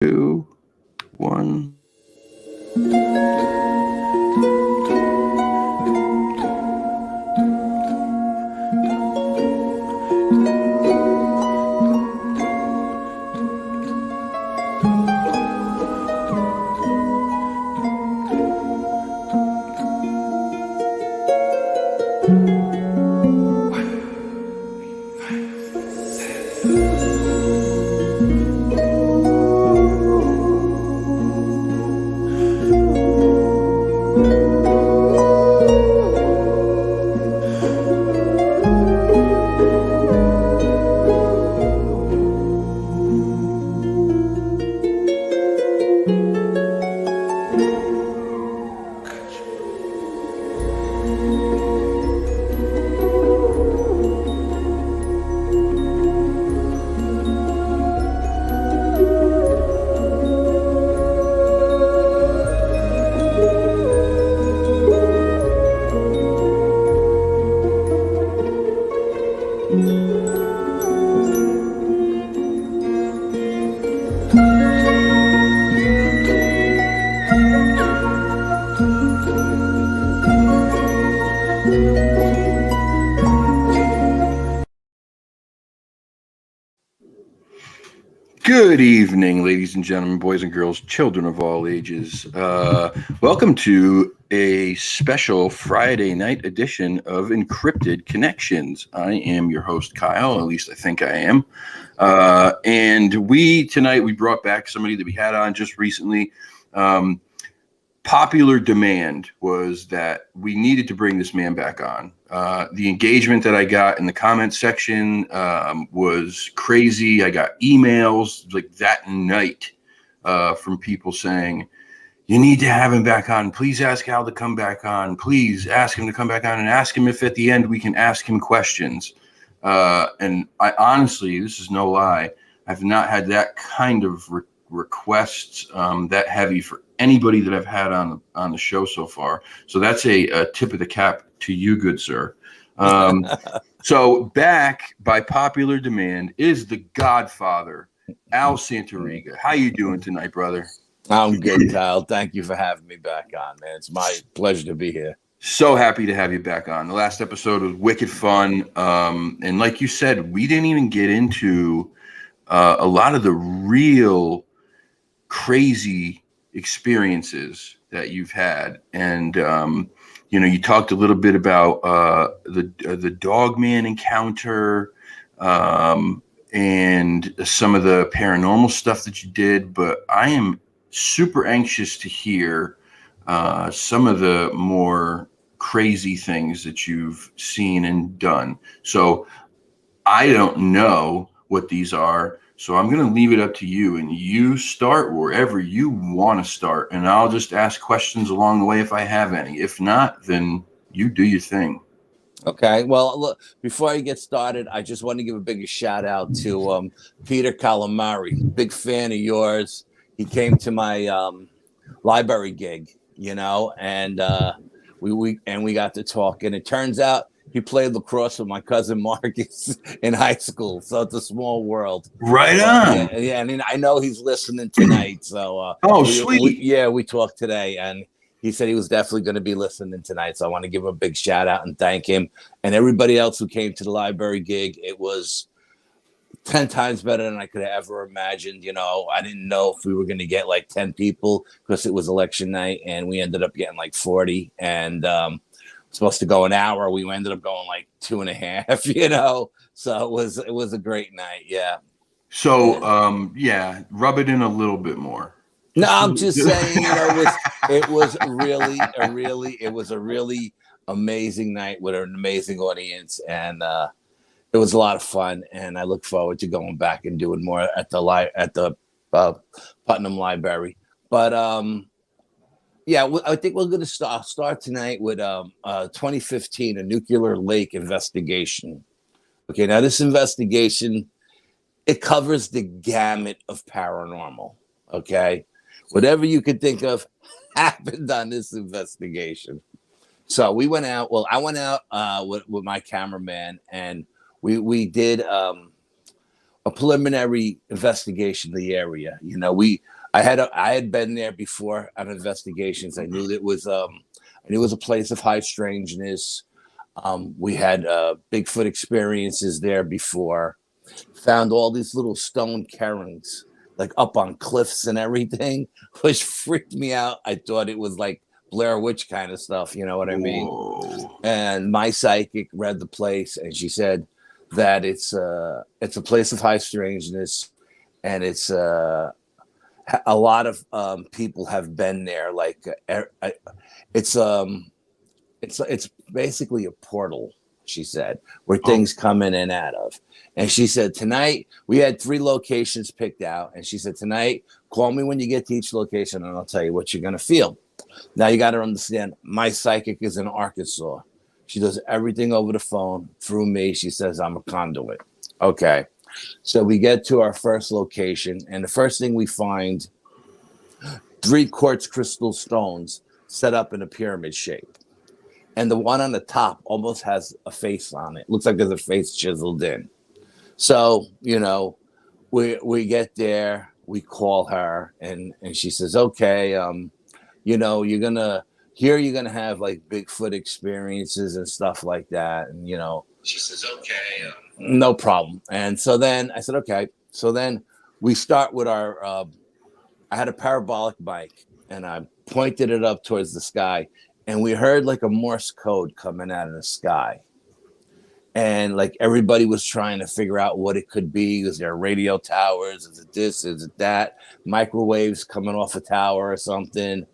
2, 1. Good evening, ladies and gentlemen, boys and girls, children of all ages. Welcome to a special Friday night edition of Encrypted Connections. I am your host, Kyle, at least I think I am. And tonight we brought back somebody that we had on just recently. Popular demand was that we needed to bring this man back on. The engagement that I got in the comment section was crazy. I got emails like that night from people saying, you need to have him back on. Please ask Al to come back on. Please ask him to come back on and ask him if at the end we can ask him questions. And I honestly, this is no lie, I've not had that kind of requests that heavy for anybody that I've had on the show so far. So that's a tip of the cap to you, good sir. So back by popular demand is the Godfather, Al Santariga. How you doing tonight, brother? I'm good, Kyle. Thank you for having me back on, man. It's my pleasure to be here. So happy to have you back on. The last episode was wicked fun. And like you said, we didn't even get into a lot of the real crazy experiences that you've had. And, you talked a little bit about the Dogman encounter and some of the paranormal stuff that you did. But I am super anxious to hear some of the more crazy things that you've seen and done. So I don't know what these are. So I'm going to leave it up to you, and you start wherever you want to start, and I'll just ask questions along the way if I have any. If not, then you do your thing. Okay. Well, look, before I get started, I just want to give a big shout out to Peter Calamari, big fan of yours. He came to my library gig, and we got to talk, and it turns out he played lacrosse with my cousin Marcus in high school, so it's a small world. Right on. Yeah, and I know he's listening tonight. So, sweet. We talked today, and he said he was definitely going to be listening tonight. So I want to give him a big shout out and thank him and everybody else who came to the library gig. It was 10 times better than I could have ever imagined. I didn't know if we were going to get like 10 people because it was election night, and we ended up getting like 40. And supposed to go an hour, we ended up going like 2.5, so it was a great night. Yeah. So rub it in a little bit more. No, I'm just saying, it was a really amazing night with an amazing audience, and it was a lot of fun, and I look forward to going back and doing more at the Putnam Library. But I think we're going to start tonight with 2015, a nuclear lake investigation. Okay, now this investigation, it covers the gamut of paranormal. Okay, whatever you could think of happened on this investigation. So we went out. Well, I went out with my cameraman, and we did a preliminary investigation of the area. You know, I had been there before on investigations. I knew it was a place of high strangeness. We had Bigfoot experiences there before. Found all these little stone cairns like up on cliffs and everything, which freaked me out. I thought it was like Blair Witch kind of stuff, you know what I mean? Whoa. And my psychic read the place, and she said that it's a place of high strangeness, and it's a lot of people have been there. Like it's basically a portal, she said, where things come in and out of. And she said, tonight, we had 3 locations picked out. And she said, tonight, call me when you get to each location and I'll tell you what you're going to feel. Now, you got to understand, my psychic is in Arkansas. She does everything over the phone through me. She says, I'm a conduit. Okay. So we get to our first location. And the first thing we find, 3 quartz crystal stones set up in a pyramid shape. And the one on the top almost has a face on it. Looks like there's a face chiseled in. So, you know, we get there, we call her, and she says, okay, you know, you're gonna have like Bigfoot experiences and stuff like that. And, you know, she says, okay, no problem. And so then I said, okay. So then we start with our, I had a parabolic mic and I pointed it up towards the sky, and we heard like a Morse code coming out of the sky. And like everybody was trying to figure out what it could be. Is there radio towers? Is it this? Is it that? Microwaves coming off a tower or something?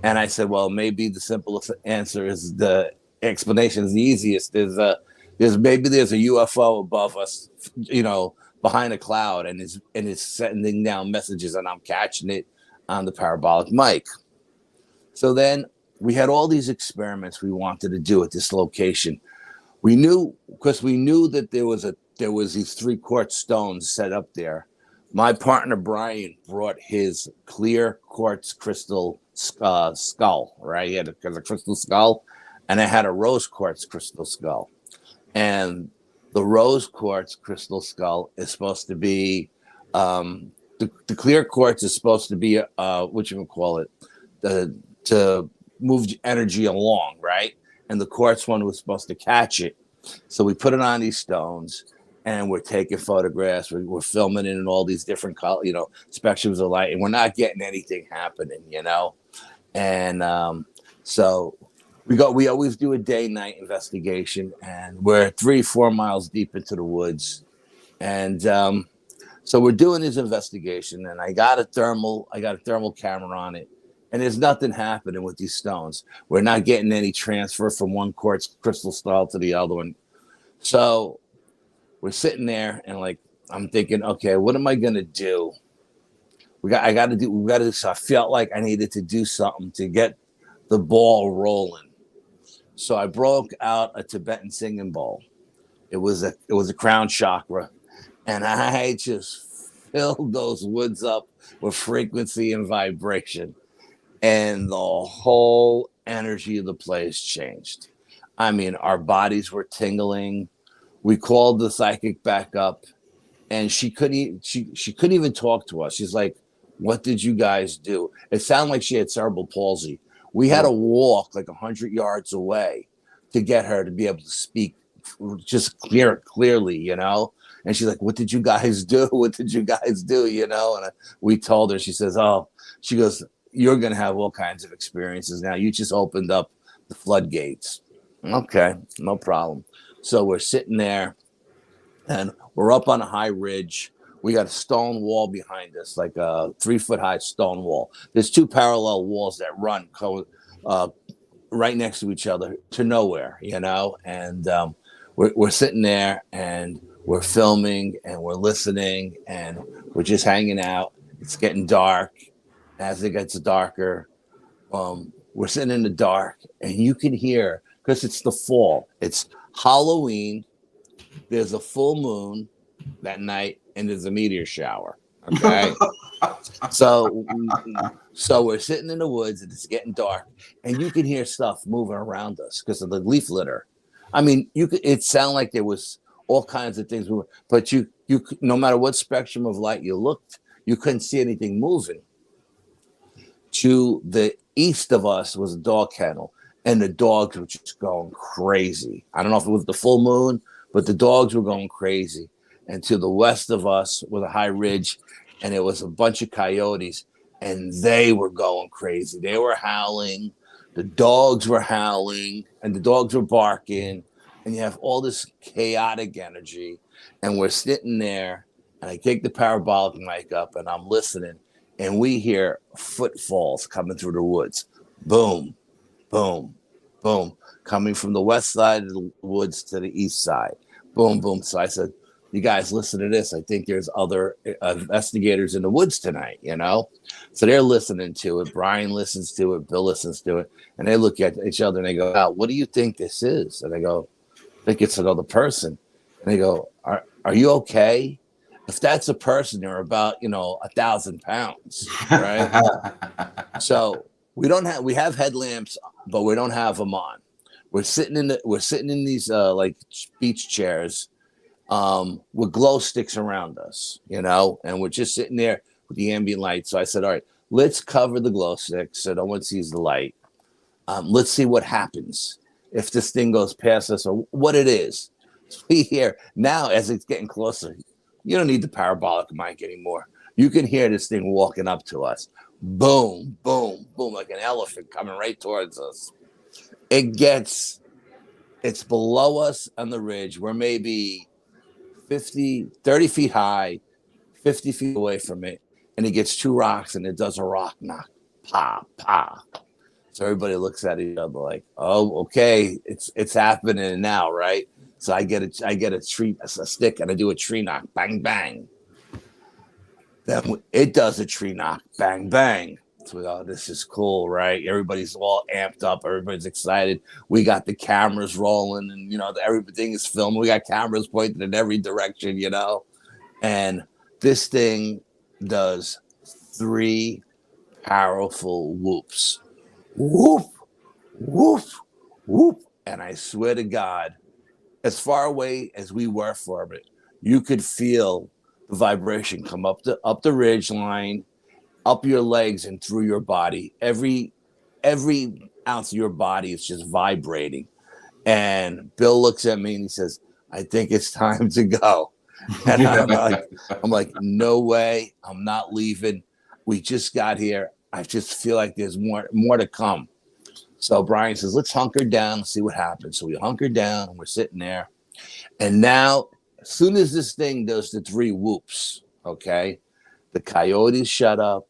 And I said, well, maybe the simplest answer is the explanation is the easiest. There's a UFO above us, you know, behind a cloud, and it's sending down messages, and I'm catching it on the parabolic mic. So then we had all these experiments we wanted to do at this location. We knew that there was these 3 quartz stones set up there. My partner Brian brought his clear quartz crystal skull, right? He had a crystal skull, and I had a rose quartz crystal skull. And the rose quartz crystal skull is supposed to be the clear quartz is supposed to be what you would call it, to move energy along, right? And the quartz one was supposed to catch it. So we put it on these stones, and we're taking photographs. We're filming it in all these different color, you know, spectrums of light, and we're not getting anything happening, you know. And so we always do a day-night investigation, and we're 3-4 miles deep into the woods, and so we're doing this investigation, and I got a thermal camera on it. And there's nothing happening with these stones. We're not getting any transfer from one quartz crystal stone to the other one. So we're sitting there, and like I'm thinking, okay, what am I gonna do? I felt like I needed to do something to get the ball rolling. So I broke out a Tibetan singing bowl. It was a crown chakra, and I just filled those woods up with frequency and vibration. And the whole energy of the place changed. I mean, our bodies were tingling. We called the psychic back up, and she couldn't even talk to us. She's like, "What did you guys do?" It sounded like she had cerebral palsy. We had to walk like 100 yards away to get her to be able to speak just clearly, you know. And she's like, "What did you guys do? What did you guys do?" You know. And we told her. She says, "Oh," she goes, "You're going to have all kinds of experiences now. You just opened up the floodgates." Okay, no problem. So we're sitting there, and we're up on a high ridge. We got a stone wall behind us, like a 3-foot high stone wall. There's 2 parallel walls that run right next to each other to nowhere, you know. And we're sitting there, and we're filming, and we're listening, and we're just hanging out. It's getting dark. As it gets darker, we're sitting in the dark, and you can hear, because it's the fall, it's Halloween, there's a full moon that night, and there's a meteor shower. Okay. so we're sitting in the woods, and it's getting dark, and you can hear stuff moving around us because of the leaf litter. I mean, it sounded like there was all kinds of things moving, but no matter what spectrum of light you looked, you couldn't see anything moving. To the east of us was a dog kennel, and the dogs were just going crazy. I don't know if it was the full moon, but the dogs were going crazy. And to the west of us was a high ridge, and it was a bunch of coyotes, and they were going crazy. They were howling, the dogs were howling, and the dogs were barking, and you have all this chaotic energy. And we're sitting there, and I take the parabolic mic up, and I'm listening, and we hear footfalls coming through the woods. Boom, boom, boom, coming from the west side of the woods to the east side. Boom, boom. So I said, you guys listen to this. I think there's other investigators in the woods tonight, you know? So they're listening to it. Brian listens to it. Bill listens to it. And they look at each other and they go, what do you think this is? And I go, I think it's another person. And they go, are you okay? If that's a person, they're about, 1,000 pounds, right? So we have headlamps, but we don't have them on. We're sitting in these like beach chairs with glow sticks around us, and we're just sitting there with the ambient light. So I said, all right, let's cover the glow sticks so no one sees the light. Let's see what happens if this thing goes past us or what it is. We hear now as it's getting closer. You don't need the parabolic mic anymore. You can hear this thing walking up to us. Boom, boom, boom, like an elephant coming right towards us. It's below us on the ridge. We're maybe 30 feet high, 50 feet away from it. And it gets two rocks and it does a rock knock. Pa, pa. So everybody looks at each other like, oh, okay, it's happening now, right? So I get a stick and I do a tree knock, bang, bang. Then it does a tree knock, bang, bang. So oh, this is cool, right? Everybody's all amped up. Everybody's excited. We got the cameras rolling and, everything is filmed. We got cameras pointed in every direction, And this thing does 3 powerful whoops. Whoop, whoop, whoop. And I swear to God, as far away as we were from it, you could feel the vibration come up the ridge line, up your legs and through your body. Every ounce of your body is just vibrating. And Bill looks at me and he says, I think it's time to go. And I'm like, no way, I'm not leaving. We just got here. I just feel like there's more to come. So Brian says, let's hunker down and see what happens. So we hunker down and we're sitting there. And now, as soon as this thing does the 3 whoops, okay, the coyotes shut up,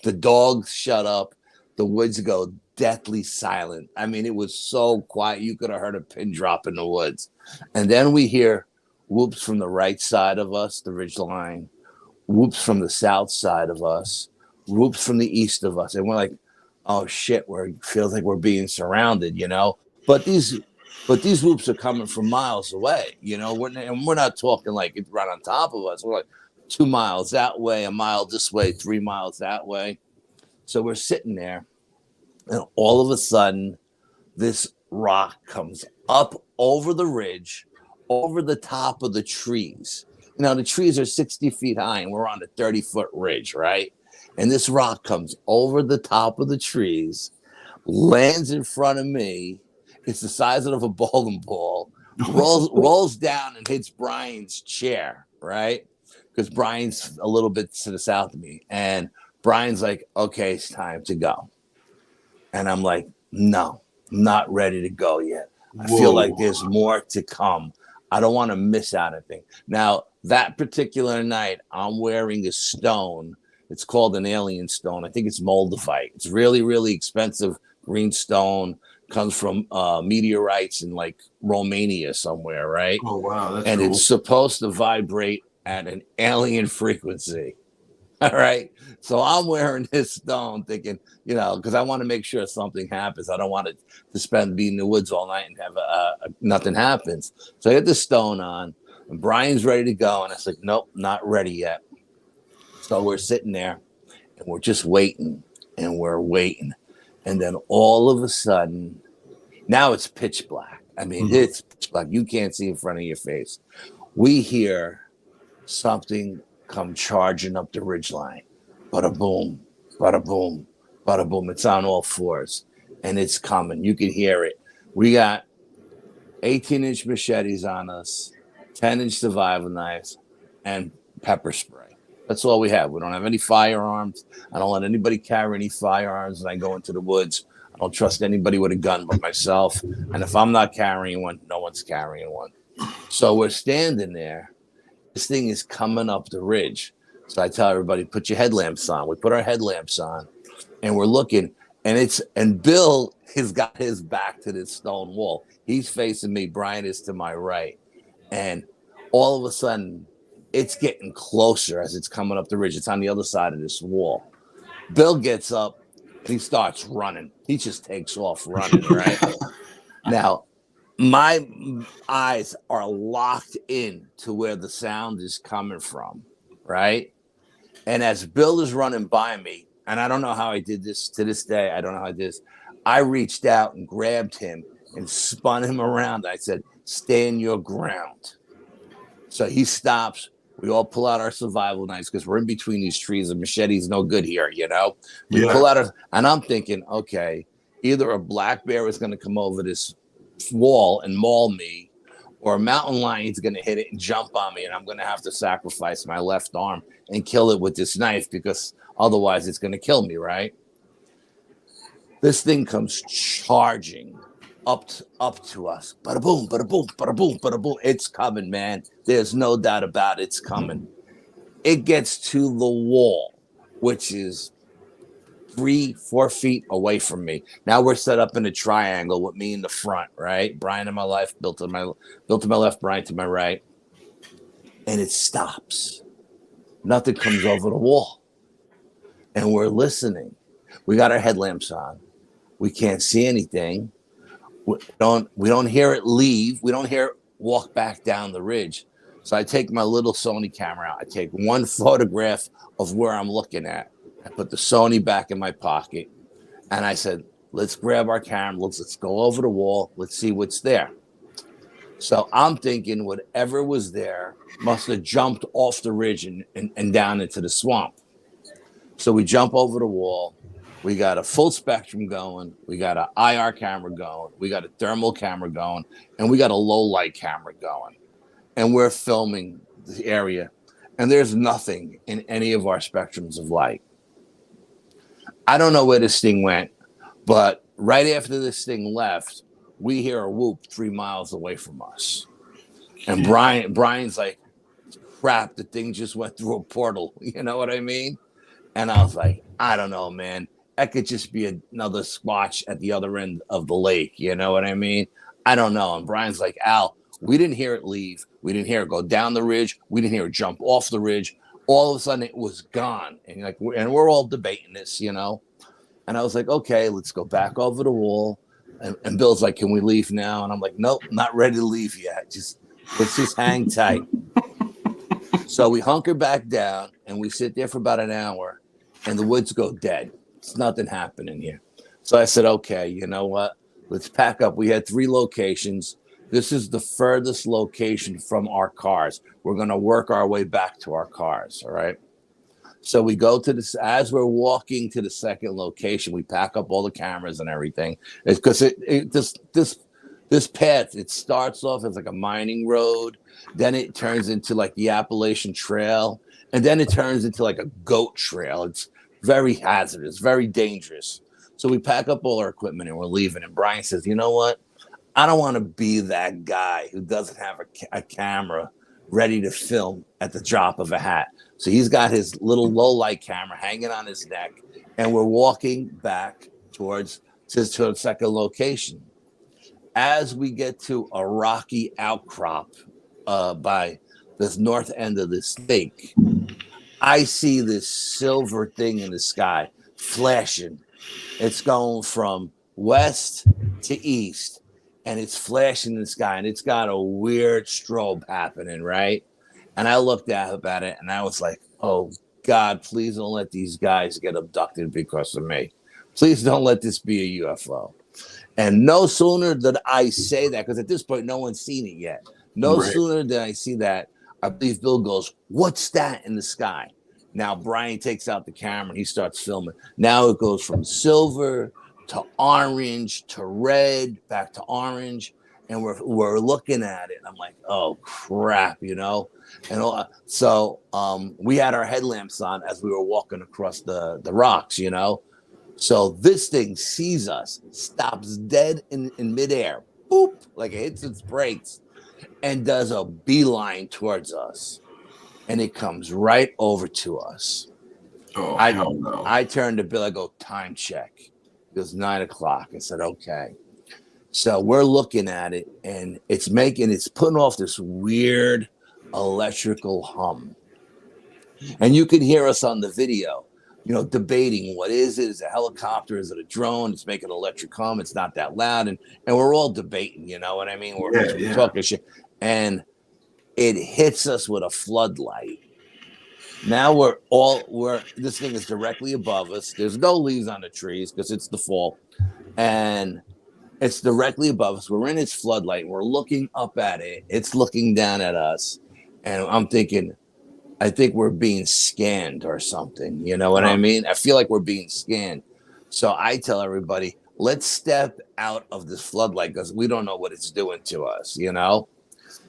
the dogs shut up, the woods go deathly silent. I mean, it was so quiet, you could have heard a pin drop in the woods. And then we hear whoops from the right side of us, the ridge line, whoops from the south side of us, whoops from the east of us. And we're like, oh shit, it feels like we're being surrounded, But these whoops are coming from miles away, we're not talking like it's right on top of us. We're like 2 miles that way, a mile this way, 3 miles that way. So we're sitting there, and all of a sudden, this rock comes up over the ridge, over the top of the trees. The trees are 60 feet high, and we're on a 30-foot ridge, right? And this rock comes over the top of the trees, lands in front of me. It's the size of a bowling ball, rolls down and hits Brian's chair, right? Because Brian's a little bit to the south of me. And Brian's like, okay, it's time to go. And I'm like, no, I'm not ready to go yet. I feel like there's more to come. I don't want to miss out anything. Now, that particular night, I'm wearing a stone. It's called an alien stone. I think it's moldavite. It's really, really expensive green stone. Comes from meteorites in like Romania somewhere, right? Oh, wow. That's and cool. It's supposed to vibrate at an alien frequency. All right. So I'm wearing this stone thinking, because I want to make sure something happens. I don't want it to be in the woods all night and have nothing happens. So I get the stone on and Brian's ready to go. And I said, nope, not ready yet. So we're sitting there and we're just waiting and we're waiting. And then all of a sudden, now it's pitch black. I mean, It's pitch black. You can't see in front of your face. We hear something come charging up the ridgeline. Bada boom, bada boom, bada boom. It's on all fours and it's coming. You can hear it. We got 18-inch machetes on us, 10-inch survival knives, and pepper spray. That's all we have. We don't have any firearms. I don't let anybody carry any firearms when I go into the woods. I don't trust anybody with a gun but myself. And if I'm not carrying one, no one's carrying one. So we're standing there. This thing is coming up the ridge. So I tell everybody, put your headlamps on. We put our headlamps on and we're looking. And Bill has got his back to this stone wall. He's facing me. Brian is to my right. And all of a sudden, it's getting closer as it's coming up the ridge. It's on the other side of this wall. Bill gets up and he starts running. He just takes off running, right? Now, my eyes are locked in to where the sound is coming from, right? And as Bill is running by me, and I don't know how I did this to this day. I don't know how I did this. I reached out and grabbed him and spun him around. I said, stand your ground. So he stops. We all pull out our survival knives because we're in between these trees. A machete's no good here, you know? We pull out and I'm thinking, okay, either a black bear is going to come over this wall and maul me, or a mountain lion's going to hit it and jump on me, and I'm going to have to sacrifice my left arm and kill it with this knife because otherwise it's going to kill me, right? This thing comes charging up to us. Bada boom, bada boom, bada boom, bada boom. It's coming, man. There's no doubt about it. It's coming. It gets to the wall, which is 3-4 feet away from me. Now we're set up in a triangle with me in the front, right? Brian to my left, Bill to my left, Brian to my right. And it stops. Nothing comes over the wall. And we're listening. We got our headlamps on. We can't see anything. We don't hear it leave. We don't hear it walk back down the ridge. So I take my little Sony camera out. I take one photograph of where I'm looking at. I put the Sony back in my pocket. And I said, let's grab our camera. Let's go over the wall. Let's see what's there. So I'm thinking whatever was there must have jumped off the ridge and down into the swamp. So we jump over the wall. We got a full spectrum going. We got an IR camera going. We got a thermal camera going. And we got a low light camera going. And we're filming the area. And there's nothing in any of our spectrums of light. I don't know where this thing went, but right after this thing left, we hear a whoop 3 miles away from us. And Brian's like, crap, the thing just went through a portal. You know what I mean? And I was like, I don't know, man. That could just be another Sasquatch at the other end of the lake. You know what I mean? I don't know. And Brian's like, Al, we didn't hear it leave. We didn't hear it go down the ridge. We didn't hear it jump off the ridge. All of a sudden, it was gone. And we're all debating this, you know? And I was like, okay, let's go back over the wall. And Bill's like, can we leave now? And I'm like, nope, not ready to leave yet. Let's just hang tight. So we hunker back down and we sit there for about an hour and the woods go dead. It's nothing happening here. So I said, okay, you know what? Let's pack up. We had 3 locations. This is the furthest location from our cars. We're going to work our way back to our cars. All right. So we go to this, as we're walking to the second location, we pack up all the cameras and everything. It's because this path, it starts off as like a mining road. Then it turns into like the Appalachian Trail. And then it turns into like a goat trail. It's very hazardous, very dangerous. So we pack up all our equipment and we're leaving. And Brian says, you know what? I don't want to be that guy who doesn't have a camera ready to film at the drop of a hat. So he's got his little low light camera hanging on his neck. And we're walking back towards the second location. As we get to a rocky outcrop by this north end of this lake, I see this silver thing in the sky flashing. It's going from west to east, and it's flashing in the sky, and it's got a weird strobe happening, right? And I looked up at it, and I was like, oh, God, please don't let these guys get abducted because of me. Please don't let this be a UFO. And no sooner did I say that, because at this point, no one's seen it yet. No sooner did I see that, I believe Bill goes, "What's that in the sky?" Now Brian takes out the camera and he starts filming. Now it goes from silver to orange to red, back to orange, and we're looking at it. And I'm like, "Oh crap," you know. And so we had our headlamps on as we were walking across the rocks, you know. So this thing sees us, stops dead in midair, boop, like it hits its brakes, and does a beeline towards us. And it comes right over to us. Oh, hell no. I turned to Bill, I go, "Time check." It was 9:00. I said, "Okay." So we're looking at it, and it's putting off this weird electrical hum. And you can hear us on the video, you know, debating what is it? Is it a helicopter? Is it a drone? It's making an electric hum. It's not that loud. And we're all debating, you know what I mean? We're talking shit. And it hits us with a floodlight. Now this thing is directly above us. There's no leaves on the trees because it's the fall. And it's directly above us. We're in its floodlight. We're looking up at it. It's looking down at us. And I'm thinking, I think we're being scanned or something. You know what I mean? I feel like we're being scanned. So I tell everybody, let's step out of this floodlight because we don't know what it's doing to us, you know?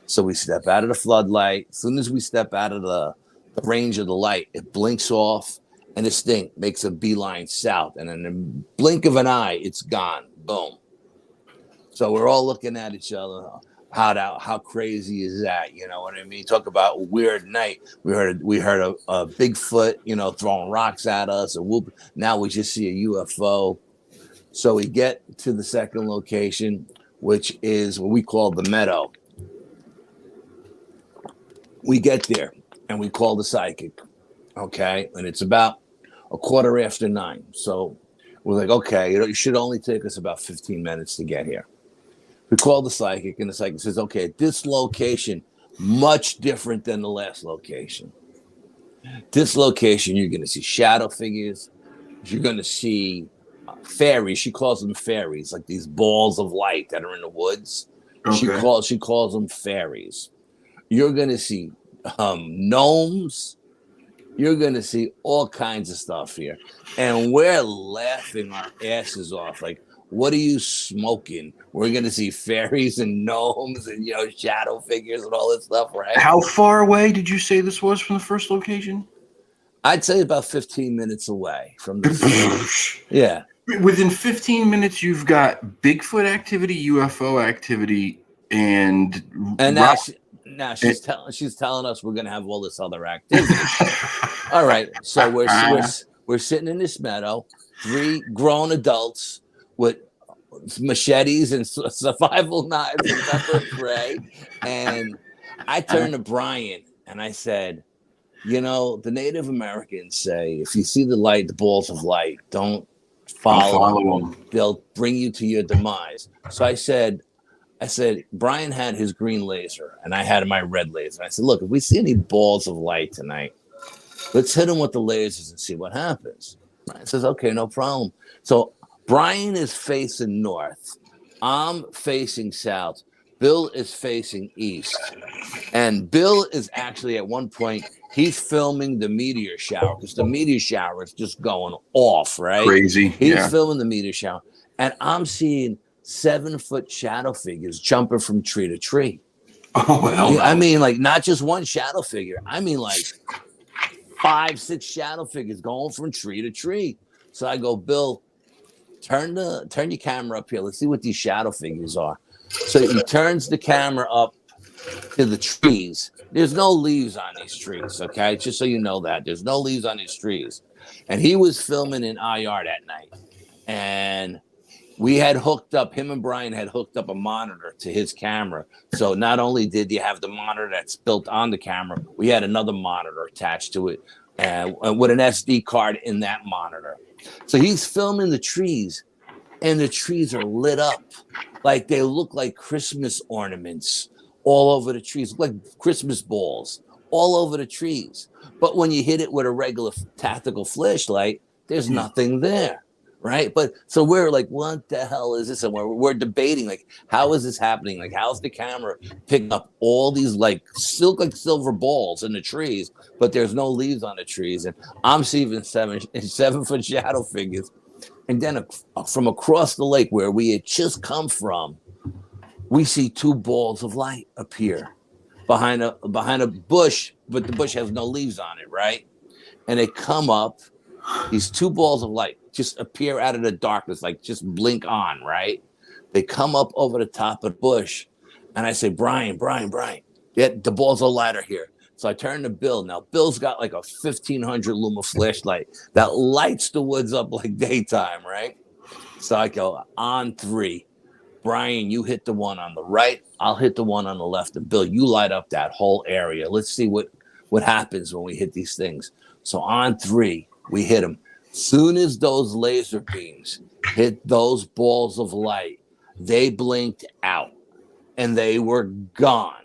So we step out of the floodlight. As soon as we step out of the range of the light, it blinks off, and this thing makes a beeline south. And in the blink of an eye, it's gone. Boom. So we're all looking at each other. How crazy is that? You know what I mean? Talk about a weird night. We heard a Bigfoot, you know, throwing rocks at us. Now we just see a UFO. So we get to the second location, which is what we call the Meadow. We get there and we call the psychic, okay? And it's about 9:15. So we're like, okay, you know, it should only take us about 15 minutes to get here. We call the psychic, and the psychic says, okay, this location, much different than the last location. This location, you're going to see shadow figures. You're going to see fairies. She calls them fairies, like these balls of light that are in the woods. Okay. She calls them fairies. You're going to see gnomes. You're going to see all kinds of stuff here. And we're laughing our asses off. Like, what are you smoking? We're going to see fairies and gnomes and, you know, shadow figures and all this stuff, right? How far away did you say this was from the first location? I'd say about 15 minutes away from the yeah. Within 15 minutes, you've got Bigfoot activity, UFO activity, and now she's telling us we're going to have all this other activity. All right, so we're sitting in this meadow, 3 grown adults with machetes and survival knives and pepper spray, and I turned to Brian and I said, you know, the Native Americans say if you see the light, the balls of light, don't follow them. They'll bring you to your demise. So I said, Brian had his green laser and I had my red laser. I said, look, if we see any balls of light tonight, let's hit them with the lasers and see what happens. Brian says, okay, no problem. So Brian is facing north. I'm facing south. Bill is facing east. And Bill is actually at one point, he's filming the meteor shower because the meteor shower is just going off, right? Crazy. He's filming the meteor shower. And I'm seeing 7-foot shadow figures jumping from tree to tree. Oh, well. I mean, like, not just one shadow figure. I mean, like 5, 6 shadow figures going from tree to tree. So I go, Bill, turn your camera up here. Let's see what these shadow figures are. So he turns the camera up to the trees. There's no leaves on these trees, okay? Just so you know that. There's no leaves on these trees. And he was filming in IR that night. And we had him and Brian had hooked up a monitor to his camera. So not only did you have the monitor that's built on the camera, we had another monitor attached to it with an SD card in that monitor. So he's filming the trees, and the trees are lit up. Like they look like Christmas ornaments all over the trees, look like Christmas balls all over the trees. But when you hit it with a regular tactical flashlight, there's nothing there, right? But so we're like, what the hell is this? And we're debating, like, how is this happening? Like, how's the camera picking up all these like silver balls in the trees, but there's no leaves on the trees? And I'm seeing 7-foot shadow figures. And then from across the lake where we had just come from, we see two balls of light appear behind a bush, but the bush has no leaves on it, right? And they come up, these two balls of light just appear out of the darkness, like just blink on, right? They come up over the top of the bush, and I say, Brian, yeah, the balls of light are here. So I turn to Bill. Now, Bill's got like a 1,500 luma flashlight that lights the woods up like daytime, right? So I go, on 3. Brian, you hit the one on the right. I'll hit the one on the left. And Bill, you light up that whole area. Let's see what happens when we hit these things. So on 3, we hit them. Soon as those laser beams hit those balls of light, they blinked out and they were gone.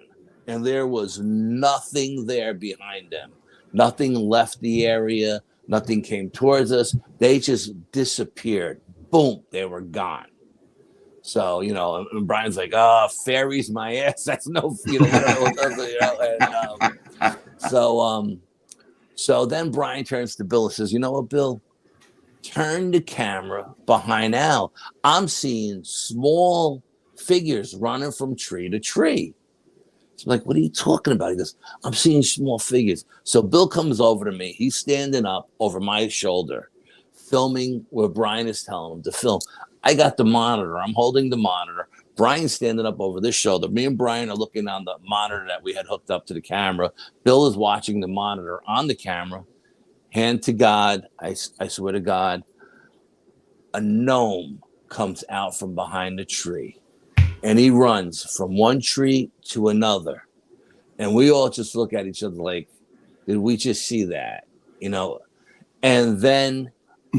And there was nothing there behind them. Nothing left the area. Nothing came towards us. They just disappeared. Boom, they were gone. So, you know, and Brian's like, oh, fairies, my ass. That's no, you know, I don't know what those, you know. And, so then Brian turns to Bill and says, you know what, Bill? Turn the camera behind Al. I'm seeing small figures running from tree to tree. I'm like, what are you talking about? He goes, I'm seeing small figures. So Bill comes over to me. He's standing up over my shoulder, filming where Brian is telling him to film. I got the monitor. I'm holding the monitor. Brian's standing up over this shoulder. Me and Brian are looking on the monitor that we had hooked up to the camera. Bill is watching the monitor on the camera. Hand to God, I swear to God, a gnome comes out from behind the tree. And he runs from one tree to another. And we all just look at each other like, did we just see that? You know? And then...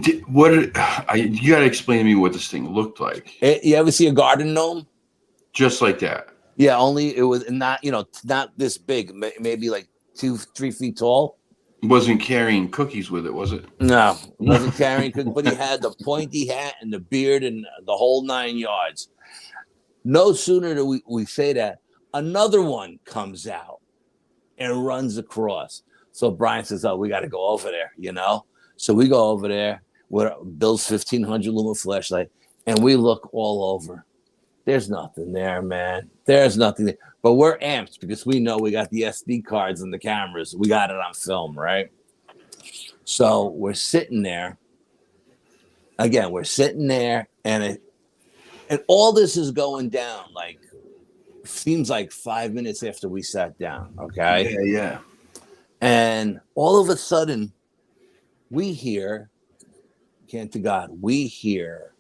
you got to explain to me what this thing looked like. You ever see a garden gnome? Just like that. Yeah, only it was not, you know, not this big, maybe like 2-3 feet tall. Wasn't carrying cookies with it, was it? No, it wasn't carrying cookies, but he had the pointy hat and the beard and the whole 9 yards. No sooner do we say that, another one comes out and runs across. So Brian says, oh, we got to go over there, you know? So we go over there with Bill's 1,500 luma flashlight, and we look all over. There's nothing there, man. There's nothing there. But we're amped because we know we got the SD cards and the cameras. We got it on film, right? So we're sitting there. Again, we're sitting there, and all this is going down, like, seems like 5 minutes after we sat down, okay? Yeah. And all of a sudden, we hear, can't to God, we hear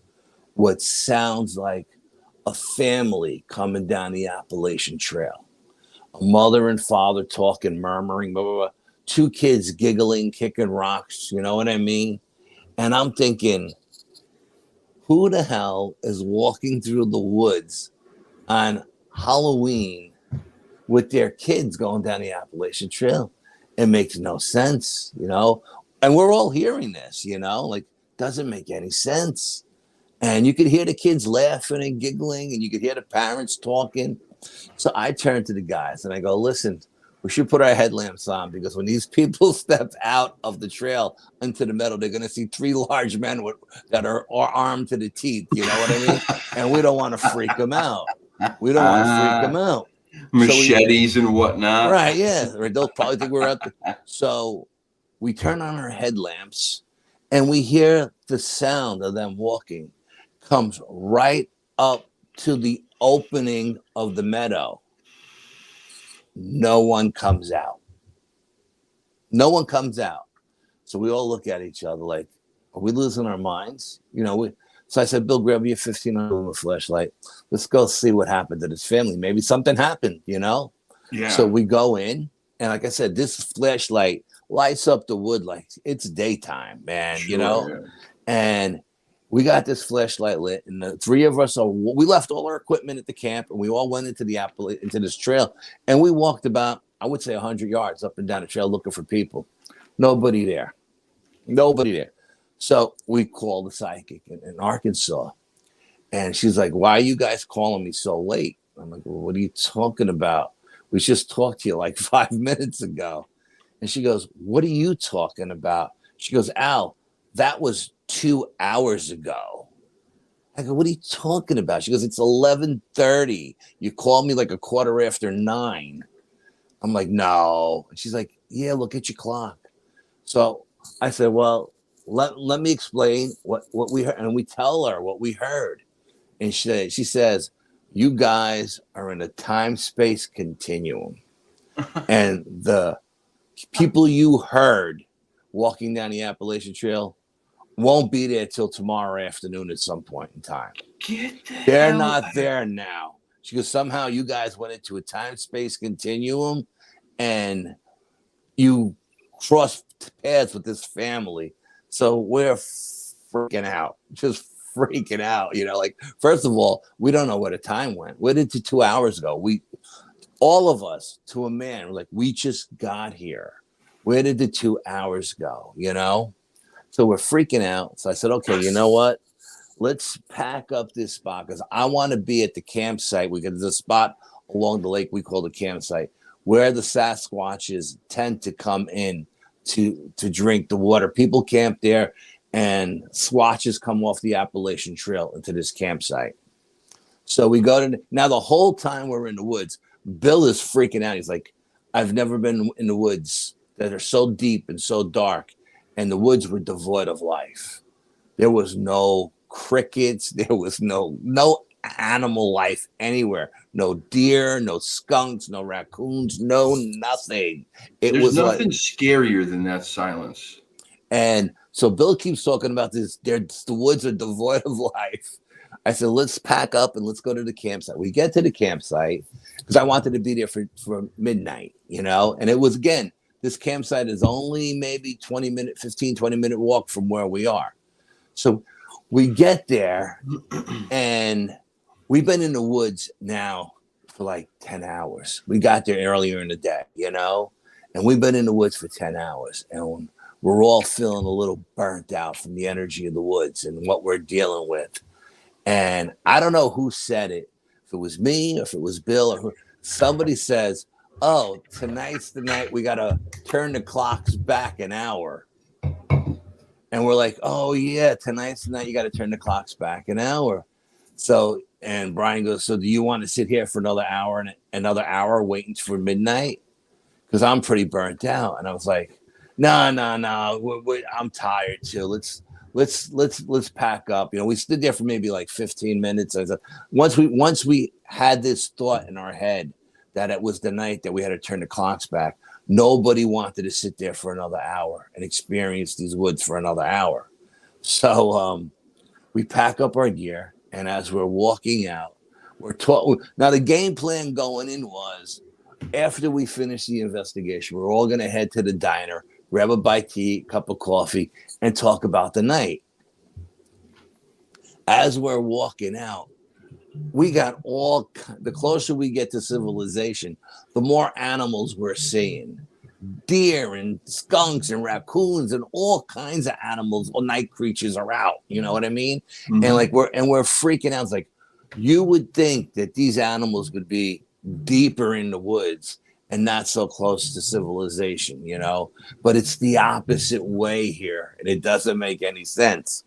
what sounds like a family coming down the Appalachian Trail. A mother and father talking, murmuring, blah, blah, blah. 2 kids giggling, kicking rocks, you know what I mean? And I'm thinking, who the hell is walking through the woods on Halloween with their kids going down the Appalachian Trail? It makes no sense, you know? And we're all hearing this, you know? Like, doesn't make any sense. And you could hear the kids laughing and giggling, and you could hear the parents talking. So I turned to the guys and I go, listen, we should put our headlamps on, because when these people step out of the trail into the meadow, they're going to see 3 large men that are armed to the teeth. You know what I mean? And we don't want to freak them out. We don't want to freak them out. Machetes and whatnot. Right, yeah. Or they'll probably think we're out there. So we turn on our headlamps and we hear the sound of them walking comes right up to the opening of the meadow. No one comes out. No one comes out. So we all look at each other like, are we losing our minds? You know, so I said, Bill, grab me a 1,500 luma flashlight. Let's go see what happened to this family. Maybe something happened, you know? Yeah. So we go in, and like I said, this flashlight lights up the wood like it's daytime, man, Sure, you know? yeah. And we got this flashlight lit, and the 3 of us we left all our equipment at the camp, and we all went into this trail, and we walked about, I would say, 100 yards up and down the trail looking for people. Nobody there. So we called the psychic in Arkansas, and she's like, "Why are you guys calling me so late?" I'm like, "Well, what are you talking about? We just talked to you like 5 minutes ago." And she goes, "What are you talking about?" She goes, "Al, that was 2 hours ago." I go, "What are you talking about?" She goes, "It's 11:30. You called me like a quarter after 9." I'm like, "No." And she's like, "Yeah, look at your clock." So I said, "Well, let me explain what we heard." And we tell her what we heard. And she says, "You guys are in a time-space continuum. And the people you heard walking down the Appalachian Trail won't be there till tomorrow afternoon at some point in time. They're not there now." She goes, "Somehow you guys went into a time-space continuum and you crossed paths with this family. So we're freaking out, just freaking out. Like, first of all, we don't know where the time went. Where did the 2 hours go? All of us, to a man, we're like, we just got here. Where did the 2 hours go? So we're freaking out. So I said, okay, you know what? Let's pack up this spot because I want to be at the campsite. There's a spot along the lake we call the campsite where the Sasquatches tend to come in to drink the water. People camp there, and Squatches come off the Appalachian Trail into this campsite. So we go to now. The whole time we're in the woods, Bill is freaking out. He's like, "I've never been in the woods that are so deep and so dark, and the woods were devoid of life. There was no crickets. There was no animal life anywhere. No deer, no skunks, no raccoons, no nothing. There's nothing scarier than that silence." And so Bill keeps talking about this. The woods are devoid of life. I said, let's pack up and let's go to the campsite. We get to the campsite because I wanted to be there for midnight, And it was, again, this campsite is only maybe 20-minute walk from where we are. So we get there, and we've been in the woods now for like 10 hours. We got there earlier in the day, and we've been in the woods for 10 hours. And we're all feeling a little burnt out from the energy of the woods and what we're dealing with. And I don't know who said it, if it was me or if it was Bill or somebody says, "Oh, tonight's the night we got to turn the clocks back an hour." And we're like, "Oh, yeah, tonight's the night you got to turn the clocks back an hour." So, and Brian goes, "So do you want to sit here for another hour and another hour waiting for midnight? Because I'm pretty burnt out." And I was like, No. I'm tired too. Let's pack up. We stood there for maybe like 15 minutes. I said, once we had this thought in our head that it was the night that we had to turn the clocks back, nobody wanted to sit there for another hour and experience these woods for another hour. So we pack up our gear, and as we're walking out, we're taught. Now the game plan going in was, after we finish the investigation, we're all going to head to the diner, grab a bite to eat, cup of coffee, and talk about the night. As we're walking out, we got the closer we get to civilization, the more animals we're seeing. Deer and skunks and raccoons and all kinds of animals or night creatures are out. You know what I mean? Mm-hmm. And we're freaking out. It's like, you would think that these animals would be deeper in the woods and not so close to civilization, but it's the opposite way here, and it doesn't make any sense.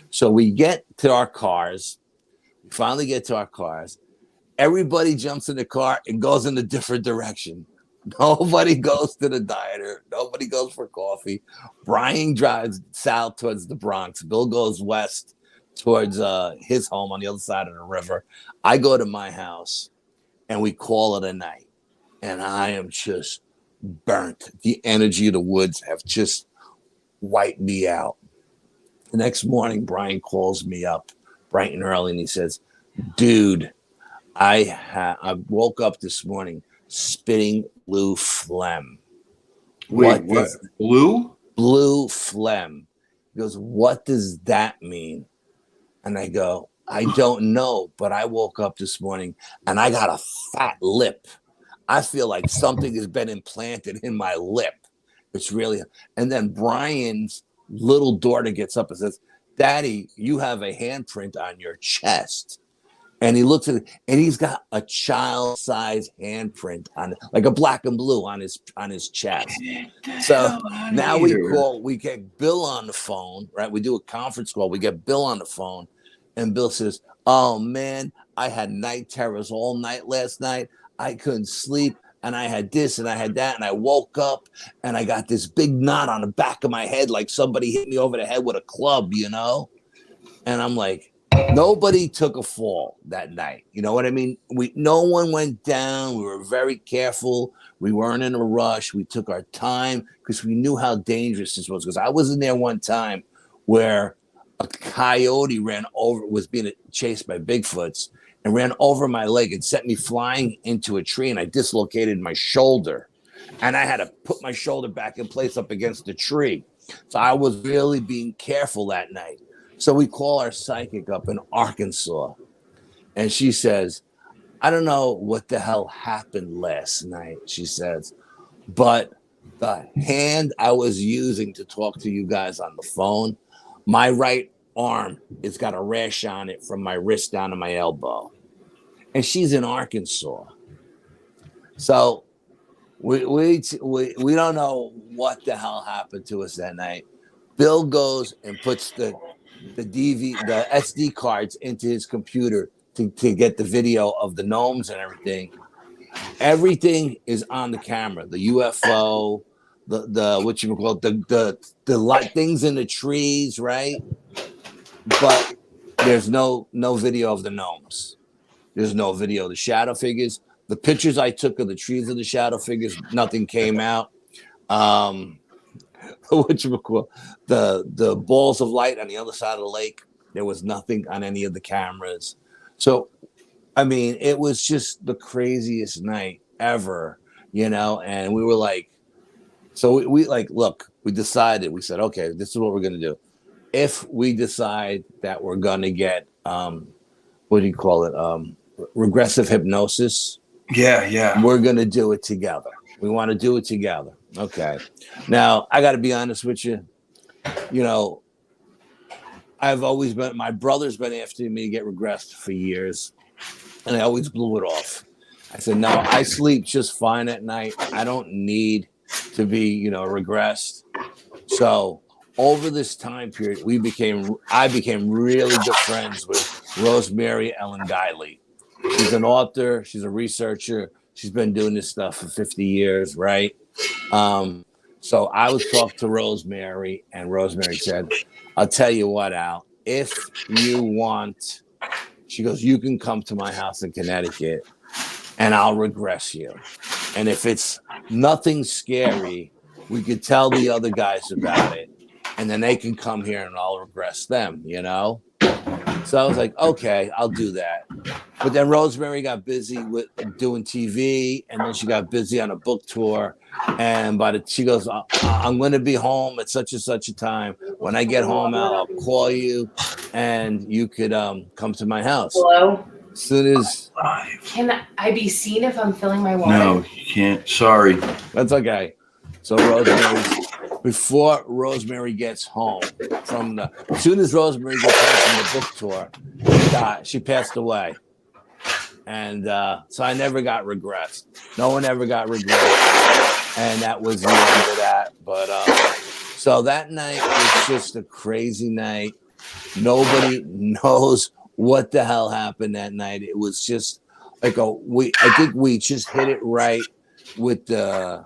So we get to our cars. We finally get to our cars. Everybody jumps in the car and goes in a different direction. Nobody goes to the diner. Nobody goes for coffee. Brian drives south towards the Bronx. Bill goes west towards his home on the other side of the river. I go to my house, and we call it a night. And I am just burnt. The energy of the woods have just wiped me out. The next morning, Brian calls me up bright and early, and he says, "Dude, I woke up this morning spitting blue phlegm." Wait, what? Blue? Blue phlegm. He goes, "What does that mean?" And I go, "I don't know, but I woke up this morning and I got a fat lip. I feel like something has been implanted in my lip." It's really, and then Brian's little daughter gets up and says, "Daddy, you have a handprint on your chest." And he looks at it, and he's got a child-sized handprint on, like a black and blue on his chest. So now we get Bill on the phone, right? We do a conference call. We get Bill on the phone, and Bill says, "Oh man, I had night terrors all night last night. I couldn't sleep, and I had this and I had that, and I woke up and I got this big knot on the back of my head, like somebody hit me over the head with a club, you know?" And I'm like, nobody took a fall that night. You know what I mean? No one went down. We were very careful. We weren't in a rush. We took our time because we knew how dangerous this was. Because I was in there one time where a coyote was being chased by Bigfoots and ran over my leg and sent me flying into a tree, and I dislocated my shoulder. And I had to put my shoulder back in place up against the tree. So I was really being careful that night. So we call our psychic up in Arkansas, and she says, "I don't know what the hell happened last night," she says, "but the hand I was using to talk to you guys on the phone, my right arm, it's got a rash on it from my wrist down to my elbow." And she's in Arkansas. So we don't know what the hell happened to us that night. Bill goes and puts the SD cards into his computer to get the video of the gnomes and everything. Everything is on the camera. The UFO, the what you call it, the light things in the trees, right? But there's no video of the gnomes. There's no video of the shadow figures. The pictures I took of the trees of the shadow figures, nothing came out. What you call the balls of light on the other side of the lake, there was nothing on any of the cameras. So I mean, it was just the craziest night ever, you know. And we were like, so we look, we decided, we said, okay, this is what we're gonna do. If we decide that we're gonna get what do you call it, regressive hypnosis, yeah, we're gonna do it together. We want to do it together. Okay. Now, I got to be honest with you. You know, my brother's been after me to get regressed for years, and I always blew it off. I said, no, I sleep just fine at night. I don't need to be, regressed. So over this time period, I became really good friends with Rosemary Ellen Guiley. She's an author. She's a researcher. She's been doing this stuff for 50 years, right? So I was talking to Rosemary, and Rosemary said, "I'll tell you what, Al, if you want," she goes, "you can come to my house in Connecticut and I'll regress you. And if it's nothing scary, we could tell the other guys about it, and then they can come here and I'll regress them, you know?" So I was like, okay, I'll do that. But then Rosemary got busy with doing TV, and then she got busy on a book tour. And she goes, "I'm going to be home at such and such a time. When I get home, I'll call you, and you could come to my house." Hello? As soon as... Can I be seen if I'm filling my water? No, you can't. Sorry. That's okay. So before Rosemary gets home as soon as Rosemary gets home from the book tour, she passed away. And so I never got regressed. No one ever got regressed. And that was the end of that. But so that night was just a crazy night. Nobody knows what the hell happened that night. It was just like I think we just hit it right with the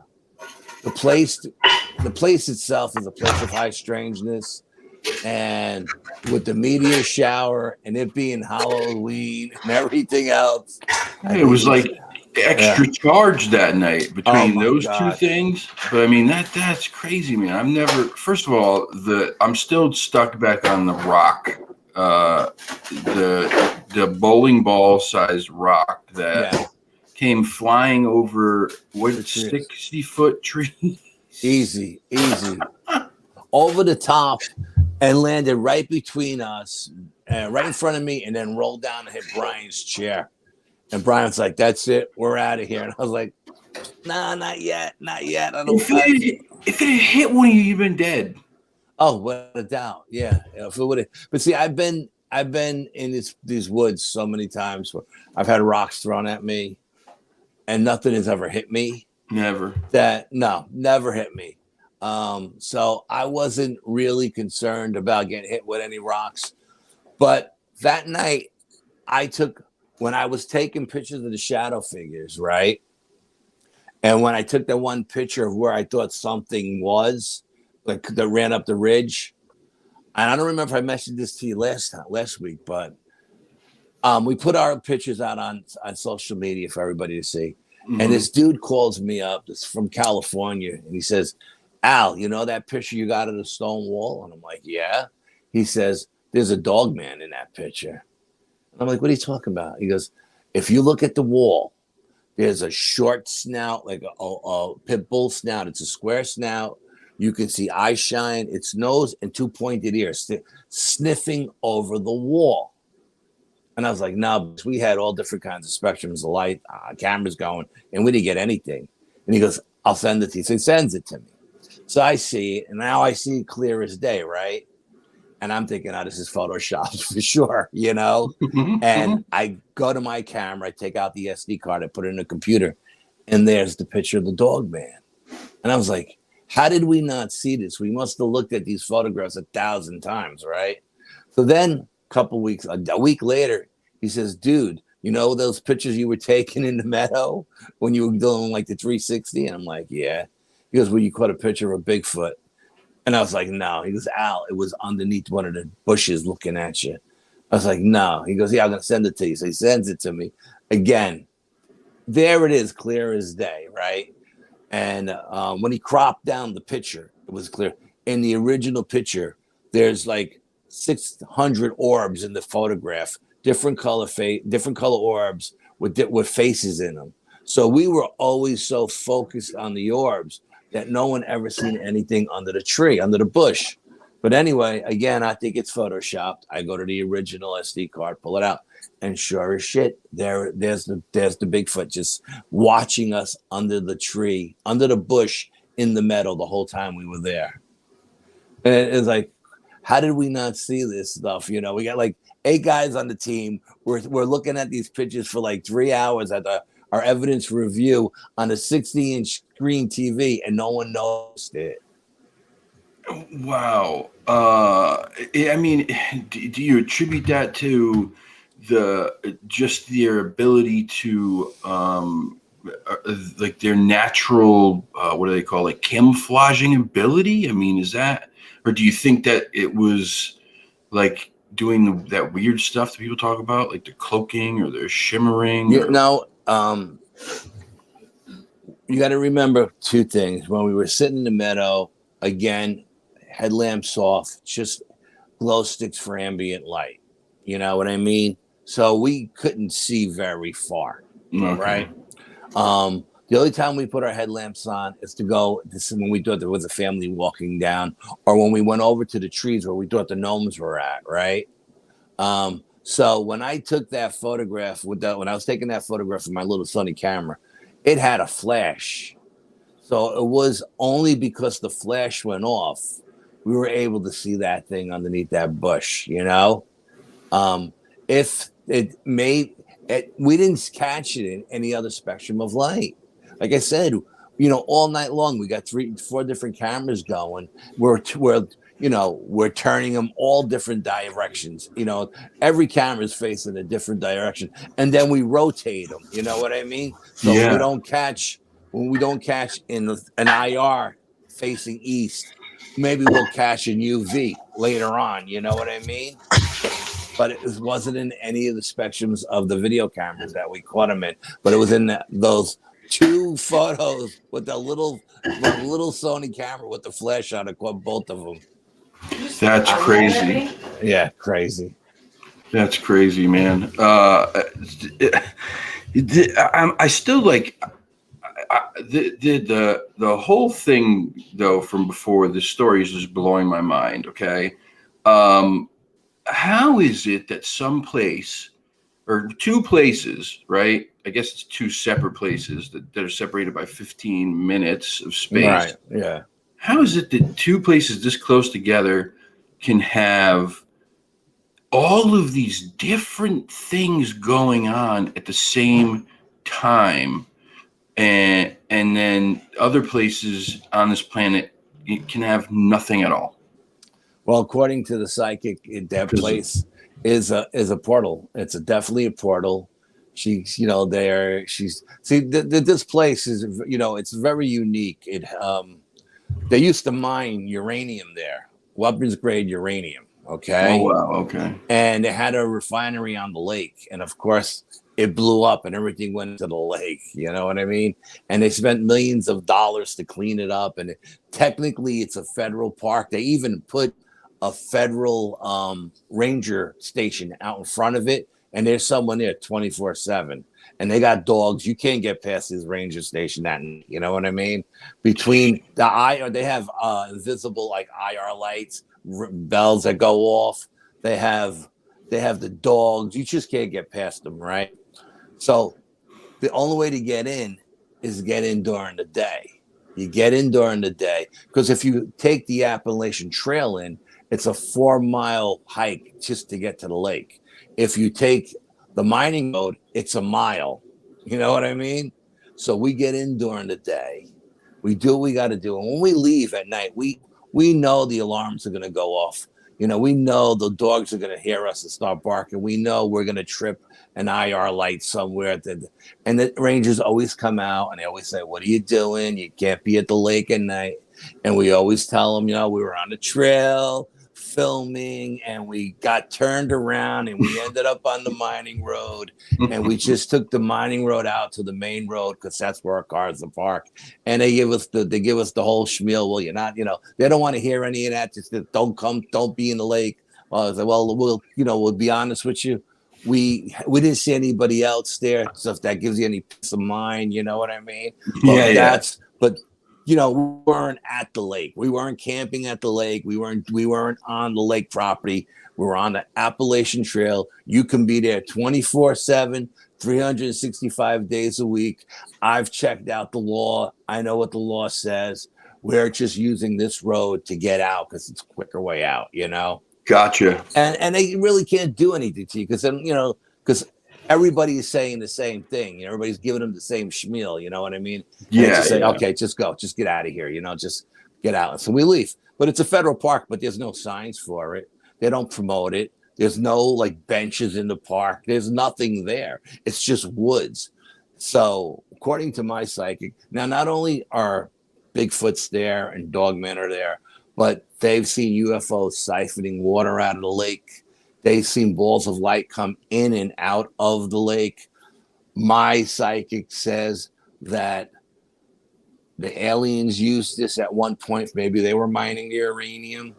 place. The place itself is a place of high strangeness, and with the meteor shower and it being Halloween and everything else, it was like extra charged that night between those two things. But I mean, that's crazy, man. I've never. First of all, I'm still stuck back on the rock, the bowling ball sized rock that came flying over 60-foot tree. Easy, over the top, and landed right between us, right in front of me, and then rolled down and hit Brian's chair. And Brian's like, "That's it, we're out of here." And I was like, "Nah, not yet. I don't." If it had hit one of you, you've been dead. Oh, without a doubt. Yeah. If it would, but see, I've been in these woods so many times where I've had rocks thrown at me and nothing has ever hit me. Never. Never hit me. So I wasn't really concerned about getting hit with any rocks. But that night, when I was taking pictures of the shadow figures, right? And when I took the one picture of where I thought something was, like that ran up the ridge, and I don't remember if I mentioned this to you last week, but we put our pictures out on social media for everybody to see. Mm-hmm. And this dude calls me up. This from California, and he says, "Al, you know that picture you got of the stone wall?" And I'm like, "Yeah." He says, "There's a Dogman in that picture." And I'm like, "What are you talking about?" He goes, "If you look at the wall, there's a short snout, like a pit bull snout. It's a square snout. You can see eye shine, its nose, and two pointed ears sniffing over the wall." And I was like, "No, we had all different kinds of spectrums of light, cameras going, and we didn't get anything." And he goes, "I'll send it to you." So he sends it to me. So I see it, and now I see it clear as day, right? And I'm thinking, "Oh, this is photoshopped for sure," you know? And I go to my camera, I take out the SD card, I put it in the computer, and there's the picture of the Dogman. And I was like, how did we not see this? We must have looked at these photographs 1,000 times, right? So then a week later, he says, "Dude, you know those pictures you were taking in the meadow when you were doing like the 360? And I'm like, "Yeah." He goes, "Well, you caught a picture of a Bigfoot." And I was like, "No." He goes, "Al, it was underneath one of the bushes looking at you." I was like, "No." He goes, "Yeah, I'm going to send it to you." So he sends it to me. Again, there it is, clear as day, right? And when he cropped down the picture, it was clear. In the original picture, there's like 600 orbs in the photograph, different color orbs with faces in them. So we were always so focused on the orbs that no one ever seen anything under the tree, under the bush. But anyway, again, I think it's photoshopped. I go to the original SD card, pull it out, and sure as shit, there's the Bigfoot just watching us under the tree, under the bush in the meadow the whole time we were there. And it's like, how did we not see this stuff? You know, we got like 8 guys on the team. We're looking at these pictures for like 3 hours at our evidence review on a 60-inch screen TV, and no one noticed it. Wow. I mean, do you attribute that to their ability to like their natural what do they call it, camouflaging ability? I mean, is that, or do you think that it was like doing that weird stuff that people talk about, like the cloaking or the shimmering? You know, you got to remember 2 things. When we were sitting in the meadow, again, headlamps off, just glow sticks for ambient light. You know what I mean? So we couldn't see very far, right? The only time we put our headlamps on is when we thought there was a family walking down, or when we went over to the trees where we thought the gnomes were at, right? So when I took that photograph when I was taking that photograph with my little Sony camera, it had a flash. So it was only because the flash went off, we were able to see that thing underneath that bush, you know? If we didn't catch it in any other spectrum of light. Like I said, you know, all night long, we got 3-4 different cameras going. We're turning them all different directions. You know, every camera is facing a different direction, and then we rotate them. You know what I mean? So when we don't catch in an IR facing east, maybe we'll catch in UV later on. You know what I mean? But it wasn't in any of the spectrums of the video cameras that we caught them in. But it was in those 2 photos with the little Sony camera with the flash on it. Caught both of them. That's crazy. Yeah, crazy. That's crazy, man. I still like the whole thing though from before. The story is just blowing my mind. Okay. How is it that some place or 2 places, right? I guess it's 2 separate places that are separated by 15 minutes of space. Right. Yeah. how is it that two places this close together can have all of these different things going on at the same time, and then other places on this planet it can have nothing at all? Well, according to the psychic, that place is a portal. It's definitely a portal. She's, this place is, it's very unique. They used to mine uranium there, weapons grade uranium. Okay. Oh, wow. Okay. And they had a refinery on the lake. And of course, it blew up and everything went to the lake. You know what I mean? And they spent millions of dollars to clean it up. And technically, it's a federal park. They even put a federal ranger station out in front of it. And there's someone there 24/7. And they got dogs. You can't get past this ranger station that night. You know what I mean? Between they have invisible like IR lights, bells that go off. They have the dogs. You just can't get past them, right? So the only way to get in is get in during the day. You get in during the day because if you take the Appalachian Trail in, it's a 4-mile hike just to get to the lake. If you take the mining road, it's a mile. You know what I mean? So we get in during the day. We do what we got to do. And when we leave at night, we know the alarms are going to go off. We know the dogs are going to hear us and start barking. We know we're going to trip an IR light somewhere. And the rangers always come out and they always say, "What are you doing? You can't be at the lake at night." And we always tell them, we were on the trail filming and we got turned around and we ended up on the mining road and we just took the mining road out to the main road because that's where our cars are parked. And they give us the whole schmeal. Well, you're not, they don't want to hear any of that. Just don't be in the lake. I said, well, we'll be honest with you. We didn't see anybody else there. So if that gives you any peace of mind, you know what I mean? But we weren't at the lake. We weren't camping at the lake. We weren't on the lake property. We were on the Appalachian Trail. You can be there 24/7, 365 days a week. I've checked out the law. I know what the law says. We're just using this road to get out because it's a quicker way out, Gotcha. And they really can't do anything to you because then, because everybody is saying the same thing. Everybody's giving them the same schmeal. You know what I mean? Yeah. Just say, okay, just go, just get out of here. Just get out. So we leave. But it's a federal park, but there's no signs for it. They don't promote it. There's no like benches in the park. There's nothing there. It's just woods. So according to my psychic, now not only are Bigfoots there and Dogmen are there, but they've seen UFOs siphoning water out of the lake. They've seen balls of light come in and out of the lake. My psychic says that the aliens used this at one point. Maybe they were mining the uranium.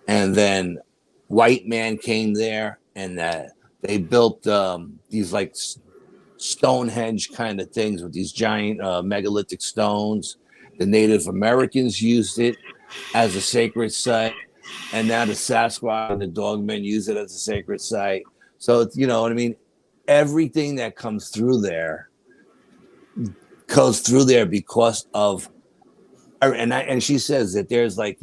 And then white man came there and they built these like Stonehenge kind of things with these giant megalithic stones. The Native Americans used it as a sacred site. And now the Sasquatch and the Dogman use it as a sacred site. So, it's, you know what I mean? Everything that comes through there goes through there because of, and she says that there's like,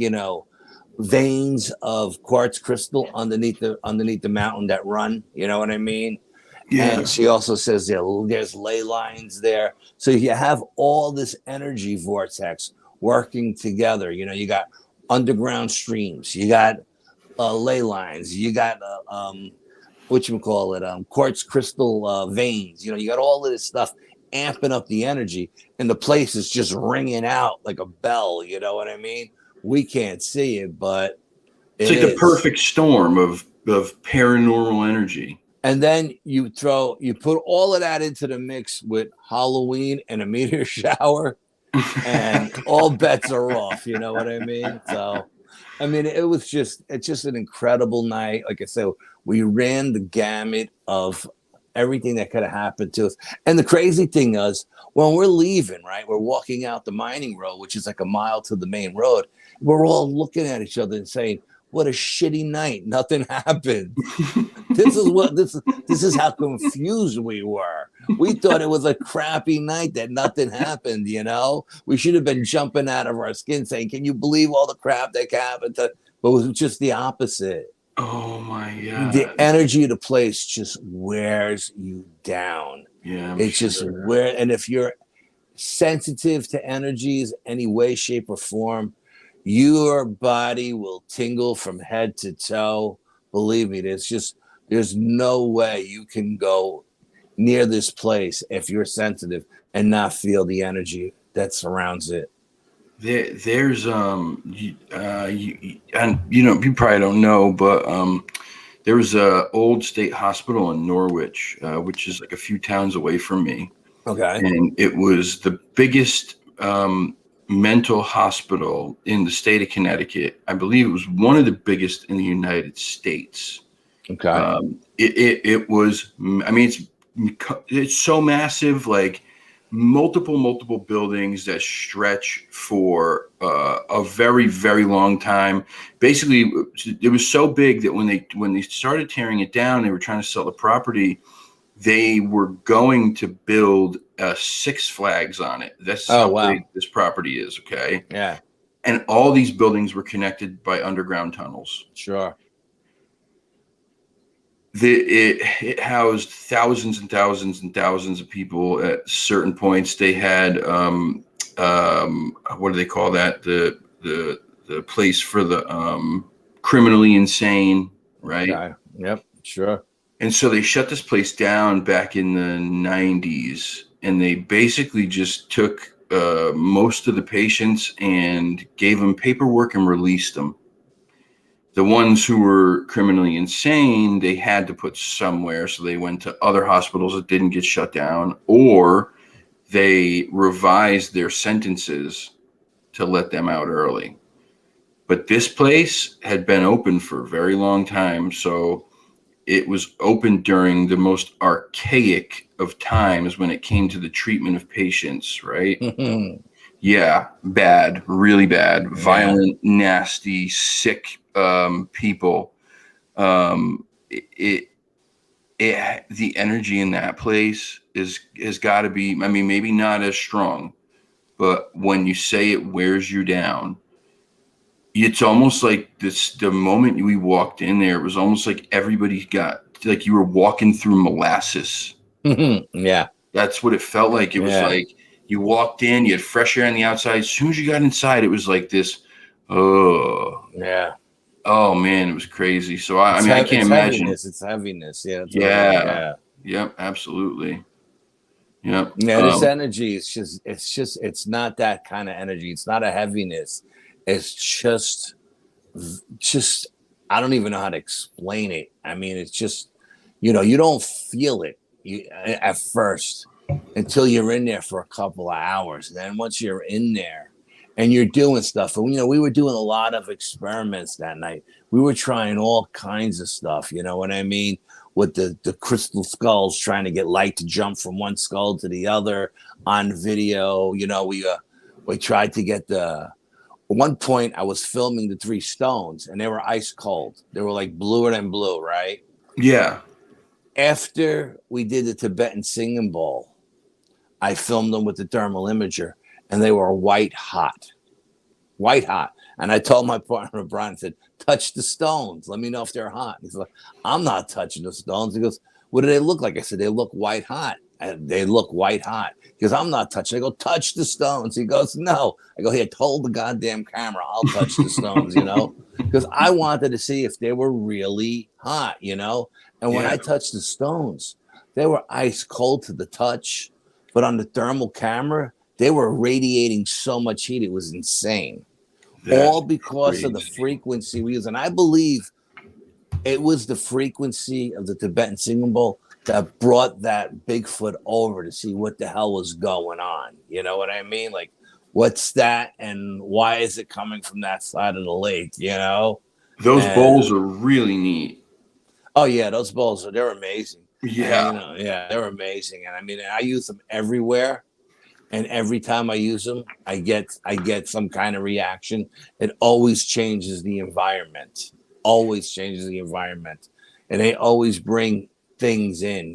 veins of quartz crystal underneath the mountain that run, you know what I mean? Yeah. And she also says there's ley lines there. So you have all this energy vortex working together. You got underground streams, you got ley lines, you got quartz crystal veins. You got all of this stuff amping up the energy, and the place is just ringing out like a bell. You know what I mean? We can't see it, but it's like the perfect storm of paranormal energy. And then you put all of that into the mix with Halloween and a meteor shower, and all bets are off. You know what I mean? So, I mean, it's just an incredible night. Like I said, we ran the gamut of everything that could have happened to us. And the crazy thing is, when we're leaving, right, we're walking out the mining road, which is like a mile to the main road. We're all looking at each other and saying, what a shitty night. Nothing happened. This is how confused we were. We thought it was a crappy night that nothing happened, you know? We should have been jumping out of our skin saying, can you believe all the crap that happened? But it was just the opposite. Oh my God. The energy of the place just wears you down. Yeah. It's just where, and if you're sensitive to energies any way, shape, or form, your body will tingle from head to toe. Believe me, there's no way you can go near this place if you're sensitive and not feel the energy that surrounds it. There's and you probably don't know, but there was a old state hospital in Norwich, which is like a few towns away from me. Okay. And it was the biggest mental hospital in the state of Connecticut. I believe it was one of the biggest in the United States. Okay. It was, I mean, it's so massive, like multiple buildings that stretch for a very, very long time. Basically, it was so big that when they started tearing it down, they were trying to sell the property. They were going to build Six Flags on it. That's how big this property is. Okay. Yeah. And all these buildings were connected by underground tunnels. Sure. It housed thousands and thousands and thousands of people at certain points. They had what do they call that? The place for the criminally insane, right? Okay. Yep. Sure. And so they shut this place down back in the 90s, and they basically just took most of the patients and gave them paperwork and released them. The ones who were criminally insane, they had to put somewhere. So they went to other hospitals that didn't get shut down, or they revised their sentences to let them out early. But this place had been open for a very long time. So it was open during the most archaic of times when it came to the treatment of patients, right? Yeah, bad, really bad, violent, nasty, sick people. The energy in that place has got to be, I mean, maybe not as strong, but when you say it wears you down, it's almost like the moment we walked in there, it was almost like everybody got, like you were walking through molasses. Yeah. That's what it felt like. It was like you walked in, you had fresh air on the outside. As soon as you got inside, it was like this, oh man, it was crazy. So I mean, I can't imagine. It's heaviness. Yeah. Yep. Absolutely. Yep. Yeah. This energy is it's not that kind of energy. It's not a heaviness. It's just I don't even know how to explain it. I mean, it's just, you don't feel it at first until you're in there for a couple of hours. And then once you're in there and you're doing stuff, and we were doing a lot of experiments that night. We were trying all kinds of stuff, you know what I mean? With the crystal skulls, trying to get light to jump from one skull to the other on video. We tried to get at one point, I was filming the 3 stones, and they were ice cold. They were like bluer than blue, right? Yeah. After we did the Tibetan singing bowl, I filmed them with the thermal imager, and they were white hot. And I told my partner, Brian, I said, touch the stones. Let me know if they're hot. He's like, I'm not touching the stones. He goes, what do they look like? I said, they look white hot. They look white hot. Because I'm not touching. I go, touch the stones. He goes, no. I go, here, hold the goddamn camera. I'll touch the stones, because I wanted to see if they were really hot, And when I touched the stones, they were ice cold to the touch. But on the thermal camera, they were radiating so much heat. It was insane. All because of the frequency we use. And I believe it was the frequency of the Tibetan singing bowl that brought that Bigfoot over to see what the hell was going on. You know what I mean? Like, what's that? And why is it coming from that side of the lake? Those bowls are really neat. Oh yeah. Those bowls they're amazing. Yeah. And, they're amazing. And I mean, I use them everywhere. And every time I use them, I get some kind of reaction. It always changes the environment. always changes the environment, and they always bring things in,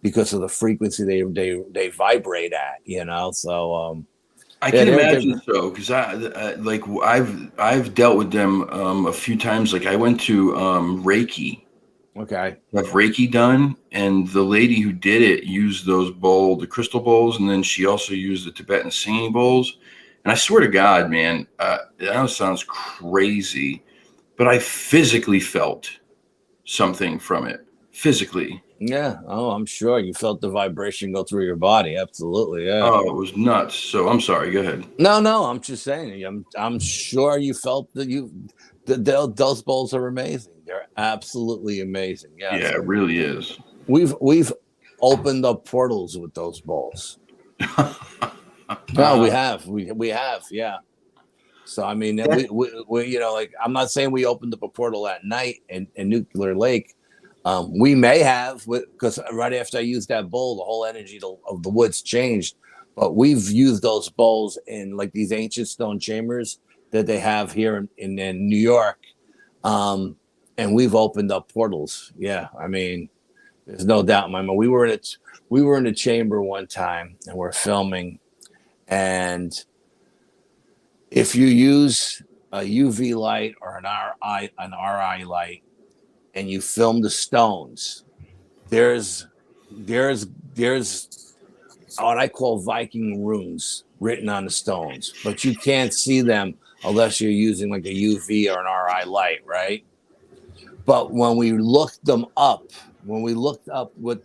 because of the frequency they vibrate at, So I yeah, can they're imagine so, because like I've dealt with them a few times. Like I went to Reiki, okay. have Reiki done, and the lady who did it used the crystal bowls, and then she also used the Tibetan singing bowls. And I swear to God, man, that sounds crazy, but I physically felt something from it. Physically. Yeah. Oh, I'm sure you felt the vibration go through your body. Absolutely. Yeah. Oh, it was nuts. So I'm sorry. Go ahead. No. I'm just saying. I'm sure you felt those bowls are amazing. They're absolutely amazing. Yes. Yeah, it really is. We've opened up portals with those bowls. No, we have. We have. Yeah. So I mean, we like I'm not saying we opened up a portal at night in Nuclear Lake. We may have, because right after I used that bowl, the whole energy of the woods changed. But we've used those bowls in like these ancient stone chambers that they have here in New York, and we've opened up portals. Yeah, I mean, there's no doubt in my mind. We were in a chamber one time, and we're filming, and if you use a UV light or an RI light, and you film the stones, there's what I call Viking runes written on the stones, but you can't see them unless you're using like a UV or an RI light, right? But when we looked up what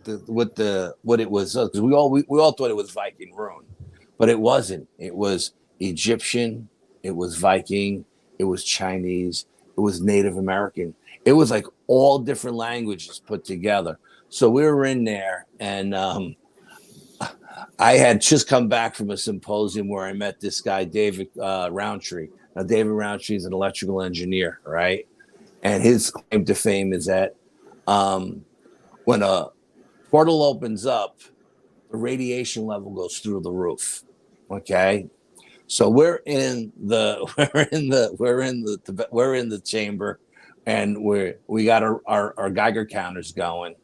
it was, because we all thought it was Viking rune, but it wasn't. It was Egyptian, it was Viking, it was Chinese, it was Native American. It was like all different languages put together. So we were in there, and I had just come back from a symposium where I met this guy, David Roundtree. Now, David Roundtree is an electrical engineer, right? And his claim to fame is that when a portal opens up, the radiation level goes through the roof. Okay, so we're in the chamber, and we got our Geiger counters going.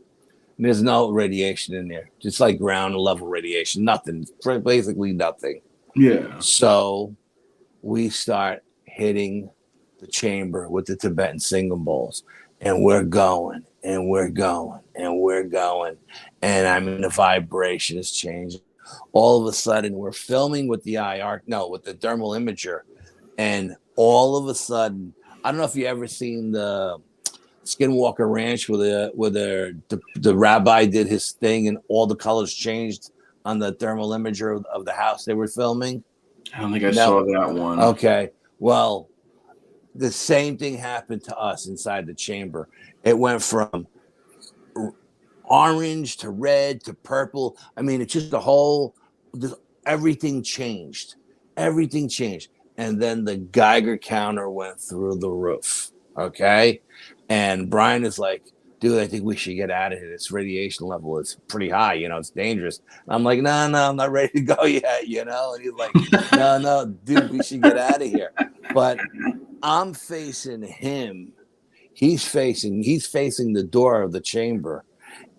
There's no radiation in there, just like ground level radiation, nothing, basically nothing. Yeah. So we start hitting the chamber with the Tibetan singing bowls, and we're going, and we're going, and we're going, and I mean the vibration is changing. All of a sudden, we're filming with the with the thermal imager, and all of a sudden, I don't know if you ever seen the Skinwalker Ranch where the rabbi did his thing and all the colors changed on the thermal imager of the house they were filming. I don't think I saw that one. Okay, well, the same thing happened to us inside the chamber. It went from orange to red to purple. I mean, it's just everything changed. Everything changed. And then the Geiger counter went through the roof. Okay. And Brian is like, dude, I think we should get out of here. This radiation level is pretty high. It's dangerous. And I'm like, no, I'm not ready to go yet. And he's like, no, dude, we should get out of here. But I'm facing him. He's facing the door of the chamber.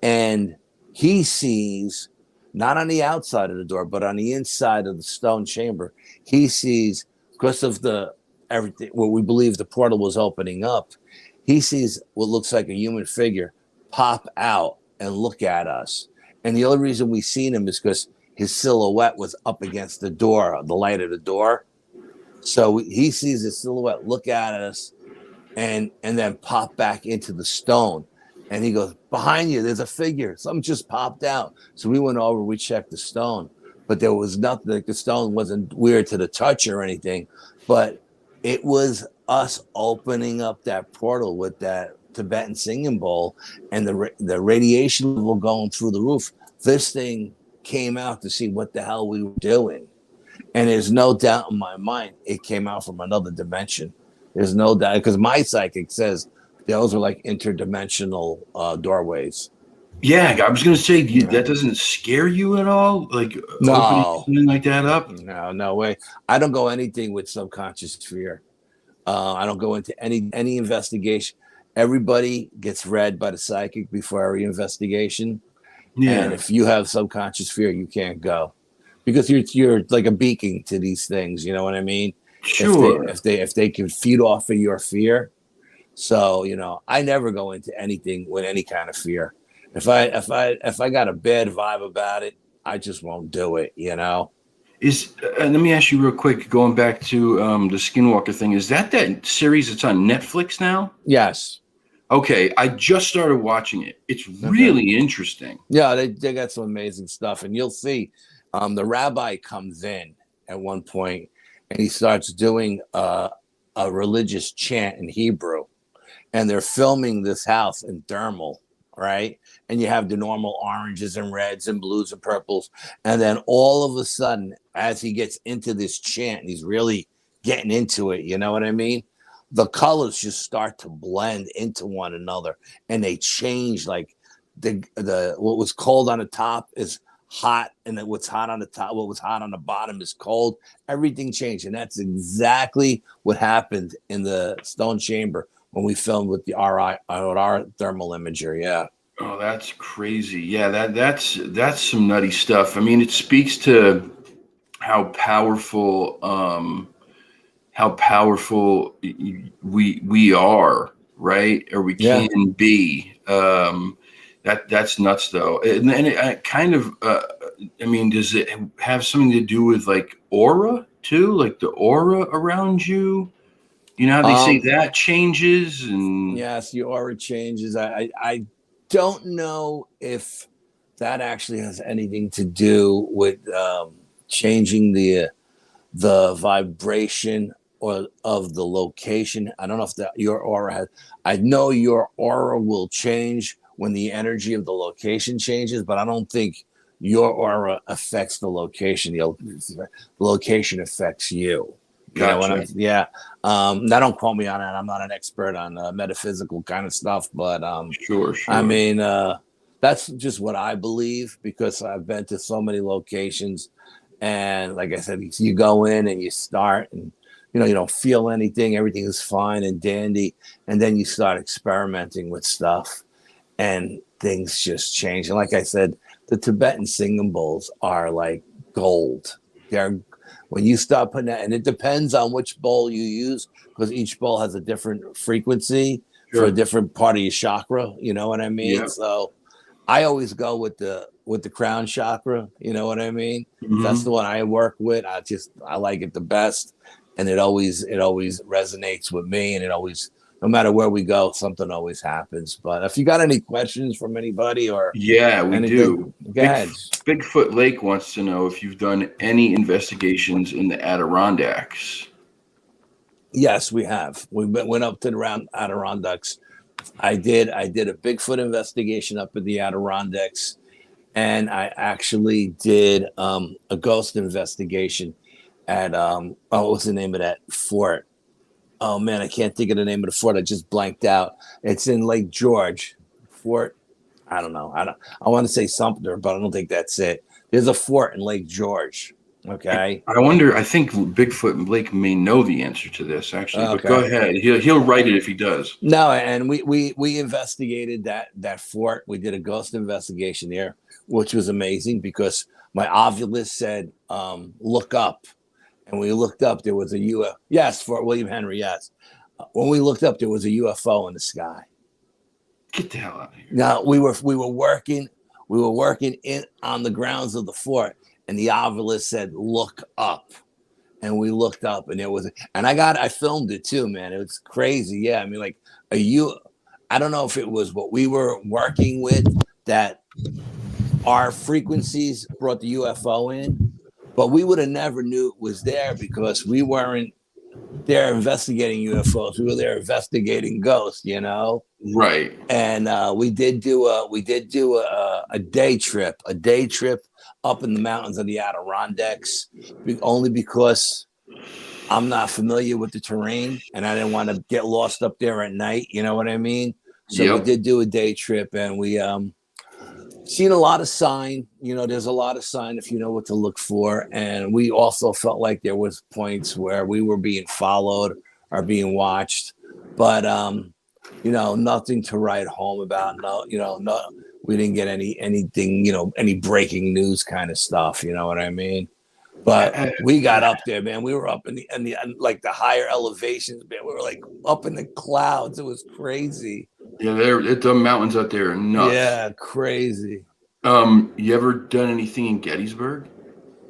And he sees, not on the outside of the door, but on the inside of the stone chamber, he sees, because of everything, what we believe the portal was opening up, he sees what looks like a human figure pop out and look at us. And the only reason we seen him is because his silhouette was up against the door, the light of the door. So he sees his silhouette look at us and then pop back into the stone. And he goes, behind you, there's a figure. Something just popped out. So we went over, we checked the stone, but there was nothing. Like the stone wasn't weird to the touch or anything, but it was us opening up that portal with that Tibetan singing bowl and the radiation level going through the roof. This thing came out to see what the hell we were doing. And there's no doubt in my mind, it came out from another dimension. There's no doubt, because my psychic says those are like interdimensional doorways. Yeah, I was going to say, that doesn't scare you at all? Like No. opening something like that up? No way. I don't go anything with subconscious fear. I don't go into any investigation. Everybody gets read by the psychic before every investigation. And Yeah. if you have subconscious fear, you can't go because you're like a beacon to these things. You know what I mean? Sure. If they can feed off of your fear. So, I never go into anything with any kind of fear. If I got a bad vibe about it, I just won't do it, Let me ask you real quick, going back to the Skinwalker thing, is that series that's on Netflix now? Yes. Okay, I just started watching it. It's really interesting. Yeah, they got some amazing stuff. And you'll see the rabbi comes in at one point and he starts doing a religious chant in Hebrew. And they're filming this house in thermal, right? And you have the normal oranges and reds and blues and purples. And then all of a sudden, as he gets into this chant, and he's really getting into it, you know what I mean? The colors just start to blend into one another and they change. Like the what was cold on the top is hot, and then what's hot on the top, what was hot on the bottom is cold. Everything changed. And that's exactly what happened in the stone chamber when we filmed with our thermal imager. Yeah. Oh, that's crazy. Yeah, that's some nutty stuff. I mean, it speaks to how powerful we are, right? Or we can be. That's nuts though. And it kind of I mean, does it have something to do with like aura too? Like the aura around you? You know how they say that changes? And yes, your aura changes. I don't know if that actually has anything to do with changing the vibration or of the location. I don't know if your aura has. I know your aura will change when the energy of the location changes, but I don't think your aura affects the location. The location affects you. gotcha. Now don't quote me on it. I'm not an expert on metaphysical kind of stuff, but Sure. I mean, that's just what I believe because I've been to so many locations, and like I said, you go in and you start, and you don't feel anything. Everything is fine and dandy, and then you start experimenting with stuff, and things just change. And like I said, the Tibetan singing bowls are like gold. They're when you start putting that, and it depends on which bowl you use because each bowl has a different frequency for a different part of your chakra. You know what I mean? Yep. So I always go with the crown chakra. You know what I mean? Mm-hmm. That's the one I work with. I like it the best, and it always resonates with me, and it always. No matter where we go, something always happens. But if you got any questions from anybody or we anything, do. Go ahead. Bigfoot Lake wants to know if you've done any investigations in the Adirondacks. Yes, we have. We went up to the Adirondacks. I did a Bigfoot investigation up in the Adirondacks, and I actually did a ghost investigation at what was the name of that fort? Oh man, I can't think of the name of the fort. I just blanked out. It's in Lake George. Fort. I don't know. I want to say Sumter, but I don't think that's it. There's a fort in Lake George. Okay. I wonder. I think Bigfoot Lake may know the answer to this actually. Okay. But go ahead. He'll write it if he does. No, and we investigated that fort. We did a ghost investigation there, which was amazing because my ovulus said, "Look up." And we looked up, there was a UFO. Yes, Fort William Henry, yes. When we looked up, there was a UFO in the sky. Get the hell out of here. Now we were working in on the grounds of the fort, and the ovulus said, "Look up." And we looked up, and I filmed it too, man. It was crazy. Yeah. I mean, like I don't know if it was what we were working with that our frequencies brought the UFO in. But we would have never knew it was there because we weren't there investigating UFOs. We were there investigating ghosts, Right. And we did do a day trip up in the mountains of the Adirondacks, only because I'm not familiar with the terrain and I didn't want to get lost up there at night. You know what I mean? So we did do a day trip, and we seen a lot of sign. There's a lot of sign if you know what to look for. And we also felt like there was points where we were being followed are being watched, but nothing to write home about. No, we didn't get anything, any breaking news kind of stuff. You know what I mean? But we got up there, man. We were up in the like the higher elevations, man. We were like up in the clouds. It was crazy. Yeah, the mountains out there are nuts. Yeah, crazy. You ever done anything in Gettysburg?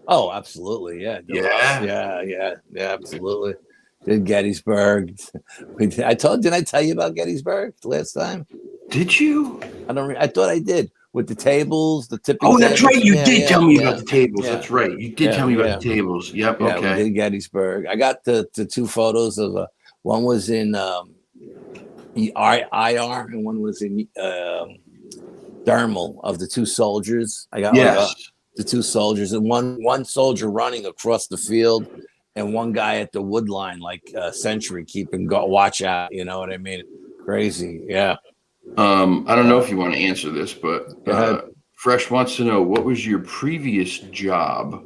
Oh, absolutely. Yeah. Yeah, absolutely. Did Gettysburg. Didn't I tell you about Gettysburg last time? Did you? I thought I did. With the tables, the tipping. Oh, that's right. You did tell me about the tables. Yeah. That's right. You did tell me about the tables. Yep. Yeah, okay. we did Gettysburg. I got the two photos of one was in IR and one was in thermal of the two soldiers. I got the two soldiers and one soldier running across the field and one guy at the wood line like sentry keeping watch out. You know what I mean? Crazy. Yeah. I don't know if you want to answer this, but Fresh wants to know, what was your previous job?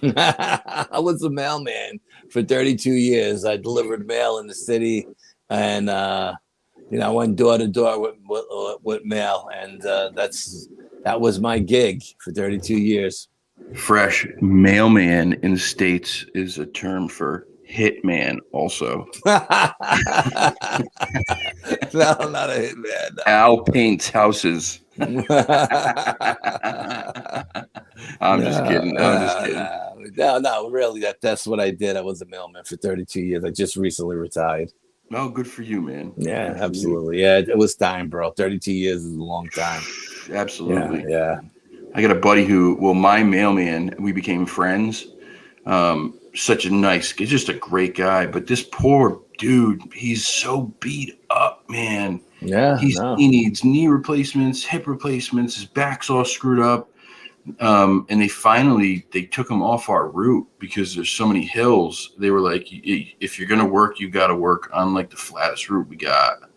I was a mailman for 32 years. I delivered mail in the city, and I went door to door with mail, and that was my gig for 32 years. Fresh, mailman in the States is a term for hitman also. No, I'm not a hitman. No. Al paints houses. I'm just kidding. No, really, that's what I did. I was a mailman for 32 years. I just recently retired. Oh, good for you, man. Yeah, absolutely. Yeah, it was time, bro. 32 years is a long time. Absolutely. Yeah. I got a buddy my mailman, we became friends. Such a nice, just a great guy. But this poor dude, he's so beat up, man. Yeah. He needs knee replacements, hip replacements. His back's all screwed up. And they took him off our route because there's so many hills. They were like, if you're going to work, you got to work on like the flattest route we got.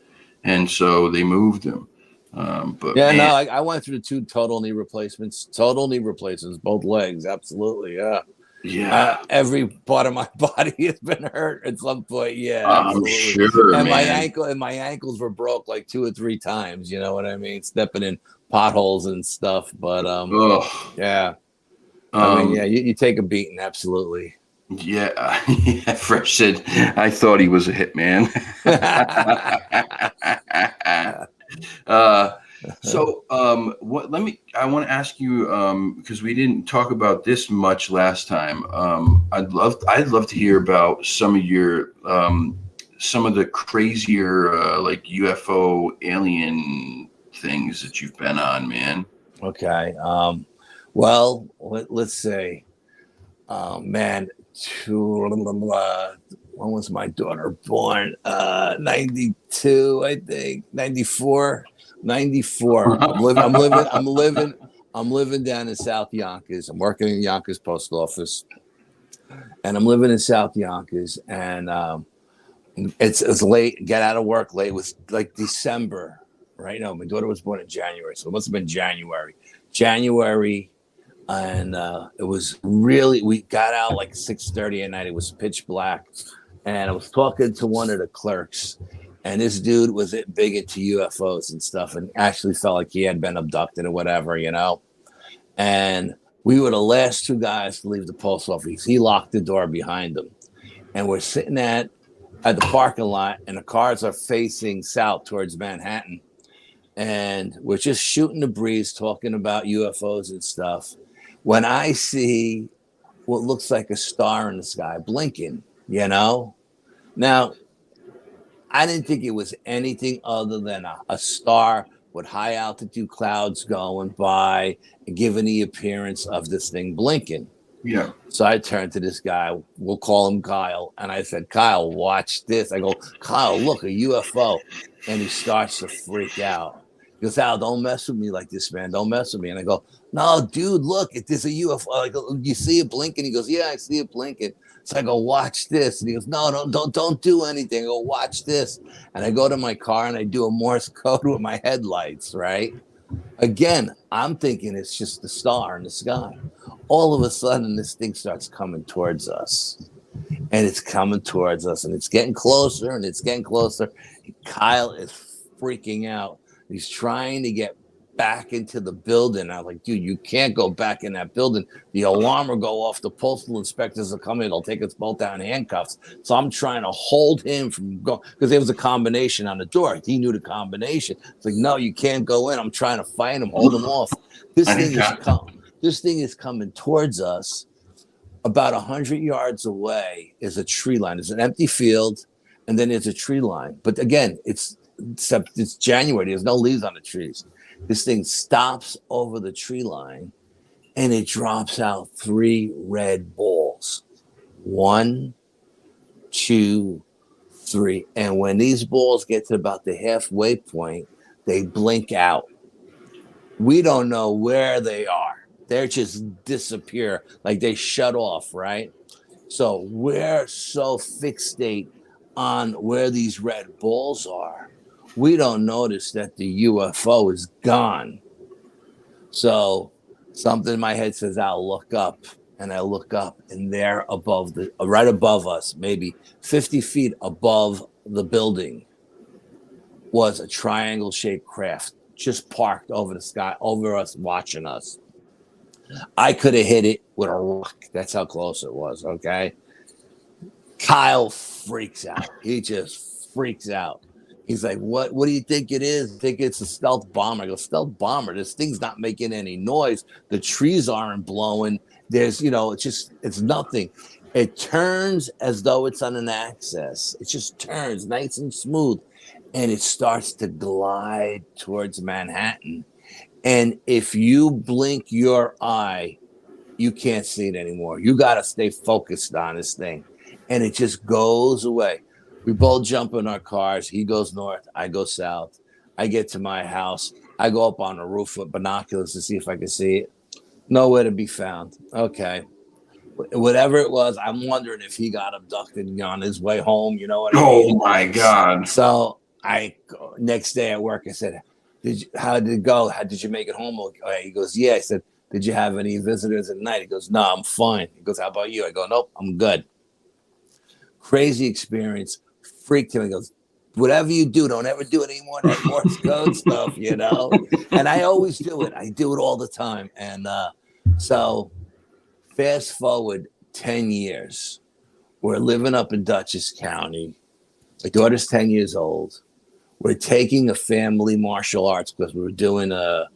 And so they moved him. But yeah, man. I went through 2 total knee replacements, both legs. Absolutely. Yeah. Yeah. Every part of my body has been hurt at some point. Yeah. I'm sure. And man. my ankles were broke like 2 or 3 times. You know what I mean? Stepping in potholes and stuff. But yeah. You take a beating. Absolutely. Yeah. Fresh said, I thought he was a hitman. I want to ask you, because we didn't talk about this much last time. I'd love to hear about some of the crazier like UFO alien things that you've been on, man. Okay. Well, let's say, man, when was my daughter born? 92, I think. 94. I'm living down in South Yonkers. I'm working in Yonkers Post Office, and I'm living in South Yonkers. And it's late. Get out of work late. It was like December, right? No, my daughter was born in January, so it must have been January. And it was really. We got out like 6:30 at night. It was pitch black, and I was talking to one of the clerks. And this dude was big into UFOs and stuff, and actually felt like he had been abducted or whatever, And we were the last 2 guys to leave the post office. He locked the door behind him, and we're sitting at the parking lot, and the cars are facing south towards Manhattan, and we're just shooting the breeze, talking about UFOs and stuff. When I see what looks like a star in the sky blinking, Now, I didn't think it was anything other than a star with high altitude clouds going by, giving the appearance of this thing blinking. Yeah. So I turned to this guy, we'll call him Kyle, and I said, Kyle, watch this. I go, Kyle, look, a UFO. And he starts to freak out. He goes, Al, don't mess with me like this, man. Don't mess with me. And I go, no, dude, look, there's a UFO. I go, you see it blinking? He goes, yeah, I see it blinking. So I go, watch this. And he goes, no, don't do anything. I go, watch this. And I go to my car and I do a Morse code with my headlights, right? Again, I'm thinking it's just the star in the sky. All of a sudden, this thing starts coming towards us. and it's coming towards us, and it's getting closer, and it's getting closer. Kyle is freaking out. He's trying to get back into the building. I'm like, dude, you can't go back in that building. The alarm will go off. The postal inspectors will come in. They'll take us both down in handcuffs. So I'm trying to hold him from going, because there was a combination on the door. He knew the combination. It's like, no, you can't go in. I'm trying to fight him, hold him off. This thing is coming towards us. About 100 yards away is a tree line. It's an empty field, and then there's a tree line. But again, it's January. There's no leaves on the trees. This thing stops over the tree line, and it drops out 3 red balls. 1, 2, 3. And when these balls get to about the halfway point, they blink out. We don't know where they are. They just disappear, like they shut off, right? So we're so fixate on where these red balls are, we don't notice that the UFO is gone. So something in my head says, I'll look up. And I look up, and there above right above us, maybe 50 feet above the building, was a triangle-shaped craft just parked over the sky, over us, watching us. I could have hit it with a rock. That's how close it was, okay? Kyle freaks out. He just freaks out. He's like, what do you think it is? I think it's a stealth bomber. I go, stealth bomber? This thing's not making any noise. The trees aren't blowing. There's, it's nothing. It turns as though it's on an axis. It just turns nice and smooth. And it starts to glide towards Manhattan. And if you blink your eye, you can't see it anymore. You got to stay focused on this thing. And it just goes away. We both jump in our cars. He goes north. I go south. I get to my house. I go up on the roof with binoculars to see if I can see it. Nowhere to be found. Okay. Whatever it was, I'm wondering if he got abducted on his way home. You know what I mean? Oh, my God. So next day at work, I said, how did it go? How did you make it home? He goes, yeah. I said, did you have any visitors at night? He goes, no, I'm fine. He goes, how about you? I go, nope, I'm good. Crazy experience. Freaked him. He goes, whatever you do, don't ever do any more of that Morse code stuff, And I always do it. I do it all the time. And so fast forward 10 years. We're living up in Dutchess County. My daughter's 10 years old. We're taking a family martial arts because we were doing a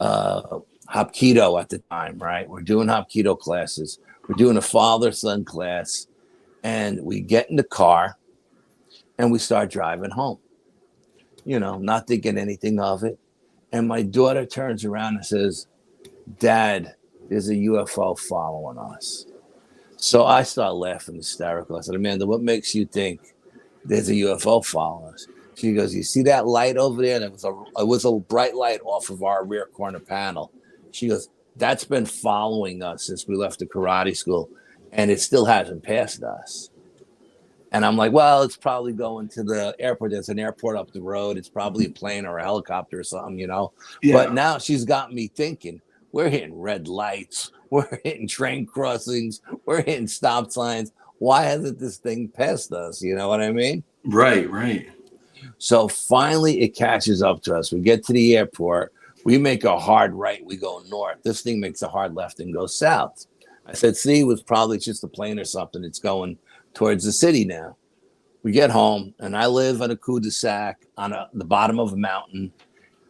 Hapkido at the time, right? We're doing Hapkido classes. We're doing a father-son class. And we get in the car and we start driving home, not thinking anything of it. And my daughter turns around and says, Dad, there's a UFO following us. So I start laughing hysterical. I said, Amanda, what makes you think there's a UFO following us? She goes, you see that light over there? And it was a bright light off of our rear corner panel. She goes, that's been following us since we left the karate school. And it still hasn't passed us. And I'm like, well, it's probably going to the airport. There's an airport up the road. It's probably a plane or a helicopter or something, Yeah. But now she's got me thinking, we're hitting red lights. We're hitting train crossings. We're hitting stop signs. Why hasn't this thing passed us? You know what I mean? Right. So finally it catches up to us. We get to the airport. We make a hard right. We go north. This thing makes a hard left and goes south. I said, see, it was probably just a plane or something. It's going towards the city now. We get home, and I live on a cul-de-sac on the bottom of a mountain,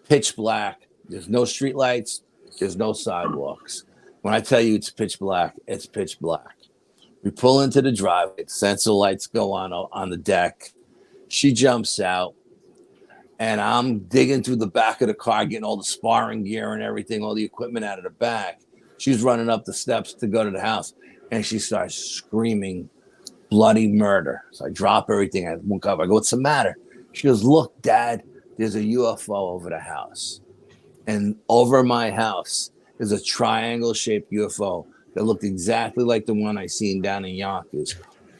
pitch black. There's no street lights. There's no sidewalks. When I tell you it's pitch black, it's pitch black. We pull into the driveway. Sensor lights go on the deck. She jumps out, and I'm digging through the back of the car, getting all the sparring gear and everything, all the equipment out of the back. She's running up the steps to go to the house, and she starts screaming bloody murder. So I drop everything. I look up. I go, what's the matter? She goes, look, Dad, there's a UFO over the house. And over my house is a triangle-shaped UFO that looked exactly like the one I seen down in Yonkers,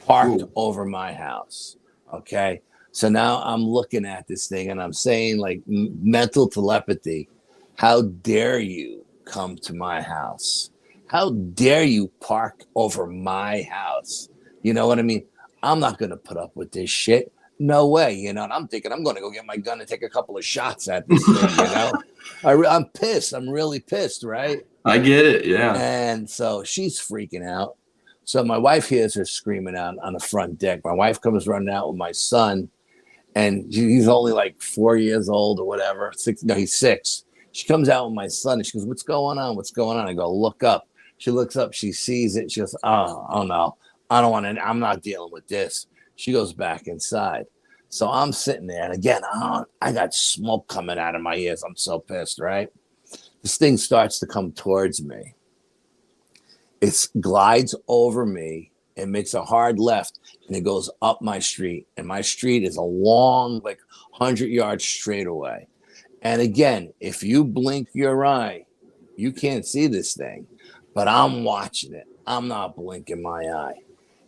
parked over my house. Okay? So now I'm looking at this thing, and I'm saying, like, mental telepathy, how dare you come to my house? How dare you park over my house? You know what I mean? I'm not going to put up with this shit. No way. You know, and I'm thinking I'm going to go get my gun and take a couple of shots at this thing, you know? I'm pissed. I'm really pissed, right? I get it. Yeah. And so she's freaking out. So my wife hears her screaming out on the front deck. My wife comes running out with my son, and he's only like 4 years old or whatever. He's 6. She comes out with my son, and she goes, "What's going on? What's going on?" I go, "Look up." She looks up. She sees it. She goes, "Oh no, I don't want to. I'm not dealing with this." She goes back inside. So I'm sitting there, and again, I got smoke coming out of my ears. I'm so pissed, right? This thing starts to come towards me. It glides over me and makes a hard left, and it goes up my street. And my street is a long, like 100-yard straightaway. And again, if you blink your eye, you can't see this thing. But I'm watching it. I'm not blinking my eye.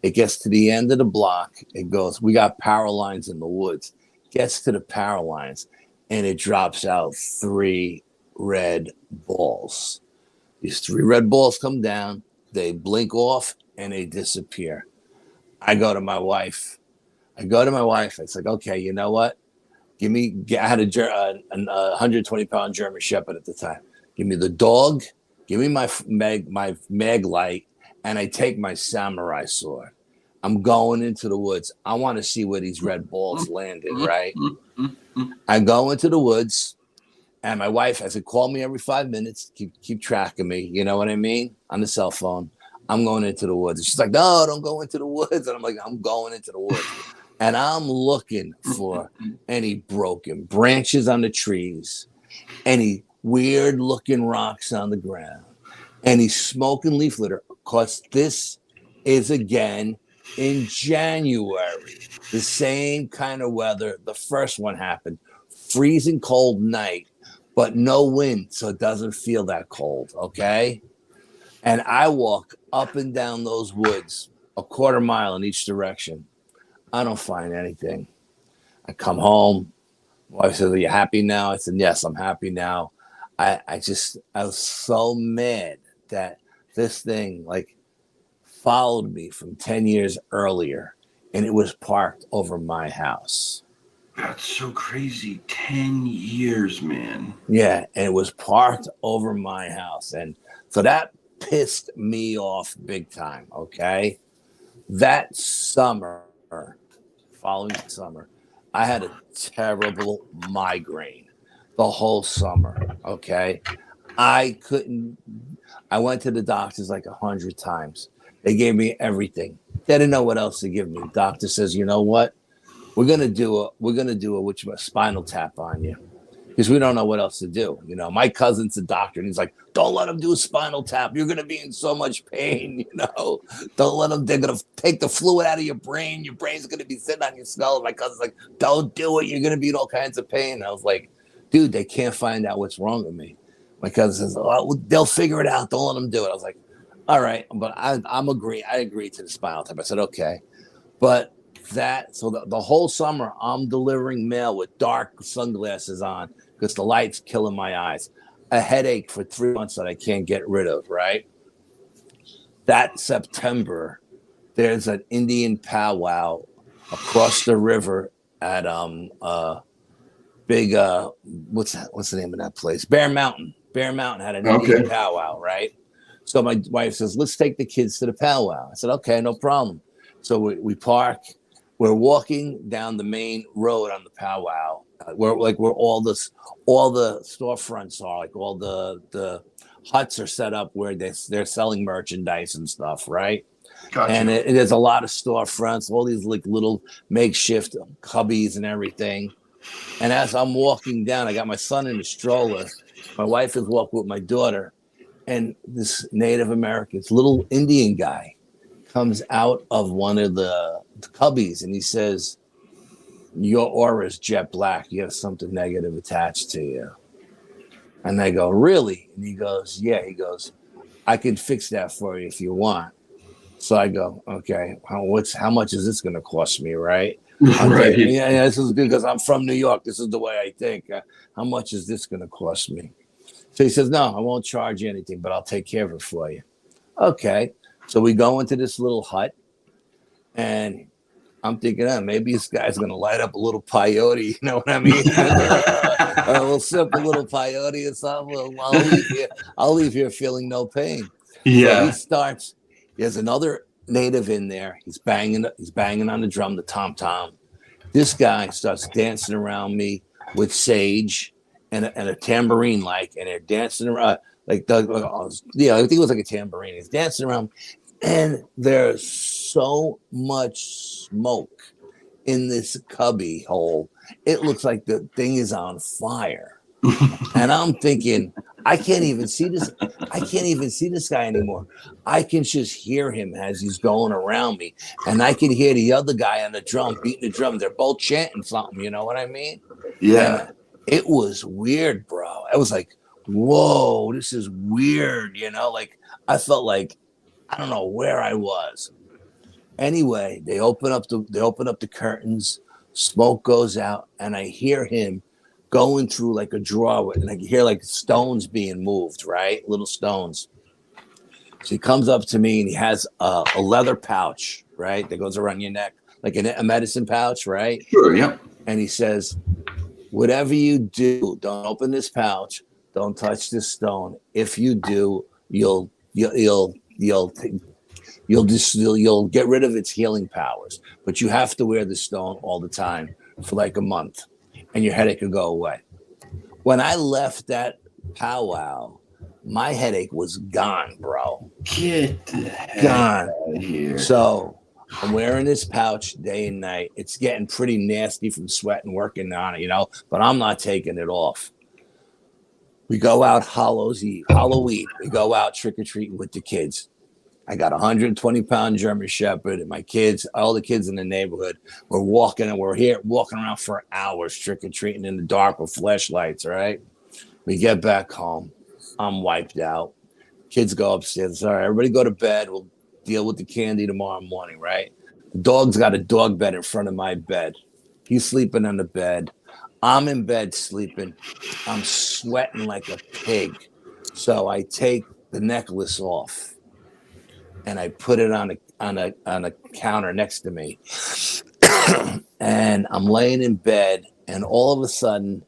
It gets to the end of the block. It goes, we got power lines in the woods. Gets to the power lines, and it drops out 3 red balls. These 3 red balls come down. They blink off, and they disappear. I go to my wife. It's like, okay, you know what? I had a 120-pound German Shepherd at the time. Give me the dog. Give me my mag light, and I take my samurai sword. I'm going into the woods. I want to see where these red balls landed, right? I go into the woods, and my wife has to call me every 5 minutes, keep track of me. You know what I mean? On the cell phone. I'm going into the woods. And she's like, "No, don't go into the woods." And I'm like, "I'm going into the woods." And I'm looking for any broken branches on the trees, any weird looking rocks on the ground, any smoking leaf litter. Because this is again in January, the same kind of weather. The first one happened, freezing cold night, but no wind, so it doesn't feel that cold, okay? And I walk up and down those woods, a quarter mile in each direction. I don't find anything. I come home. My wife says, "Are you happy now?" I said, "Yes, I'm happy now." I was so mad that this thing like followed me from 10 years earlier, and it was parked over my house. That's so crazy. 10 years, man. Yeah, and it was parked over my house. And so that pissed me off big time, okay? That summer, following summer, I had a terrible migraine the whole summer, okay? I went to the doctors like 100 times. They gave me everything. They didn't know what else to give me. The doctor says, "You know what? We're gonna do a spinal tap on you, because we don't know what else to do." You know, my cousin's a doctor, and he's like, "Don't let him do a spinal tap. You're gonna be in so much pain. You know, don't let them. They're gonna take the fluid out of your brain. Your brain's gonna be sitting on your skull." And my cousin's like, "Don't do it. You're gonna be in all kinds of pain." And I was like, "Dude, they can't find out what's wrong with me." My cousin says, "Oh, they'll figure it out. Don't let them do it." I was like, "All right," but I agreed to the spinal tap. I said, "Okay," but the whole summer I'm delivering mail with dark sunglasses on because the light's killing my eyes. A headache for 3 months that I can't get rid of, right? That September, there's an Indian powwow across the river at big what's the name of that place? Bear Mountain. Bear Mountain had an Indian powwow, right? So my wife says, "Let's take the kids to the powwow." I said, "Okay, no problem." So we park. We're walking down the main road on the powwow, where all the storefronts are, like all the huts are set up where they're selling merchandise and stuff, right? Gotcha. And there's a lot of storefronts, all these like little makeshift cubbies and everything. And as I'm walking down, I got my son in the stroller. My wife is walking with my daughter, and this Native American, this little Indian guy, comes out of one of the cubbies, and he says, "Your aura is jet black. You have something negative attached to you." And I go, "Really?" And he goes, "Yeah." He goes, "I can fix that for you if you want." So I go, "Okay, how much is this going to cost me, right?" Right. Yeah, this is because I'm from New York. This is the way I think. How much is this going to cost me? So he says, "No, I won't charge you anything, but I'll take care of it for you." Okay. So we go into this little hut, And I'm thinking, maybe this guy's going to light up a little peyote. You know what I mean? Or we'll sip a little peyote or something. I'll leave here feeling no pain. Yeah. So there's another native in there. He's banging on the drum, the tom-tom. This guy starts dancing around me with sage and a tambourine, and they're dancing around I think it was like a tambourine. He's dancing around, and there's so much smoke in this cubby hole. It looks like the thing is on fire. And I'm thinking, I can't even see this guy anymore. I can just hear him as he's going around me. And I can hear the other guy on the drum beating the drum. They're both chanting something, you know what I mean? Yeah. And it was weird, bro. I was like, whoa, this is weird, I felt like I don't know where I was. Anyway, they open up the curtains, smoke goes out, and I hear him going through like a drawer, and I can hear like stones being moved, right? Little stones. So he comes up to me and he has a leather pouch, right? That goes around your neck, like a medicine pouch, right? Sure, yeah. And he says, whatever you do, don't open this pouch. Don't touch this stone. If you do, you'll get rid of its healing powers. But you have to wear the stone all the time for like a month, and your headache will go away. When I left that powwow, my headache was gone, bro. Get the heck Gone. out of here. So I'm wearing this pouch day and night. It's getting pretty nasty from sweating, working on it, but I'm not taking it off. We go out Halloween. We go out trick-or-treating with the kids. I got a 120-pound German Shepherd, and my kids, all the kids in the neighborhood, we're walking around for hours trick-or-treating in the dark with flashlights, right? We get back home. I'm wiped out. Kids go upstairs. All right, everybody go to bed. We'll deal with the candy tomorrow morning, right? The dog's got a dog bed in front of my bed. He's sleeping on the bed. I'm in bed sleeping. I'm sweating like a pig. So I take the necklace off and I put it on a counter next to me. And I'm laying in bed, and all of a sudden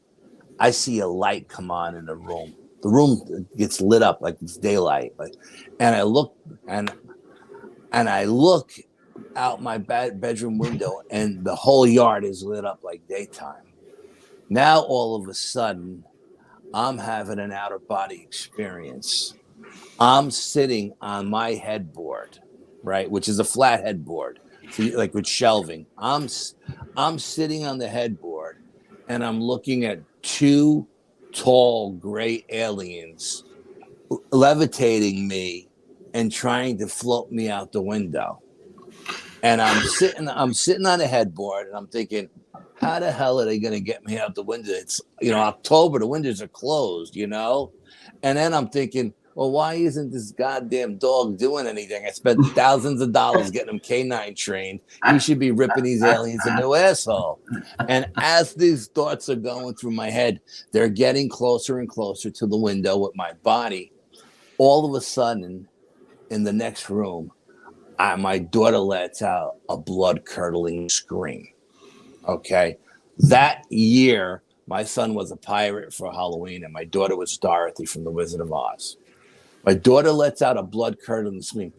I see a light come on in the room. The room gets lit up like it's daylight. And I look out my bedroom window, and the whole yard is lit up like daytime. Now, all of a sudden, I'm having an out-of-body experience. I'm sitting on my headboard, right, which is a flat headboard, like with shelving. I'm sitting on the headboard, and I'm looking at two tall gray aliens levitating me and trying to float me out the window. And I'm sitting on the headboard, and I'm thinking, how the hell are they going to get me out the window? It's, October, the windows are closed, And then I'm thinking, well, why isn't this goddamn dog doing anything? I spent thousands of dollars getting him canine trained. He should be ripping these aliens a new asshole. And as these thoughts are going through my head, they're getting closer and closer to the window with my body. All of a sudden, in the next room, my daughter lets out a blood-curdling scream. Okay. That year, my son was a pirate for Halloween, and my daughter was Dorothy from The Wizard of Oz. My daughter lets out a blood-curdling scream.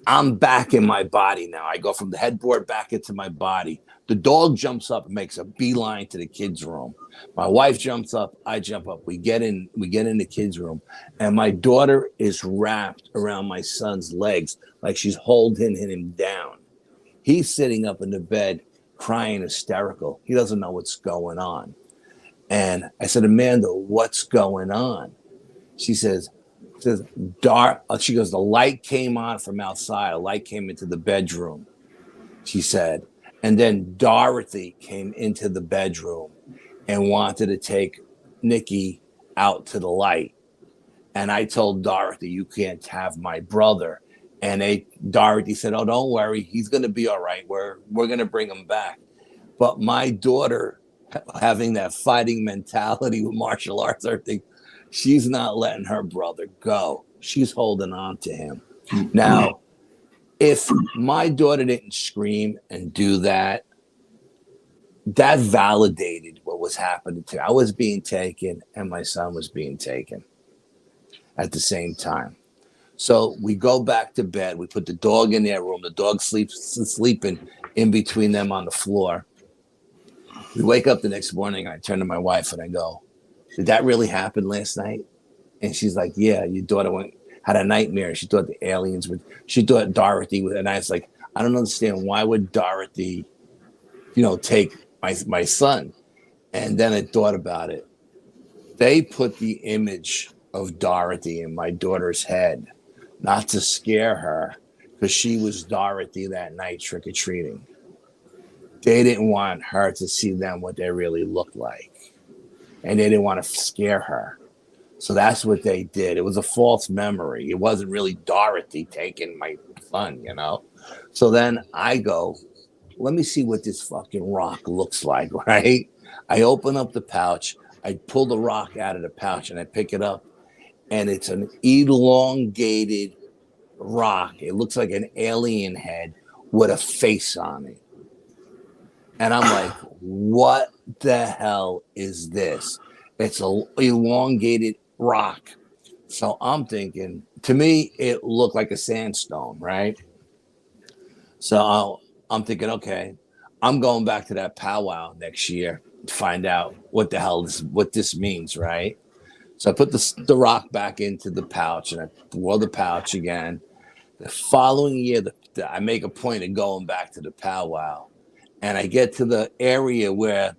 I'm back in my body now. I go from the headboard back into my body. The dog jumps up and makes a beeline to the kids' room. My wife jumps up. I jump up. We get in the kids' room, and my daughter is wrapped around my son's legs like she's holding him down. He's sitting up in the bed, crying hysterical. He doesn't know what's going on. And I said, Amanda, what's going on? She goes, the light came on from outside. A light came into the bedroom, she said. And then Dorothy came into the bedroom and wanted to take Nikki out to the light. And I told Dorothy, you can't have my brother. And Dorothy said, oh, don't worry. He's going to be all right. We're going to bring him back. But my daughter, having that fighting mentality with martial arts, everything, she's not letting her brother go. She's holding on to him. Now, if my daughter didn't scream and do that, that validated what was happening to me. I was being taken and my son was being taken at the same time. So we go back to bed. We put the dog in their room. The dog sleeping in between them on the floor. We wake up the next morning. I turn to my wife and I go, did that really happen last night? And she's like, yeah, your daughter had a nightmare. She thought the aliens would, she thought Dorothy would. And I was like, I don't understand. Why would Dorothy, take my son? And then I thought about it. They put the image of Dorothy in my daughter's head, not to scare her, because she was Dorothy that night trick-or-treating. They didn't want her to see them what they really looked like. And they didn't want to scare her. So that's what they did. It was a false memory. It wasn't really Dorothy taking my son, So then I go, let me see what this fucking rock looks like, right? I open up the pouch. I pull the rock out of the pouch and I pick it up. And it's an elongated rock. It looks like an alien head with a face on it. And I'm like, what the hell is this? It's an elongated rock. So I'm thinking, to me, it looked like a sandstone, right? So I'm thinking, okay, I'm going back to that powwow next year to find out what the hell what this means, right? So I put the rock back into the pouch and I wore the pouch again. The following year, I make a point of going back to the powwow. And I get to the area where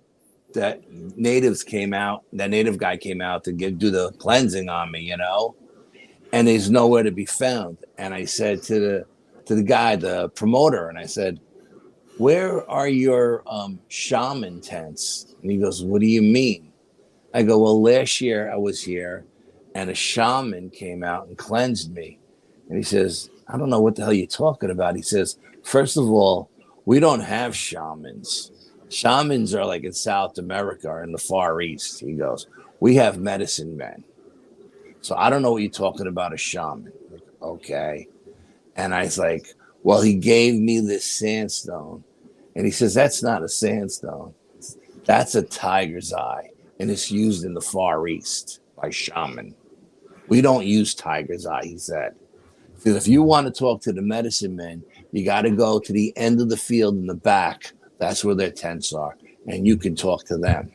that native guy came out to do the cleansing on me, and he's nowhere to be found. And I said to the guy, the promoter, and I said, where are your shaman tents? And he goes, what do you mean? I go, well, last year I was here and a shaman came out and cleansed me. And he says, I don't know what the hell you're talking about. He says, first of all, we don't have shamans. Shamans are like in South America or in the Far East. He goes, we have medicine men. So I don't know what you're talking about, a shaman. Like, okay. And I was like, well, he gave me this sandstone. And he says, that's not a sandstone. That's a tiger's eye. And it's used in the Far East by shaman. We don't use tiger's eye, he said. Because if you want to talk to the medicine men, you got to go to the end of the field in the back. That's where their tents are. And you can talk to them.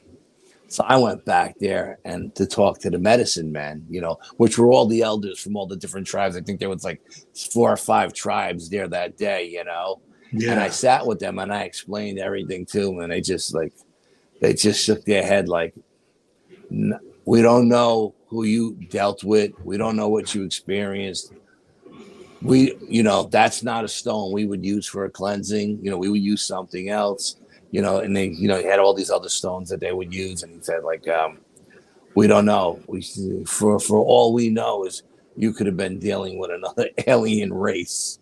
So I went back there and to talk to the medicine men, which were all the elders from all the different tribes. I think there was like 4 or 5 tribes there that day, Yeah. And I sat with them and I explained everything to them. And they just shook their head like, we don't know who you dealt with. We don't know what you experienced. That's not a stone we would use for a cleansing. We would use something else, and they, he had all these other stones that they would use. And he said, we don't know. For all we know is you could have been dealing with another alien race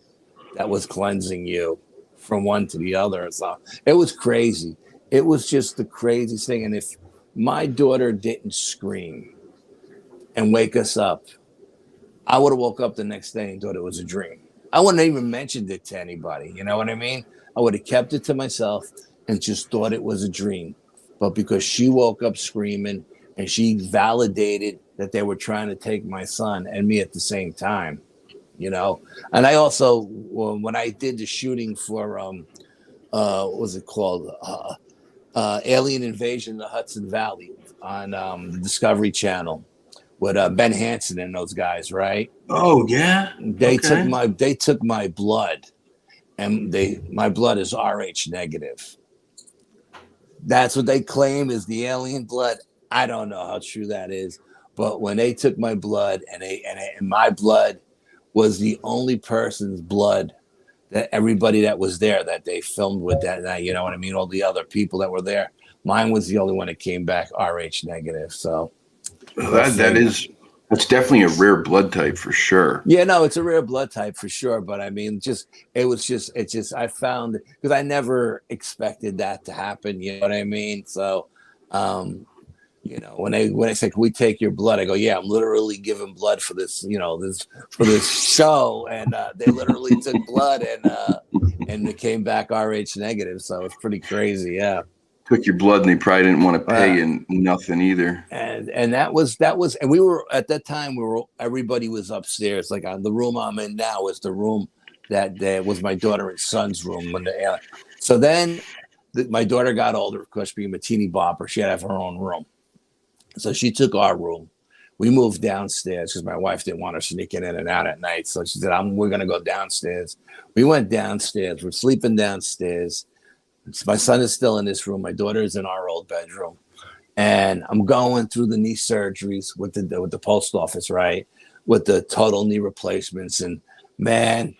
that was cleansing you from one to the other. So it was crazy. It was just the craziest thing. And if my daughter didn't scream and wake us up, I would have woke up the next day and thought it was a dream. I wouldn't have even mentioned it to anybody. You know what I mean? I would have kept it to myself and just thought it was a dream. But because she woke up screaming and she validated that they were trying to take my son and me at the same time, And I also, when I did the shooting for, what was it called? Alien Invasion in the Hudson Valley on the Discovery Channel. With Ben Hansen and those guys, right? Oh yeah. They took my blood, and my blood is RH negative. That's what they claim is the alien blood. I don't know how true that is, but when they took my blood, and my blood was the only person's blood that everybody that was there that they filmed with that night. You know what I mean? All the other people that were there, mine was the only one that came back RH negative. So. That's definitely a rare blood type for sure. Yeah, no, it's a rare blood type for sure. But I mean, I found, because I never expected that to happen. You know what I mean? So You know, when they say, "Can we take your blood?" I go, "Yeah, I'm literally giving blood for this, you know, this show." And they literally took blood, and it came back RH negative. So it's pretty crazy, yeah. Took your blood, and they probably didn't want to pay you nothing either. And that was, and we were at that time. Everybody was upstairs. Like the room I'm in now is the room that was my daughter and son's room when so then my daughter got older, of course, being a teeny bopper. She had to have her own room. So she took our room. We moved downstairs because my wife didn't want her sneaking in and out at night. So she said, we're going to go downstairs. We went downstairs. We're sleeping downstairs. My son is still in this room. My daughter is in our old bedroom. And I'm going through the knee surgeries with the post office, right? With the total knee replacements. And man,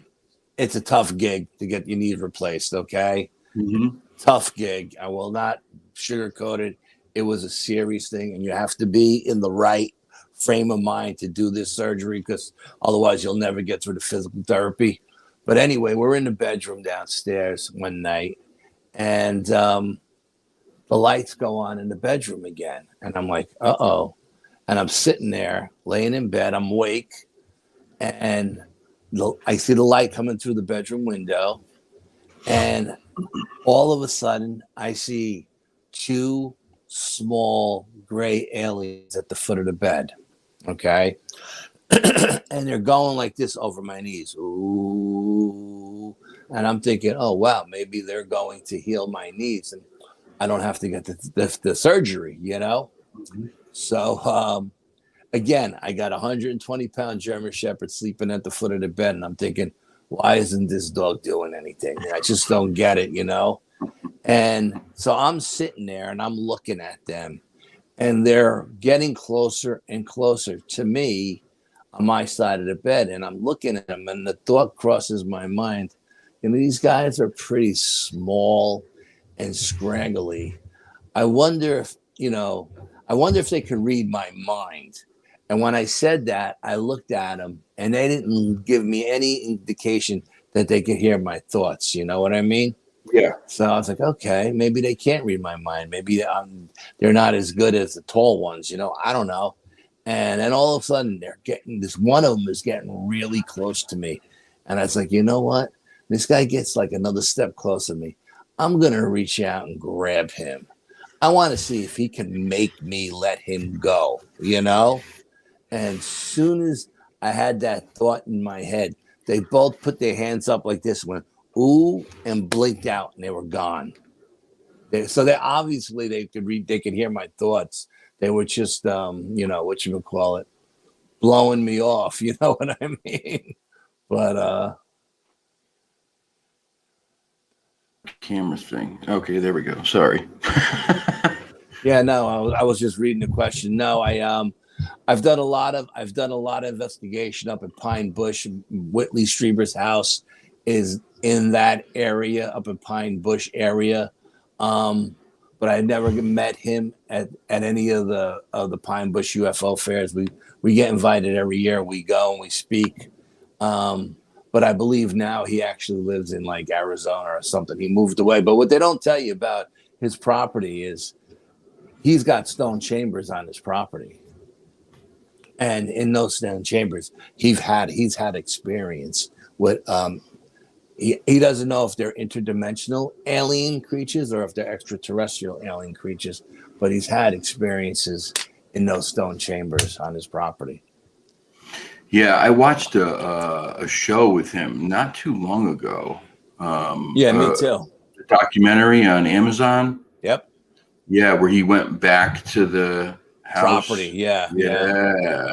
it's a tough gig to get your knee replaced, okay? Mm-hmm. Tough gig. I will not sugarcoat it. It was a serious thing, and you have to be in the right frame of mind to do this surgery because otherwise you'll never get through the physical therapy. But anyway, we're in the bedroom downstairs one night, and the lights go on in the bedroom again. And I'm like, uh-oh. And I'm sitting there, laying in bed. I'm awake, and I see the light coming through the bedroom window, and all of a sudden, I see two small gray aliens at the foot of the bed. Okay. And they're going like this over my knees. Ooh. And I'm thinking, oh, wow, maybe they're going to heal my knees and I don't have to get the surgery, you know? Mm-hmm. So, again, I got a 120-pound German Shepherd sleeping at the foot of the bed. And I'm thinking, why isn't this dog doing anything? I just don't get it, you know? And so I'm sitting there and I'm looking at them and they're getting closer and closer to me on my side of the bed. And I'm looking at them and the thought crosses my mind. You know, these guys are pretty small and scraggly. I wonder if they could read my mind. And when I said that, I looked at them and they didn't give me any indication that they could hear my thoughts. You know what I mean? Yeah. So I was like, okay, maybe they can't read my mind. Maybe they're not as good as the tall ones, you know, I don't know. And then all of a sudden one of them is getting really close to me. And I was like, you know what? This guy gets like another step closer to me. I'm going to reach out and grab him. I want to see if he can make me let him go, you know? And as soon as I had that thought in my head, they both put their hands up like this, went, ooh, and blinked out, and they were gone. So they obviously they could hear my thoughts. They were just, what you would call it, blowing me off. You know what I mean? But camera thing. Okay, there we go. Sorry. yeah, no, I was just reading the question. No, I've done a lot of investigation up at Pine Bush. Whitley Strieber's house is in that area, up in Pine Bush area. But I never met him at any of the Pine Bush UFO fairs. We get invited every year. We go and we speak. But I believe now he actually lives in like Arizona or something. He moved away. But what they don't tell you about his property is he's got stone chambers on his property. And in those stone chambers, he's had experience with he doesn't know if they're interdimensional alien creatures or if they're extraterrestrial alien creatures, but he's had experiences in those stone chambers on his property. Yeah, I watched a show with him not too long ago. Yeah, me too. A documentary on Amazon. Yep. Yeah, where he went back to the house. Property. Yeah.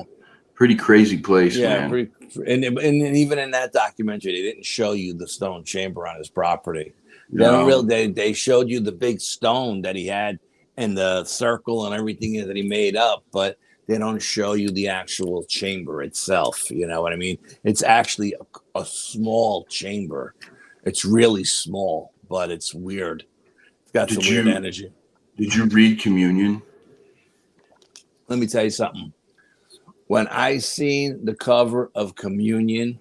Pretty crazy place, yeah, man. And even in that documentary, they didn't show you the stone chamber on his property. No. They showed you the big stone that he had and the circle and everything that he made up, but they don't show you the actual chamber itself. You know what I mean? It's actually a small chamber. It's really small, but it's weird. It's got some weird energy. Did you read Communion? Let me tell you something. When I seen the cover of Communion,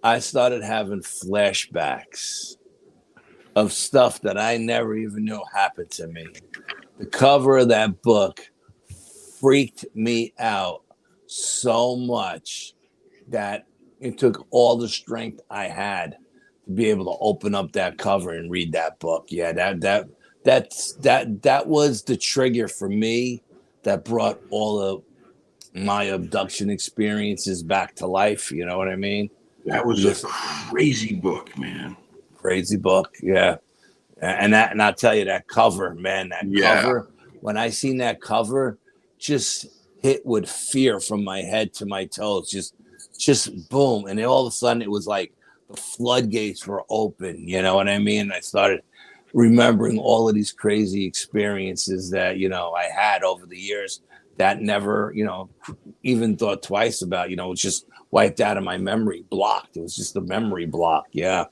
I started having flashbacks of stuff that I never even knew happened to me. The cover of that book freaked me out so much that it took all the strength I had to be able to open up that cover and read that book. Yeah, that was the trigger for me that brought all of my abduction experiences back to life. You know what I mean? That was a crazy book, man. Crazy book, yeah. And I'll tell you, that cover, man, cover. When I seen that cover, just hit with fear from my head to my toes. Just boom, and then all of a sudden it was like the floodgates were open. You know what I mean? I started remembering all of these crazy experiences that I had over the years that never even thought twice about. It's just wiped out of my memory, blocked. It was just a memory block. Yeah,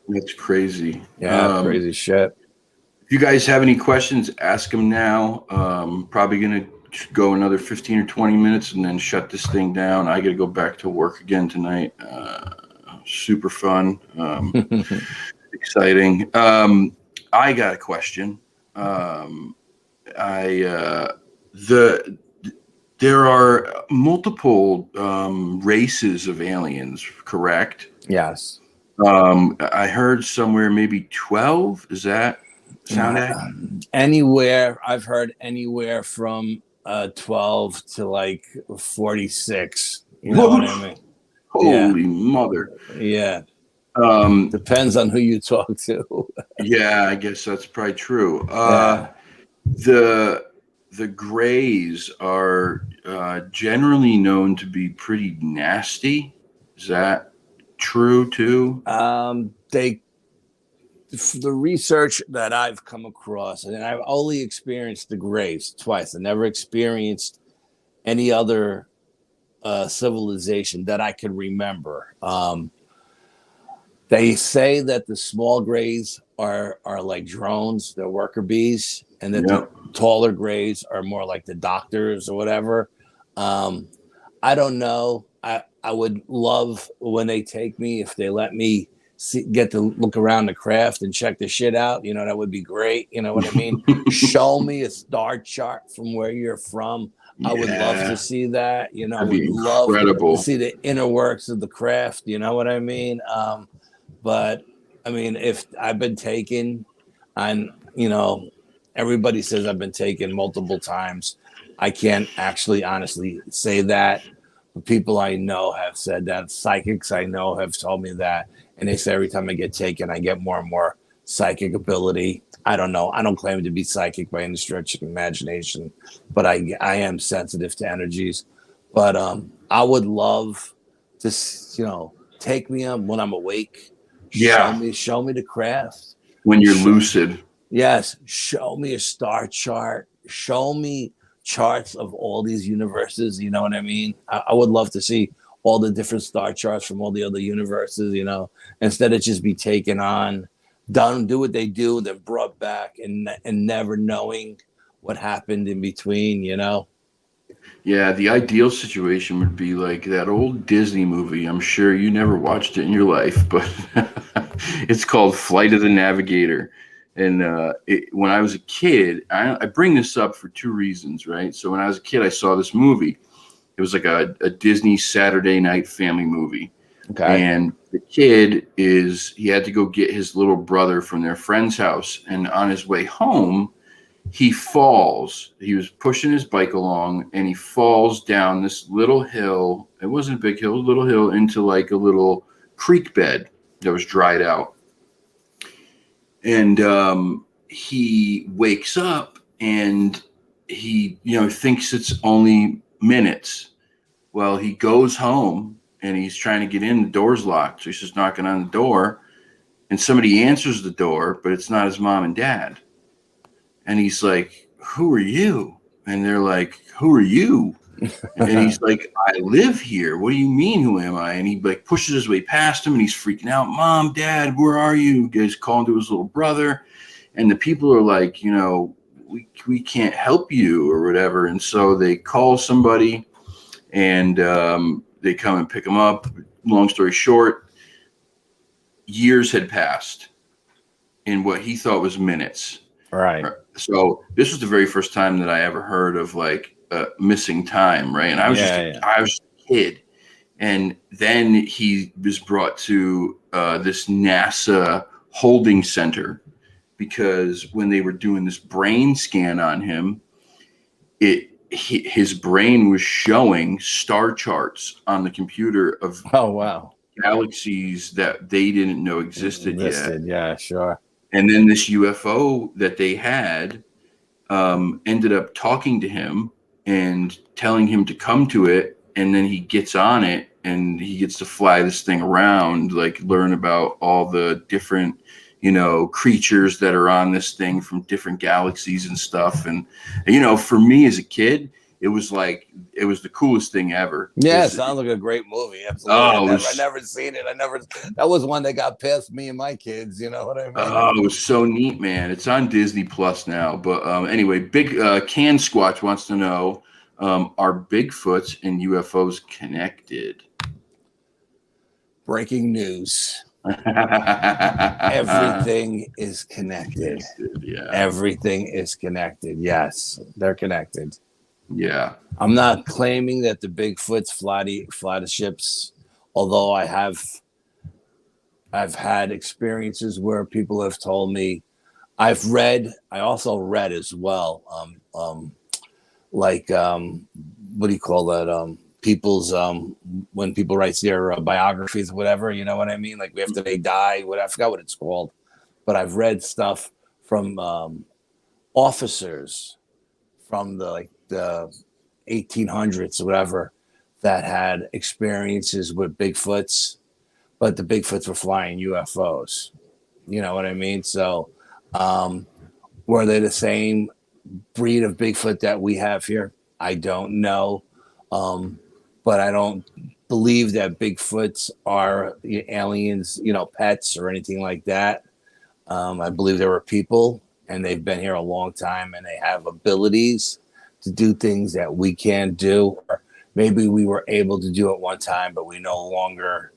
that's crazy. Crazy shit. If you guys have any questions, ask them now. Probably gonna go another 15 or 20 minutes and then shut this thing down. I gotta go back to work again tonight. Super fun. Exciting. I got a question. There are multiple races of aliens, correct? Yes. I heard somewhere maybe 12. Is that sound accurate? Anywhere, I've heard anywhere from 12 to like 46. You know what I mean? Holy mother. Yeah. Depends on who you talk to. Yeah, I guess that's probably true. The Greys are generally known to be pretty nasty. Is that true too? The research that I've come across, and I've only experienced the Greys twice. I never experienced any other civilization that I can remember. They say that the small Greys are like drones, they're worker bees, and that the taller Greys are more like the doctors or whatever. I don't know. I would love when they take me, if they let me get to look around the craft and check the shit out. That would be great. You know what I mean? Show me a star chart from where you're from. I would love to see that. I would love to see the inner works of the craft. You know what I mean? But I mean, if I've been taken, and everybody says I've been taken multiple times, I can't actually honestly say that. But people I know have said that. Psychics I know have told me that. And they say every time I get taken, I get more and more psychic ability. I don't know. I don't claim to be psychic by any stretch of imagination, but I am sensitive to energies. But I would love to, take me up when I'm awake. Yeah. Show me the craft. When you're lucid. Yes. Show me a star chart. Show me charts of all these universes. You know what I mean? I would love to see all the different star charts from all the other universes, instead of just be taken on, do what they do, then brought back and never knowing what happened in between, Yeah, the ideal situation would be like that old Disney movie. I'm sure you never watched it in your life, but it's called Flight of the Navigator. And when I was a kid, I bring this up for two reasons, right? So when I was a kid, I saw this movie. It was like a Disney Saturday night family movie. Okay. And the kid he had to go get his little brother from their friend's house. And on his way home, he falls. He was pushing his bike along and he falls down this little hill. It wasn't a big hill, a little hill into like a little creek bed that was dried out. And he wakes up and he, thinks it's only minutes. Well, he goes home and he's trying to get in. The door's locked. So he's just knocking on the door and somebody answers the door, but it's not his mom and dad. And he's like, "Who are you?" And they're like, "Who are you?" And he's like, "I live here. What do you mean, who am I?" And he like pushes his way past him and he's freaking out. "Mom, Dad, where are you?" He's calling to his little brother. And the people are like, we can't help you or whatever. And so they call somebody and they come and pick him up. Long story short, years had passed in what he thought was minutes. Right. So this was the very first time that I ever heard of like missing time, right? And I was I was a kid, and then he was brought to this NASA holding center because when they were doing this brain scan on him, his brain was showing star charts on the computer of galaxies that they didn't know existed yet. Yeah, sure. And then this UFO that they had ended up talking to him and telling him to come to it, and then he gets on it and he gets to fly this thing around, like learn about all the different creatures that are on this thing from different galaxies and stuff. And for me as a kid, it was the coolest thing ever. Yeah, it sounds like a great movie. Absolutely. I never seen it. That was one that got past me and my kids. You know what I mean? Oh, it was so neat, man. It's on Disney Plus now. But anyway, Big Can Squatch wants to know, are Bigfoots and UFOs connected? Breaking news. Everything is connected. Yeah. Everything is connected. Yes, they're connected. Yeah. I'm not claiming that the Bigfoot's fly the ships, although I've had experiences where people have told me. I also read as well. What do you call that? People's when people write their biographies or whatever, you know what I mean? Like after they die, I forgot what it's called, but I've read stuff from officers from the 1800s or whatever that had experiences with Bigfoots, but the Bigfoots were flying UFOs. You know what I mean? So were they the same breed of Bigfoot that we have here? I don't know. But I don't believe that Bigfoots are aliens, pets or anything like that. I believe there were people, and they've been here a long time, and they have abilities to do things that we can't do. Or maybe we were able to do it one time, but we no longer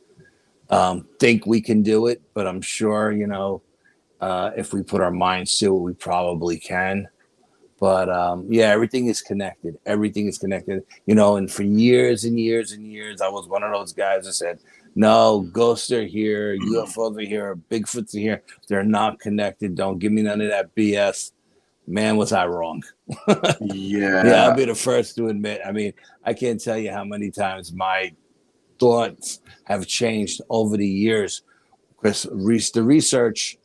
think we can do it. But I'm sure, if we put our minds to it, we probably can. But everything is connected. Everything is connected. And for years and years and years, I was one of those guys that said, no, ghosts are here, UFOs are here, Bigfoots are here. They're not connected. Don't give me none of that BS. Man, was I wrong. Yeah, I'll be the first to admit. I mean, I can't tell you how many times my thoughts have changed over the years. Because the research,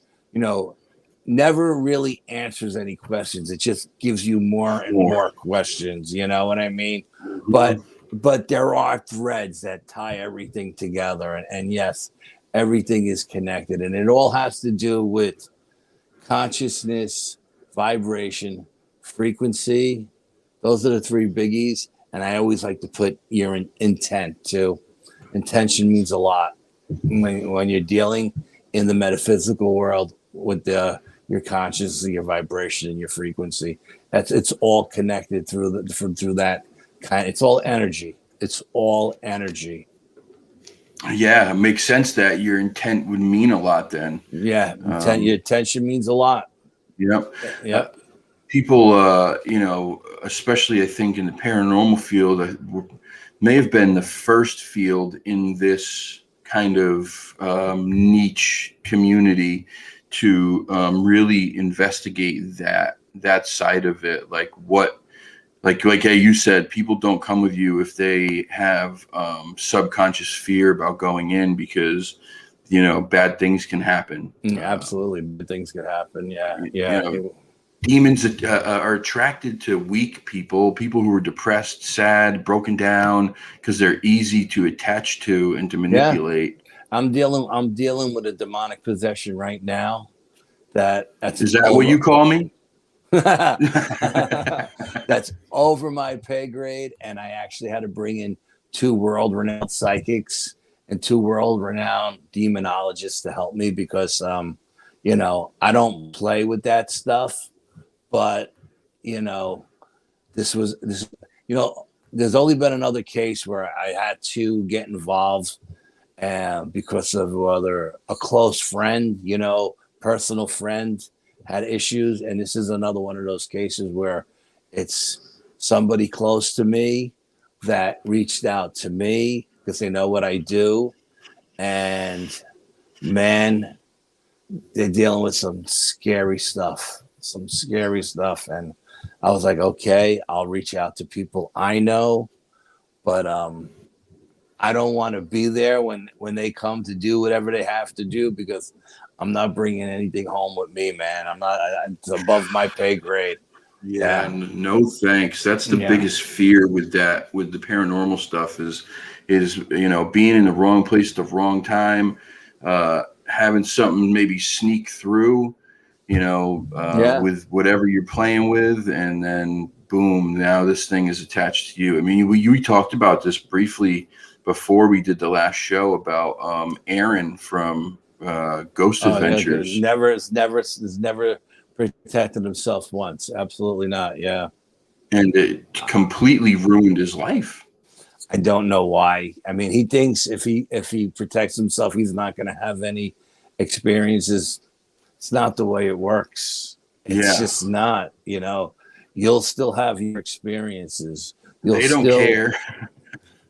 never really answers any questions. It just gives you more and more questions. You know what I mean? But there are threads that tie everything together. And yes, everything is connected. And it all has to do with consciousness, vibration, frequency. Those are the three biggies. And I always like to put your intent too. Intention means a lot when you're dealing in the metaphysical world with your consciousness, your vibration, and your frequency. It's all connected through that kind. It's all energy. It's all energy. Yeah, it makes sense that your intent would mean a lot then. Yeah, your intention means a lot. Yep. Yep. People, especially I think in the paranormal field, may have been the first field in this kind of niche community to really investigate that side of it. Like you said, people don't come with you if they have subconscious fear about going in because bad things can happen. Absolutely, bad things can happen. Yeah. Demons are attracted to weak people who are depressed, sad, broken down, because they're easy to attach to and to manipulate. Yeah. I'm dealing with a demonic possession right now. Is that what you call me? That's over my pay grade, and I actually had to bring in 2 world-renowned psychics and 2 world-renowned demonologists to help me because, I don't play with that stuff. But there's only been another case where I had to get involved. And because of a close friend, personal friend had issues. And this is another one of those cases where it's somebody close to me that reached out to me because they know what I do. And man, they're dealing with some scary stuff. And I was like, okay, I'll reach out to people I know, but I don't want to be there when they come to do whatever they have to do, because I'm not bringing anything home with me, man. It's above my pay grade. Yeah, no thanks. That's the biggest fear with that, with the paranormal stuff is being in the wrong place at the wrong time, having something maybe sneak through, with whatever you're playing with, and then boom, now this thing is attached to you. I mean, we talked about this briefly before we did the last show about Aaron from Ghost Adventures. Has never protected himself once. Absolutely not. Yeah. And it completely ruined his life. I don't know why. I mean, he thinks if he protects himself, he's not going to have any experiences. It's not the way it works. It's just not, you'll still have your experiences. They don't care.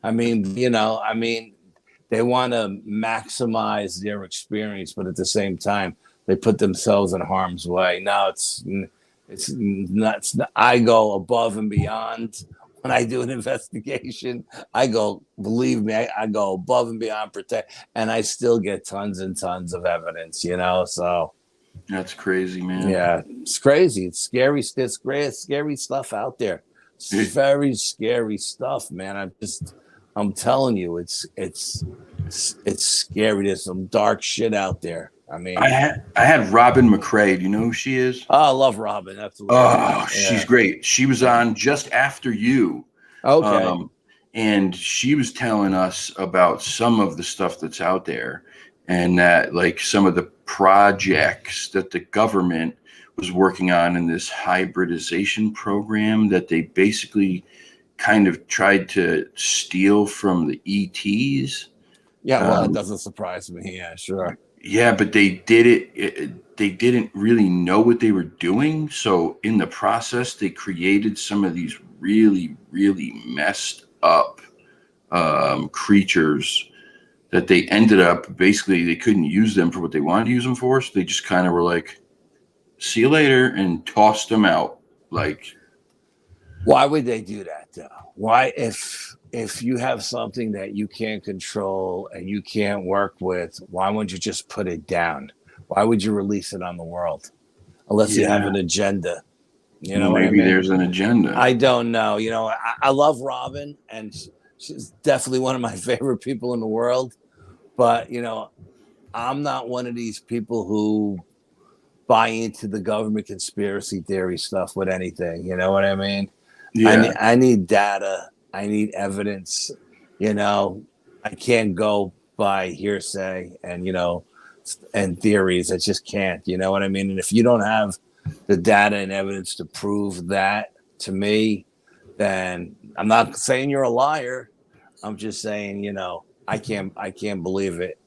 I mean, they want to maximize their experience, but at the same time, they put themselves in harm's way. Now it's not. I go above and beyond when I do an investigation. Believe me, I go above and beyond and I still get tons and tons of evidence. So that's crazy, man. Yeah, it's crazy. It's scary. It's great. Scary stuff out there. It's very scary stuff, man. I'm telling you, it's scary. There's some dark shit out there. I mean, I had Robin McRae. Do you know who she is? Oh, I love Robin. Absolutely. Oh, she's great. She was on just after you. Okay. And she was telling us about some of the stuff that's out there, and that like some of the projects that the government was working on in this hybridization program that they basically kind of tried to steal from the ETs. Yeah, well, that doesn't surprise me. Yeah, sure. Yeah, but they did it. They didn't really know what they were doing. So in the process, they created some of these really, really messed up creatures that they ended up basically they couldn't use them for what they wanted to use them for. So they just kind of were like, "See you later," and tossed them out. Like, why would they do that though? Why, if you have something that you can't control and you can't work with, why wouldn't you just put it down? Why would you release it on the world? Unless you have an agenda. Maybe I mean? There's an agenda. I don't know. I love Robin, and she's definitely one of my favorite people in the world. But, I'm not one of these people who buy into the government conspiracy theory stuff with anything. You know what I mean? Yeah. I need data. I need evidence. I can't go by hearsay and theories. I just can't. You know what I mean? And if you don't have the data and evidence to prove that to me, then I'm not saying you're a liar. I'm just saying, I can't believe it.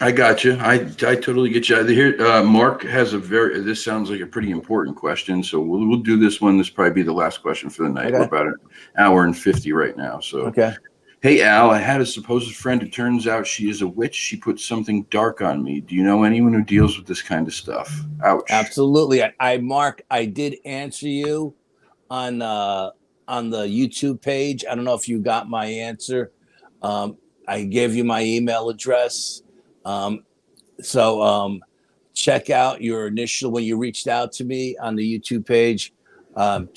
I got you. I totally get you. Here, Mark has this sounds like a pretty important question. So we'll do this one. This will probably be the last question for the night. Okay. We're about an hour and 50 right now. So, okay. Hey, Al, I had a supposed friend. It turns out she is a witch. She put something dark on me. Do you know anyone who deals with this kind of stuff? Ouch. Absolutely. Mark, I did answer you on the YouTube page. I don't know if you got my answer. I gave you my email address. So check out your initial, when you reached out to me on the YouTube page,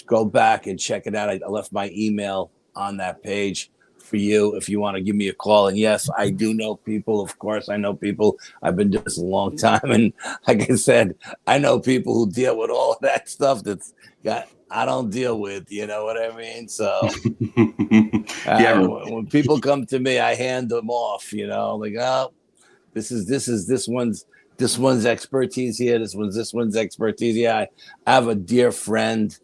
go back and check it out. I left my email on that page for you if you want to give me a call. And yes, I do know people. Of course, I know people. I've been doing this a long time. And like I said, I know people who deal with all of that stuff I don't deal with, you know what I mean? So when people come to me, I hand them off, like, oh, this is this one's expertise here. This one's expertise. Yeah, I have a dear friend,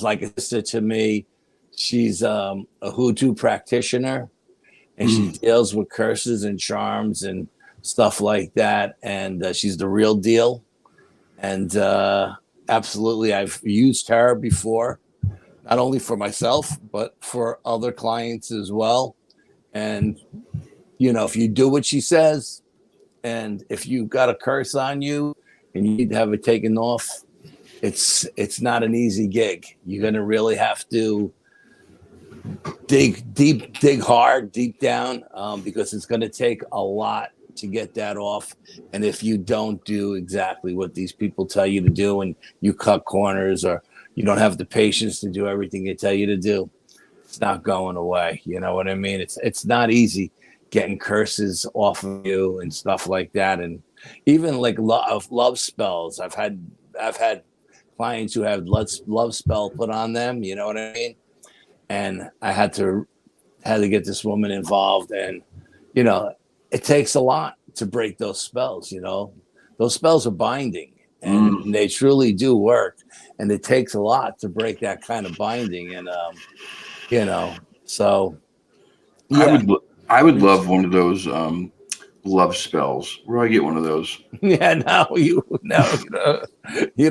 like a sister to me. She's a hoodoo practitioner, and she deals with curses and charms and stuff like that. And she's the real deal. And absolutely, I've used her before. not only for myself, but for other clients as well. And, you know, if you do what she says, and if you've got a curse on you and you need to have it taken off, it's not an easy gig. You're going to really have to dig hard, deep down, because it's going to take a lot to get that off. And if you don't do exactly what these people tell you to do, and you cut corners, or you don't have the patience to do everything they tell you to do, it's not going away. You know what I mean? It's not easy getting curses off of you and stuff like that. And even like love spells. I've had clients who have love spell put on them. You know what I mean? And I had to get this woman involved, and you know, it takes a lot to break those spells. You know, those spells are binding, and they truly do work, and it takes a lot to break that kind of binding. And you know, so yeah. I would love one of those love spells. Where do I get one of those? Yeah, you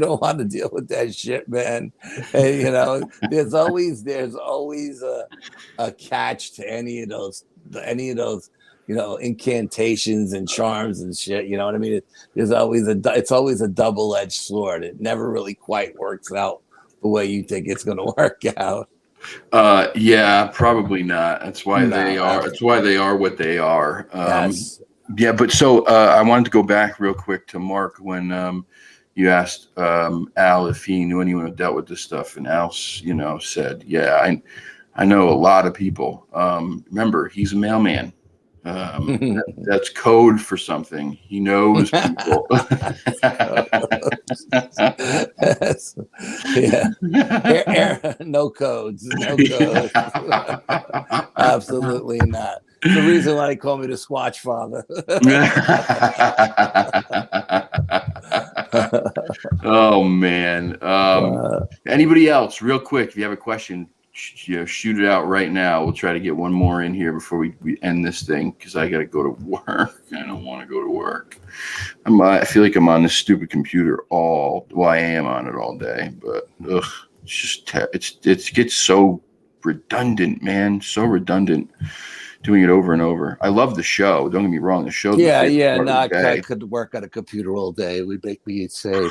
don't want to deal with that shit, man. And, you know, there's always a catch to any of those, you know, incantations and charms and shit. You know what I mean? It's always a double-edged sword. It never really quite works out the way you think it's going to work out. Yeah, probably not. That's why they are. That's why they are what they are. Yes. Yeah, but so I wanted to go back real quick to Mark when you asked Al if he knew anyone who dealt with this stuff, and Al, you know, said, "Yeah, I know a lot of people." Remember, he's a mailman. That's code for something. He knows people. Yeah. No codes. Absolutely not. The reason why they call me the Squatch Father. Oh man. Anybody else, real quick, if you have a question, you know, shoot it out right now. We'll try to get one more in here before we end this thing, because I got to go to work. I don't want to go to work. I feel like I'm on this stupid computer I am on it all day, but it's just it gets so redundant, man. So redundant. Doing it over and over. I love the show. Don't get me wrong. The show. Yeah. No, I could work on a computer all day. It would make me insane.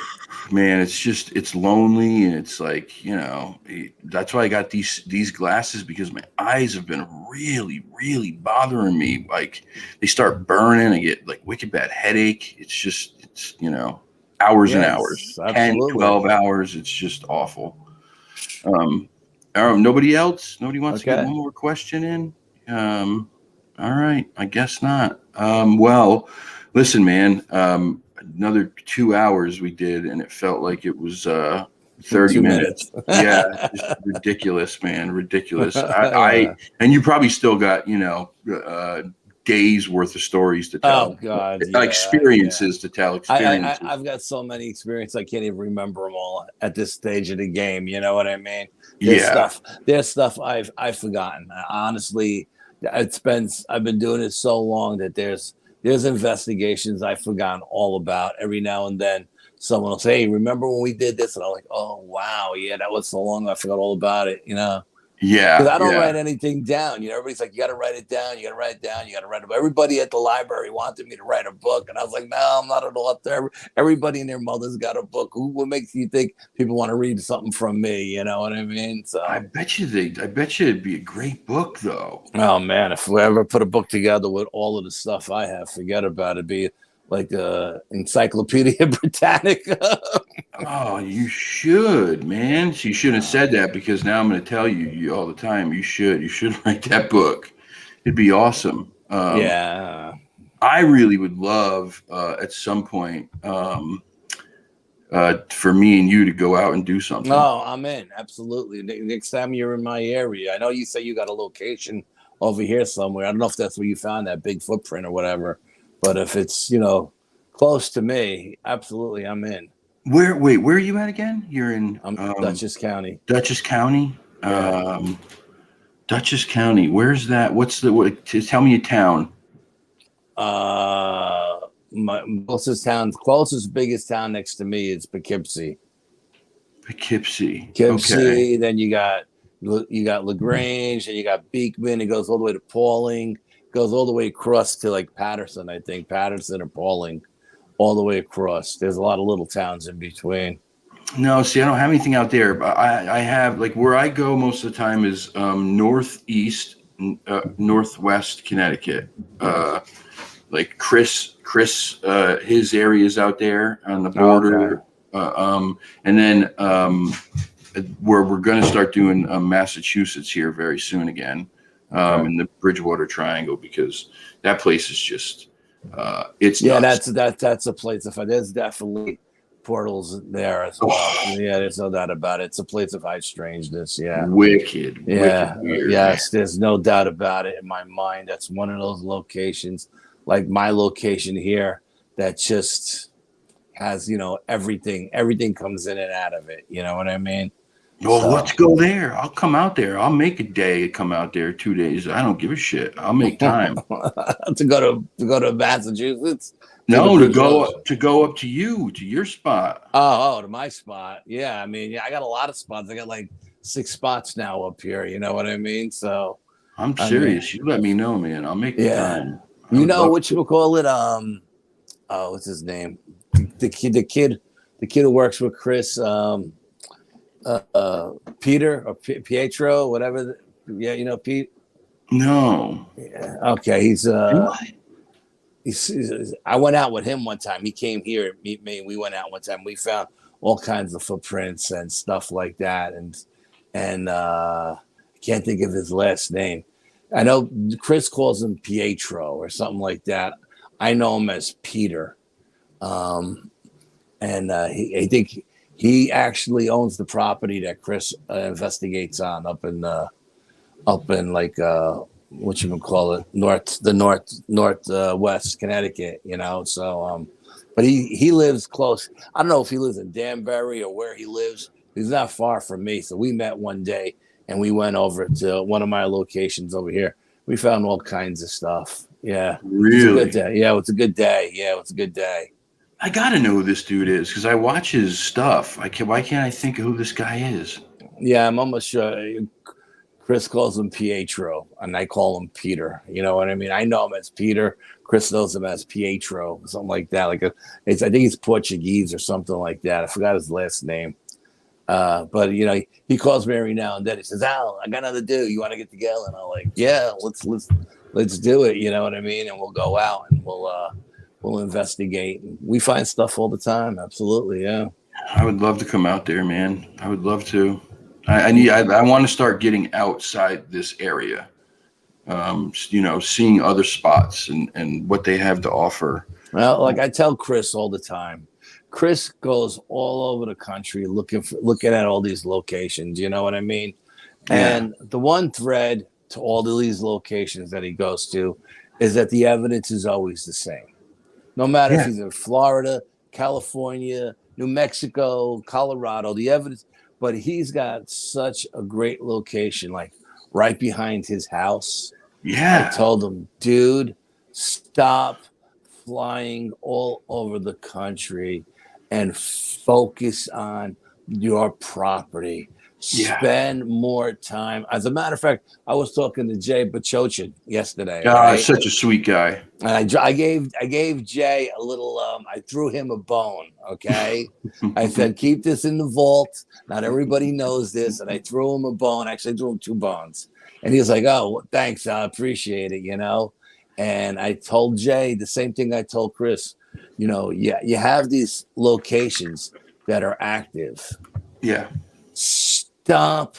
Man, it's lonely, and it's like, you know, that's why I got these glasses, because my eyes have been really, really bothering me. Like, they start burning. I get like wicked bad headache. It's you know, hours and hours, absolutely. 10, 12 hours. It's just awful. Nobody else? Nobody wants to get one more question in? All right, I guess not. Well, listen, man, another 2 hours we did, and it felt like it was 30 minutes. Yeah, just ridiculous, man, ridiculous. And you probably still got, you know, days worth of stories to tell. Oh God, experiences to tell. Experiences. I've got so many experiences, I can't even remember them all at this stage of the game. You know what I mean? There's stuff I've forgotten. Honestly, I've been doing it so long that there's investigations I've forgotten all about. Every now and then someone will say, "Hey, remember when we did this?" And I'm like, "Oh wow, yeah, that was so long, I forgot all about it." You know? Yeah. Because I don't write anything down. You know, everybody's like, "You got to write it down. You got to write it down. You got to write it." Everybody at the library wanted me to write a book, and I was like, "No, I'm not an author." Everybody and their mother's got a book. What makes you think people want to read something from me? You know what I mean? So I bet you it'd be a great book, though. Oh man, if we ever put a book together with all of the stuff I have, forget about it. It'd be like Encyclopedia Britannica. Oh, you should, man. So you shouldn't have said that, because now I'm going to tell you all the time. You should write that book. It'd be awesome. Yeah. I really would love at some point for me and you to go out and do something. No, I'm in. Absolutely. Next time you're in my area, I know you say you got a location over here somewhere. I don't know if that's where you found that big footprint or whatever, but if it's, you know, close to me, absolutely, I'm in. Where are you at again? You're in Dutchess County. Dutchess County? Yeah. Dutchess County. Where's that? Tell me a town. My closest biggest town next to me is Poughkeepsie. Poughkeepsie. Okay. Then you got you got LaGrange, and you got Beekman. It goes all the way to Pauling, goes all the way across to like Patterson, I think. Patterson or Pauling, all the way across. There's a lot of little towns in between. No, see, I don't have anything out there, but I have, like, where I go most of the time is northeast, northwest Connecticut. Like Chris, his areas out there on the border. Okay. And then where we're going to start doing Massachusetts here very soon again, in the Bridgewater Triangle, because that place is just, it's nuts. that's a place. There's definitely portals there as well. Yeah, there's no doubt about it. It's a place of high strangeness. Yeah, Wicked. Yeah, wicked weird, yes. There's no doubt about it in my mind. That's one of those locations, like my location here, that just has, everything. Everything comes in and out of it. You know what I mean? Well, let's go there. I'll come out there. I'll make a day to come out there, 2 days. I don't give a shit. I'll make time to go to Massachusetts. No, to go up to your spot. Oh, to my spot. Yeah, I mean, I got a lot of spots. I got like 6 spots now up here. You know what I mean? So I'm serious. You let me know, man. I'll make the time. You know what you would call it? What's his name? The kid who works with Chris. Peter or Pietro, whatever. Yeah, Pete. No. Yeah. Okay. He's I went out with him one time. He came here to meet me. We went out one time. We found all kinds of footprints and stuff like that. And I can't think of his last name. I know Chris calls him Pietro or something like that. I know him as Peter. I think he actually owns the property that Chris investigates on up in like northwest Connecticut, So, but he lives close. I don't know if he lives in Danbury or where he lives. He's not far from me. So we met one day and we went over to one of my locations over here. We found all kinds of stuff. Yeah, really? It was a good day. Yeah, it was a good day. Yeah, it was a good day. I gotta know who this dude is because I watch his stuff. Why can't I think of who this guy is? Yeah, I'm almost sure. Chris calls him Pietro, and I call him Peter. You know what I mean? I know him as Peter. Chris knows him as Pietro, something like that. I think he's Portuguese or something like that. I forgot his last name. But he calls me every now and then. He says, "Al, I got nothing to do. You want to get together?" And I'm like, "Yeah, let's do it." You know what I mean? And we'll go out and we'll investigate. We find stuff all the time. Absolutely, yeah. I would love to come out there, man. I would love to. I want to start getting outside this area. Seeing other spots and what they have to offer. Well, like I tell Chris all the time, Chris goes all over the country looking at all these locations. You know what I mean? Yeah. And the one thread to all of these locations that he goes to is that the evidence is always the same. No matter if he's in Florida, California, New Mexico, Colorado, the evidence. But he's got such a great location, like right behind his house. Yeah. I told him, dude, stop flying all over the country and focus on your property. Yeah. Spend more time. As a matter of fact, I was talking to Jay Bachochin yesterday. Such a sweet guy. And I gave Jay a little. I threw him a bone. Okay, I said keep this in the vault. Not everybody knows this, and I threw him a bone. Actually, I threw him 2 bones, and he was like, "Oh, thanks, I appreciate it." And I told Jay the same thing I told Chris. You have these locations that are active. Yeah. Stop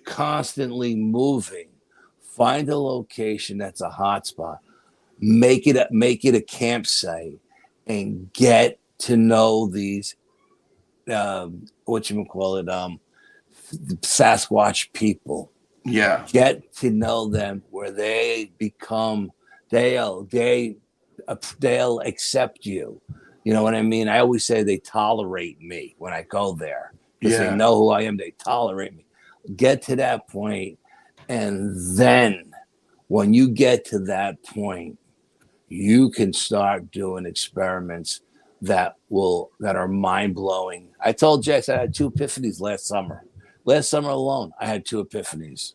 constantly moving. Find a location that's a hotspot. Make it a campsite and get to know these Sasquatch people. Yeah. Get to know them where they become they'll accept you. You know what I mean? I always say they tolerate me when I go there. Because they know who I am, they tolerate me. Get to that point, and then when you get to that point, you can start doing experiments that are mind blowing. I told Jay I had 2 epiphanies last summer last summer alone, I had 2 epiphanies.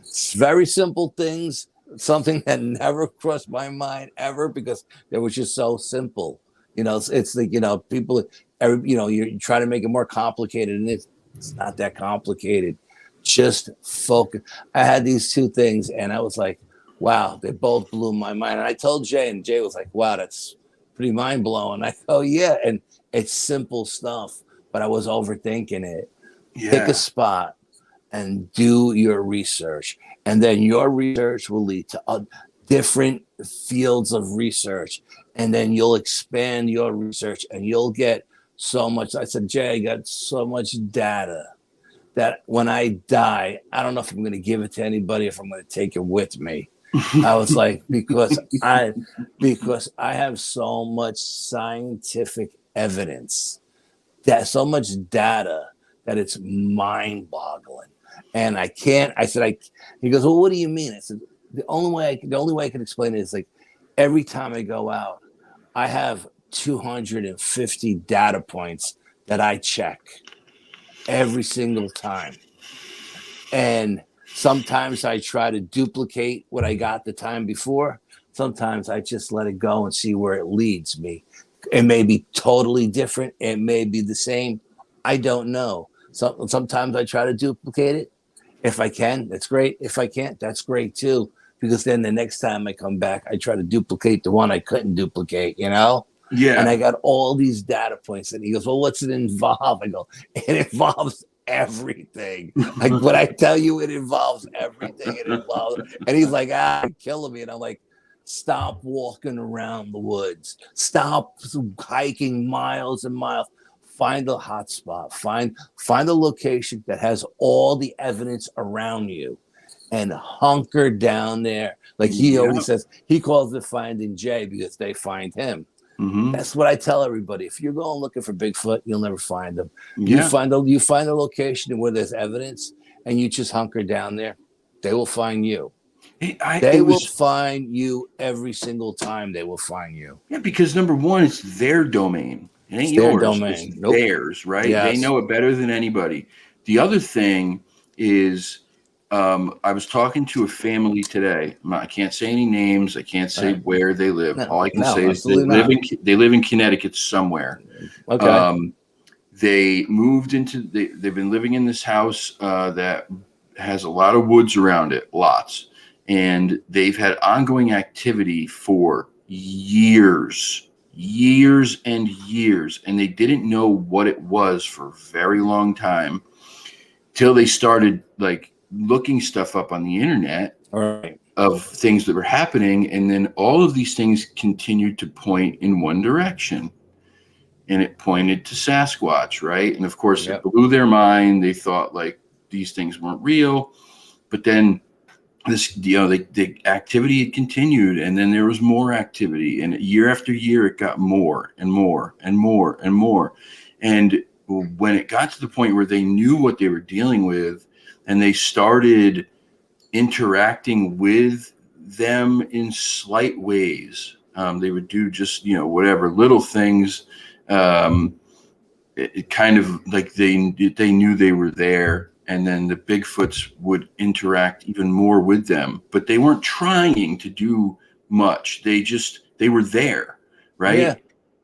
It's very simple things, something that never crossed my mind ever because they were just so simple. It's like, people, you try to make it more complicated, and it's not that complicated. Just focus. I had these 2 things, and I was like, wow, they both blew my mind. And I told Jay, and Jay was like, wow, that's pretty mind blowing. I go, yeah. And it's simple stuff, but I was overthinking it. Yeah. Pick a spot and do your research. And then your research will lead to different fields of research. And then you'll expand your research and you'll get so much. I said, Jay, I got so much data that when I die, I don't know if I'm going to give it to anybody, if I'm going to take it with me. I was like, because I have so much scientific evidence, that so much data that it's mind boggling. And I said, he goes, well, what do you mean? I said, the only way I can explain it is like every time I go out, I have 250 data points that I check every single time. And sometimes I try to duplicate what I got the time before. Sometimes I just let it go and see where it leads me. It may be totally different. It may be the same. I don't know. Sometimes I try to duplicate it. If I can, that's great. If I can't, that's great too. Because then the next time I come back, I try to duplicate the one I couldn't duplicate, Yeah. And I got all these data points. And he goes, well, what's it involve? I go, it involves everything. Like when I tell you it involves everything, it involves. And he's like, you're killing me. And I'm like, stop walking around the woods. Stop hiking miles and miles. Find a hot spot. Find a location that has all the evidence around you and hunker down there. Like he always says, he calls it finding Jay because they find him. Mm-hmm. That's what I tell everybody. If you're going looking for Bigfoot, you'll never find them. Yeah. You find a location where there's evidence and you just hunker down there. They will find you. They will find you every single time. They will find you. Yeah, because number one, it's their domain. It ain't yours. Domain. It's theirs, right? Yes. They know it better than anybody. The other thing is, I was talking to a family today. I can't say any names. I can't say where they live. All I can say is they live in Connecticut somewhere. Okay. They moved into. They've been living in this house that has a lot of woods around it, lots, and they've had ongoing activity for years and years, and they didn't know what it was for a very long time till they started like looking stuff up on the internet of things that were happening, and then all of these things continued to point in one direction, and it pointed to Sasquatch, right? And of course it blew their mind. They thought like these things weren't real, but then the activity had continued, and then there was more activity, and year after year it got more and more and more and more. And when it got to the point where they knew what they were dealing with and they started interacting with them in slight ways, they would do just whatever little things, it kind of like they knew they were there. And then the Bigfoots would interact even more with them, but they weren't trying to do much. They were there, right? Yeah.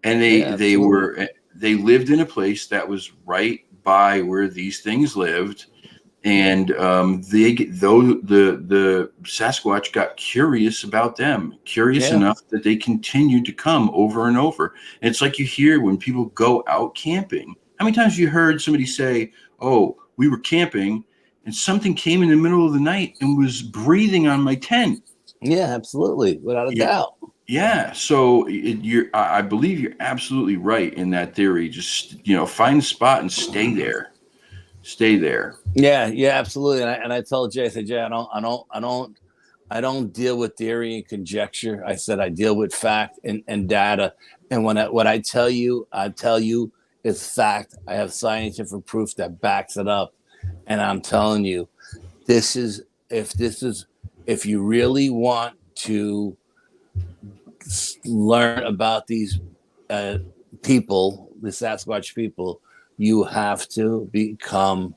And they lived in a place that was right by where these things lived, and the Sasquatch got curious about them, enough that they continued to come over and over. And it's like you hear when people go out camping. How many times have you heard somebody say, "Oh, we were camping and something came in the middle of the night and was breathing on my tent"? Yeah, absolutely. Without a doubt. Yeah. So I believe you're absolutely right in that theory. Just, find a spot and stay there. Yeah, absolutely. And I told Jay, I said, Jay, I don't deal with theory and conjecture. I said, I deal with fact and data. And what I tell you is fact. I have scientific proof that backs it up. And I'm telling you, if you really want to learn about these people, the Sasquatch people, you have to become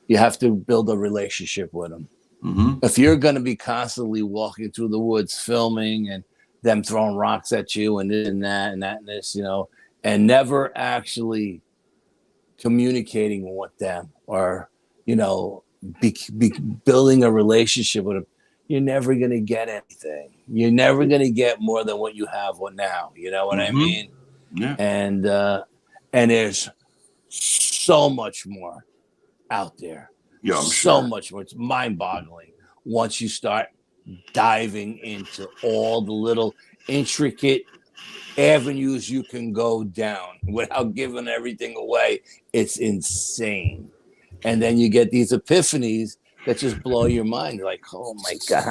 you have to build a relationship with them. Mm-hmm. If you're going to be constantly walking through the woods filming and them throwing rocks at you and this and that and that and this, you know, and never actually communicating with them or, you know, be building a relationship with them, you're never going to get anything. You're never going to get more than what you have now. You know what I mean? Yeah. And there's so much more out there. Yeah, I'm so sure. much more. It's mind-boggling once you start diving into all the little intricate avenues you can go down without giving everything away. It's insane. And then you get these epiphanies that just blow your mind. You're like, oh my God,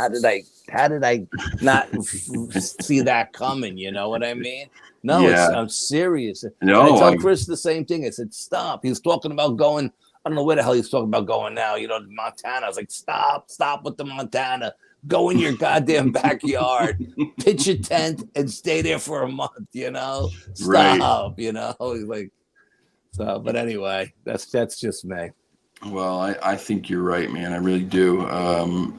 how did I not see that coming? You know what I mean? No, Yeah. I'm serious. No, I tell Chris the same thing. I said, stop. He was talking about going, I don't know where the hell he's talking about going now, you know, Montana. I was like, stop with the Montana. Go in your goddamn backyard, pitch a tent, and stay there for a month, you know? Stop, right. You know? He's like, so, but anyway, that's just me. Well, I think you're right, man. I really do.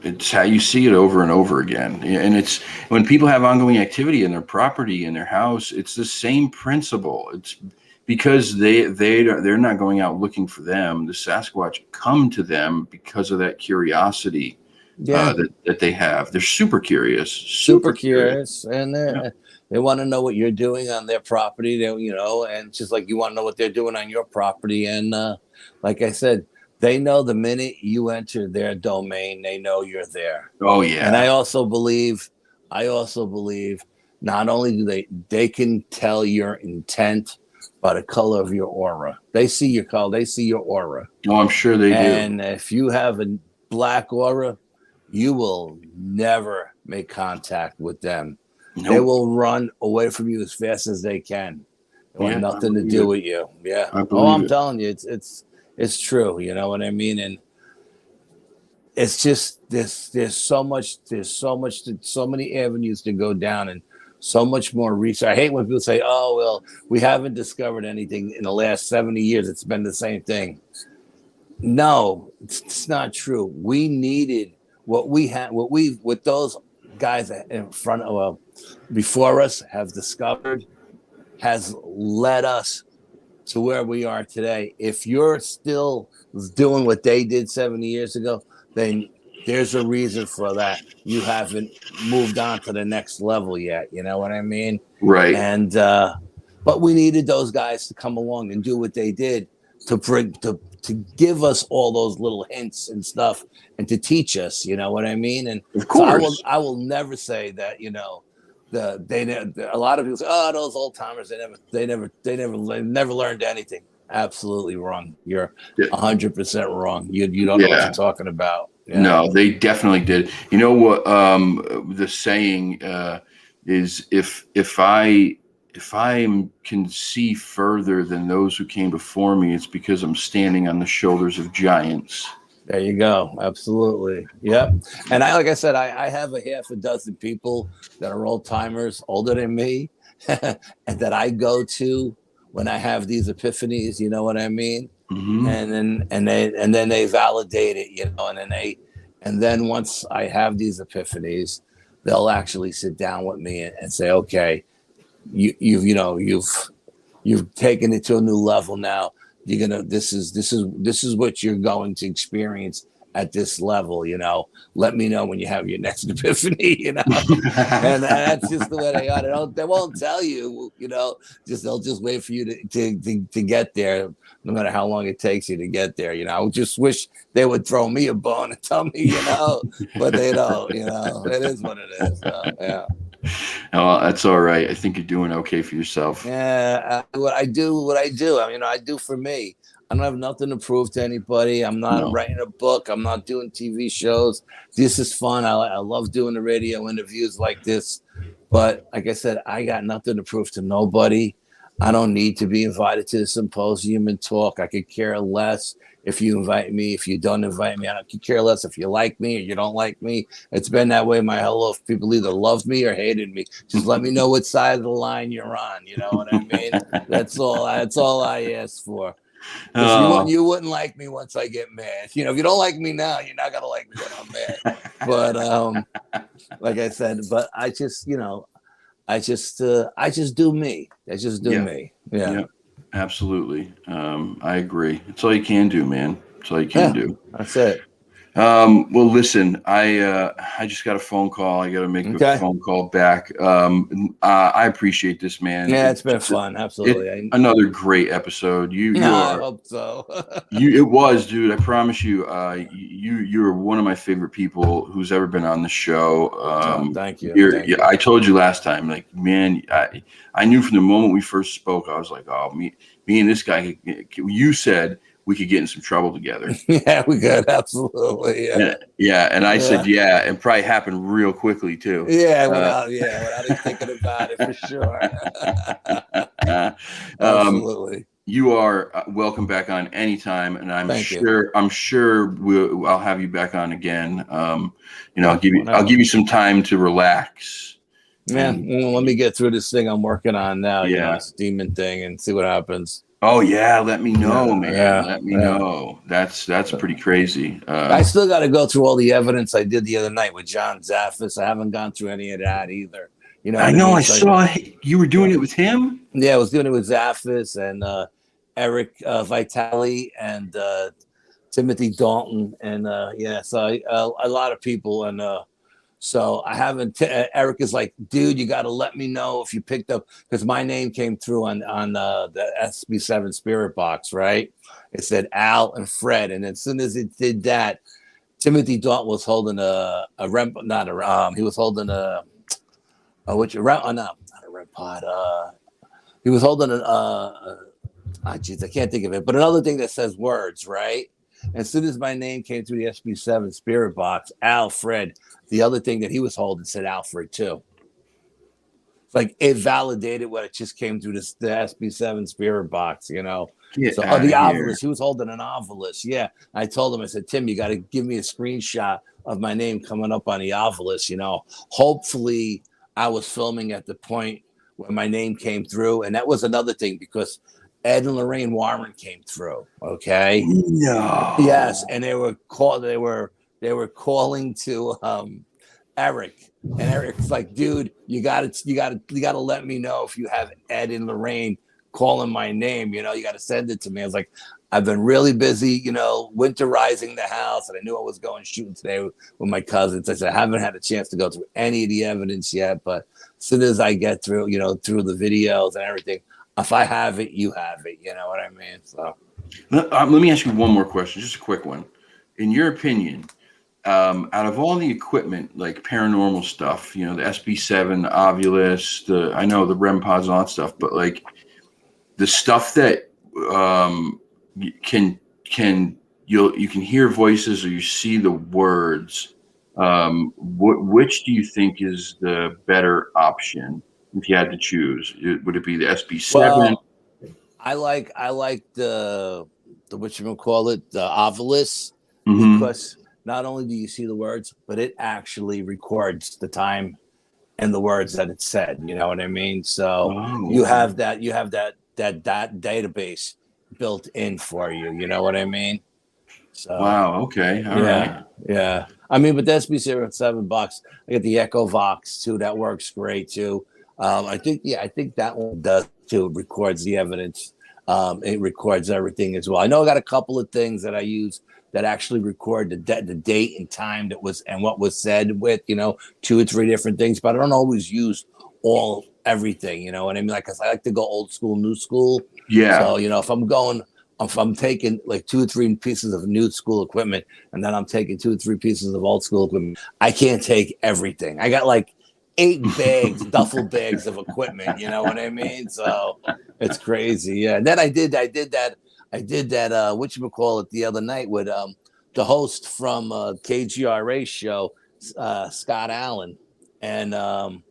It's how you see it over and over again. And it's when people have ongoing activity in their property, in their house, it's the same principle. It's because they're not going out looking for them. The Sasquatch come to them because of that curiosity that they have. They're super curious. Super curious. And they want to know what you're doing on their property. They, you know, and just like you want to know what they're doing on your property. And like I said, they know the minute you enter their domain, they know you're there. Oh yeah. And I also believe not only do they can tell your intent by the color of your aura. They see your color, they see your aura. Oh, I'm sure they do. And if you have a black aura, you will never make contact with them. Nope. They will run away from you as fast as they can. They want nothing to do with you. Yeah. I'm telling you, it's true. You know what I mean? And it's just there's so many avenues to go down and so much more research. I hate when people say, "Oh, well, we haven't discovered anything in the last 70 years. It's been the same thing." No, it's not true. We needed what those guys in front of before us have discovered has led us to where we are today. If you're still doing what they did 70 years ago, then there's a reason for that. You haven't moved on to the next level yet. You know what I mean? Right. And but we needed those guys to come along and do what they did to give us all those little hints and stuff and to teach us. You know what I mean? And of course, so I will never say that. You know, a lot of people say, "Oh, those old timers, they never learned anything." Absolutely wrong. You're 100% wrong. You don't know what you're talking about. Yeah. No, they definitely did. You know what? The saying is, if I can see further than those who came before me, it's because I'm standing on the shoulders of giants. There you go. Absolutely. Yep. And like I said, I have a half a dozen people that are old timers, older than me, and that I go to when I have these epiphanies. You know what I mean? Mm-hmm. And then they validate it. You know, and then once I have these epiphanies, they'll actually sit down with me and say, "Okay, you've taken it to a new level now. You're gonna this is what you're going to experience at this level, you know. Let me know when you have your next epiphany, you know." And that's just the way they are. They won't tell you, you know. They'll just wait for you to get there, no matter how long it takes you to get there. You know, I just wish they would throw me a bone and tell me, you know, but they don't. You know, it is what it is. So, yeah. Oh, that's all right. I think you're doing okay for yourself. Yeah, what I do. I mean, I do for me. I don't have nothing to prove to anybody. I'm not writing a book. I'm not doing TV shows. This is fun. I love doing the radio interviews like this. But like I said, I got nothing to prove to nobody. I don't need to be invited to the symposium and talk. I could care less if you invite me. If you don't invite me, I could care less if you like me or you don't like me. It's been that way my whole life. People either loved me or hated me. Just let me know what side of the line you're on. You know what I mean? That's all I ask for. You wouldn't like me once I get mad. You know, if you don't like me now, you're not gonna like me when I'm mad. But like I said, but I just, you know, I just do me. I just do me. Yeah. Yeah, absolutely. I agree. It's all you can do, man. It's all you can do. That's it. Well, listen, I just got a phone call. I got to make a phone call back. I appreciate this, man. Yeah, it's been fun. Absolutely. Another great episode. I hope so. It was, dude. I promise you. You're one of my favorite people who's ever been on the show. Thank you. I told you last time, like, man, I knew from the moment we first spoke, I was like, oh, me and this guy. You said we could get in some trouble together. Yeah, we could. Absolutely. Yeah. And I said, yeah, and probably happened real quickly too. Yeah, without even thinking about it, for sure. Absolutely. You are welcome back on anytime, and I'm sure I'll have you back on again. You know, I'll give you some time to relax. Man, let me get through this thing I'm working on now. You know, this demon thing, and see what happens. Oh yeah, let me know, man. Let me know. That's pretty crazy. I still got to go through all the evidence I did the other night with John Zaffis. I haven't gone through any of that either. You know, I saw you were doing it with him. Yeah, I was doing it with Zaffis and Eric Vitale and Timothy Dalton, and so a lot of people, and so I haven't. Eric is like, dude, you got to let me know if you picked up, because my name came through on the SB7 Spirit Box, right? It said Al and Fred, and as soon as it did that, Timothy Dalton was holding he was holding not a REM pod. He was holding I can't think of it, but another thing that says words, right? As soon as my name came through the SB7 Spirit Box, Alfred, the other thing that he was holding said Alfred too. It's like it validated what it just came through the SB7 Spirit Box, you know. The Ovilus, he was holding an Ovilus. Yeah, I told him, I said, Tim, you got to give me a screenshot of my name coming up on the Ovilus. You know, hopefully I was filming at the point where my name came through, and that was another thing because Ed and Lorraine Warren came through. Okay. No. Yes, and they were calling to Eric, and Eric's like, dude, you gotta let me know if you have Ed and Lorraine calling my name. You know, you gotta send it to me. I was like, I've been really busy, you know, winterizing the house, and I knew I was going shooting today with my cousins. I said, I haven't had a chance to go through any of the evidence yet, but as soon as I get through, you know, through the videos and everything, if I have it, you have it. You know what I mean? So let me ask you one more question, just a quick one. In your opinion, out of all the equipment, like paranormal stuff, you know, the SB7, Ovilus, I know the REM pods and all that stuff, but like the stuff that you can hear voices or you see the words, which do you think is the better option? If you had to choose, would it be the SB7? Well, I like the whatchamacallit, the Ovilus, because not only do you see the words, but it actually records the time and the words that it said. You know what I mean? So you have that database built in for you. You know what I mean? So wow. Okay. All right. Yeah. I mean, but the SB7 box, I get the Echo Vox too. That works great too. I think that one does too. It records the evidence. It records everything as well. I know I got a couple of things that I use that actually record the date and time that was and what was said with, you know, 2 or 3 different things, but I don't always use everything. You know what I mean? Like, I like to go old school, new school. Yeah. So, you know, if I'm taking like 2 or 3 pieces of new school equipment, and then I'm taking 2 or 3 pieces of old school equipment, I can't take everything. I got like 8 bags, duffel bags of equipment. You know what I mean? So it's crazy. Yeah. And then I did that whatchamacallit the other night with the host from KGRA show, Scott Allen, and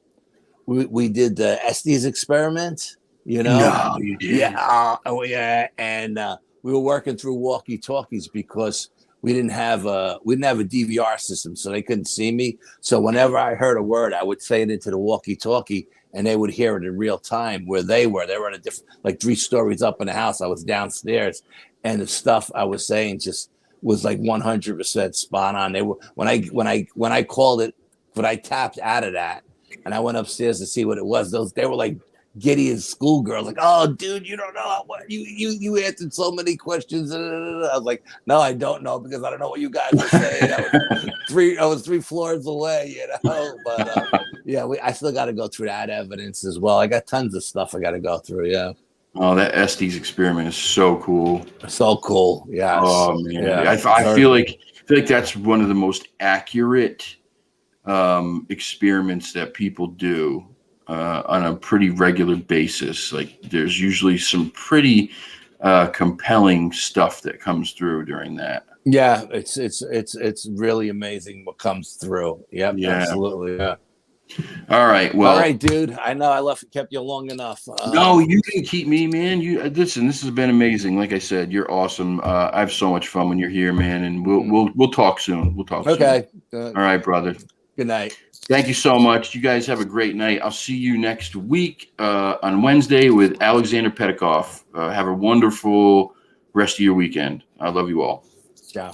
we did the Estes experiment. You know? No, you did. Yeah. And we were working through walkie-talkies because we didn't have a DVR system, so they couldn't see me. So whenever I heard a word, I would say it into the walkie-talkie, and they would hear it in real time where they were. They were in a different, like 3 stories up in the house. I was downstairs, and the stuff I was saying just was like 100% spot on. They were when I called it, when I tapped out of that, and I went upstairs to see what it was. They were like giddy as schoolgirls, like, "Oh, dude, you don't know what you answered so many questions." I was like, "No, I don't know because I don't know what you guys are saying." I was 3 floors away, you know. But yeah, I still got to go through that evidence as well. I got tons of stuff I got to go through. Yeah. Oh, that Estes experiment is so cool. So cool. Yeah. Oh man, yeah. I feel like that's one of the most accurate experiments that people do on a pretty regular basis. Like there's usually some pretty compelling stuff that comes through during that. Yeah, it's really amazing what comes through. Yep, Yeah. Absolutely. Yeah. All right. Well, all right, dude. I know I kept you long enough. No, you can keep me, man. You listen. This has been amazing. Like I said, you're awesome. I have so much fun when you're here, man. And we'll talk soon. We'll talk. Okay. Soon. All right, brother. Good night. Thank you so much. You guys have a great night. I'll see you next week on Wednesday with Alexander Petikoff. Have a wonderful rest of your weekend. I love you all. Ciao.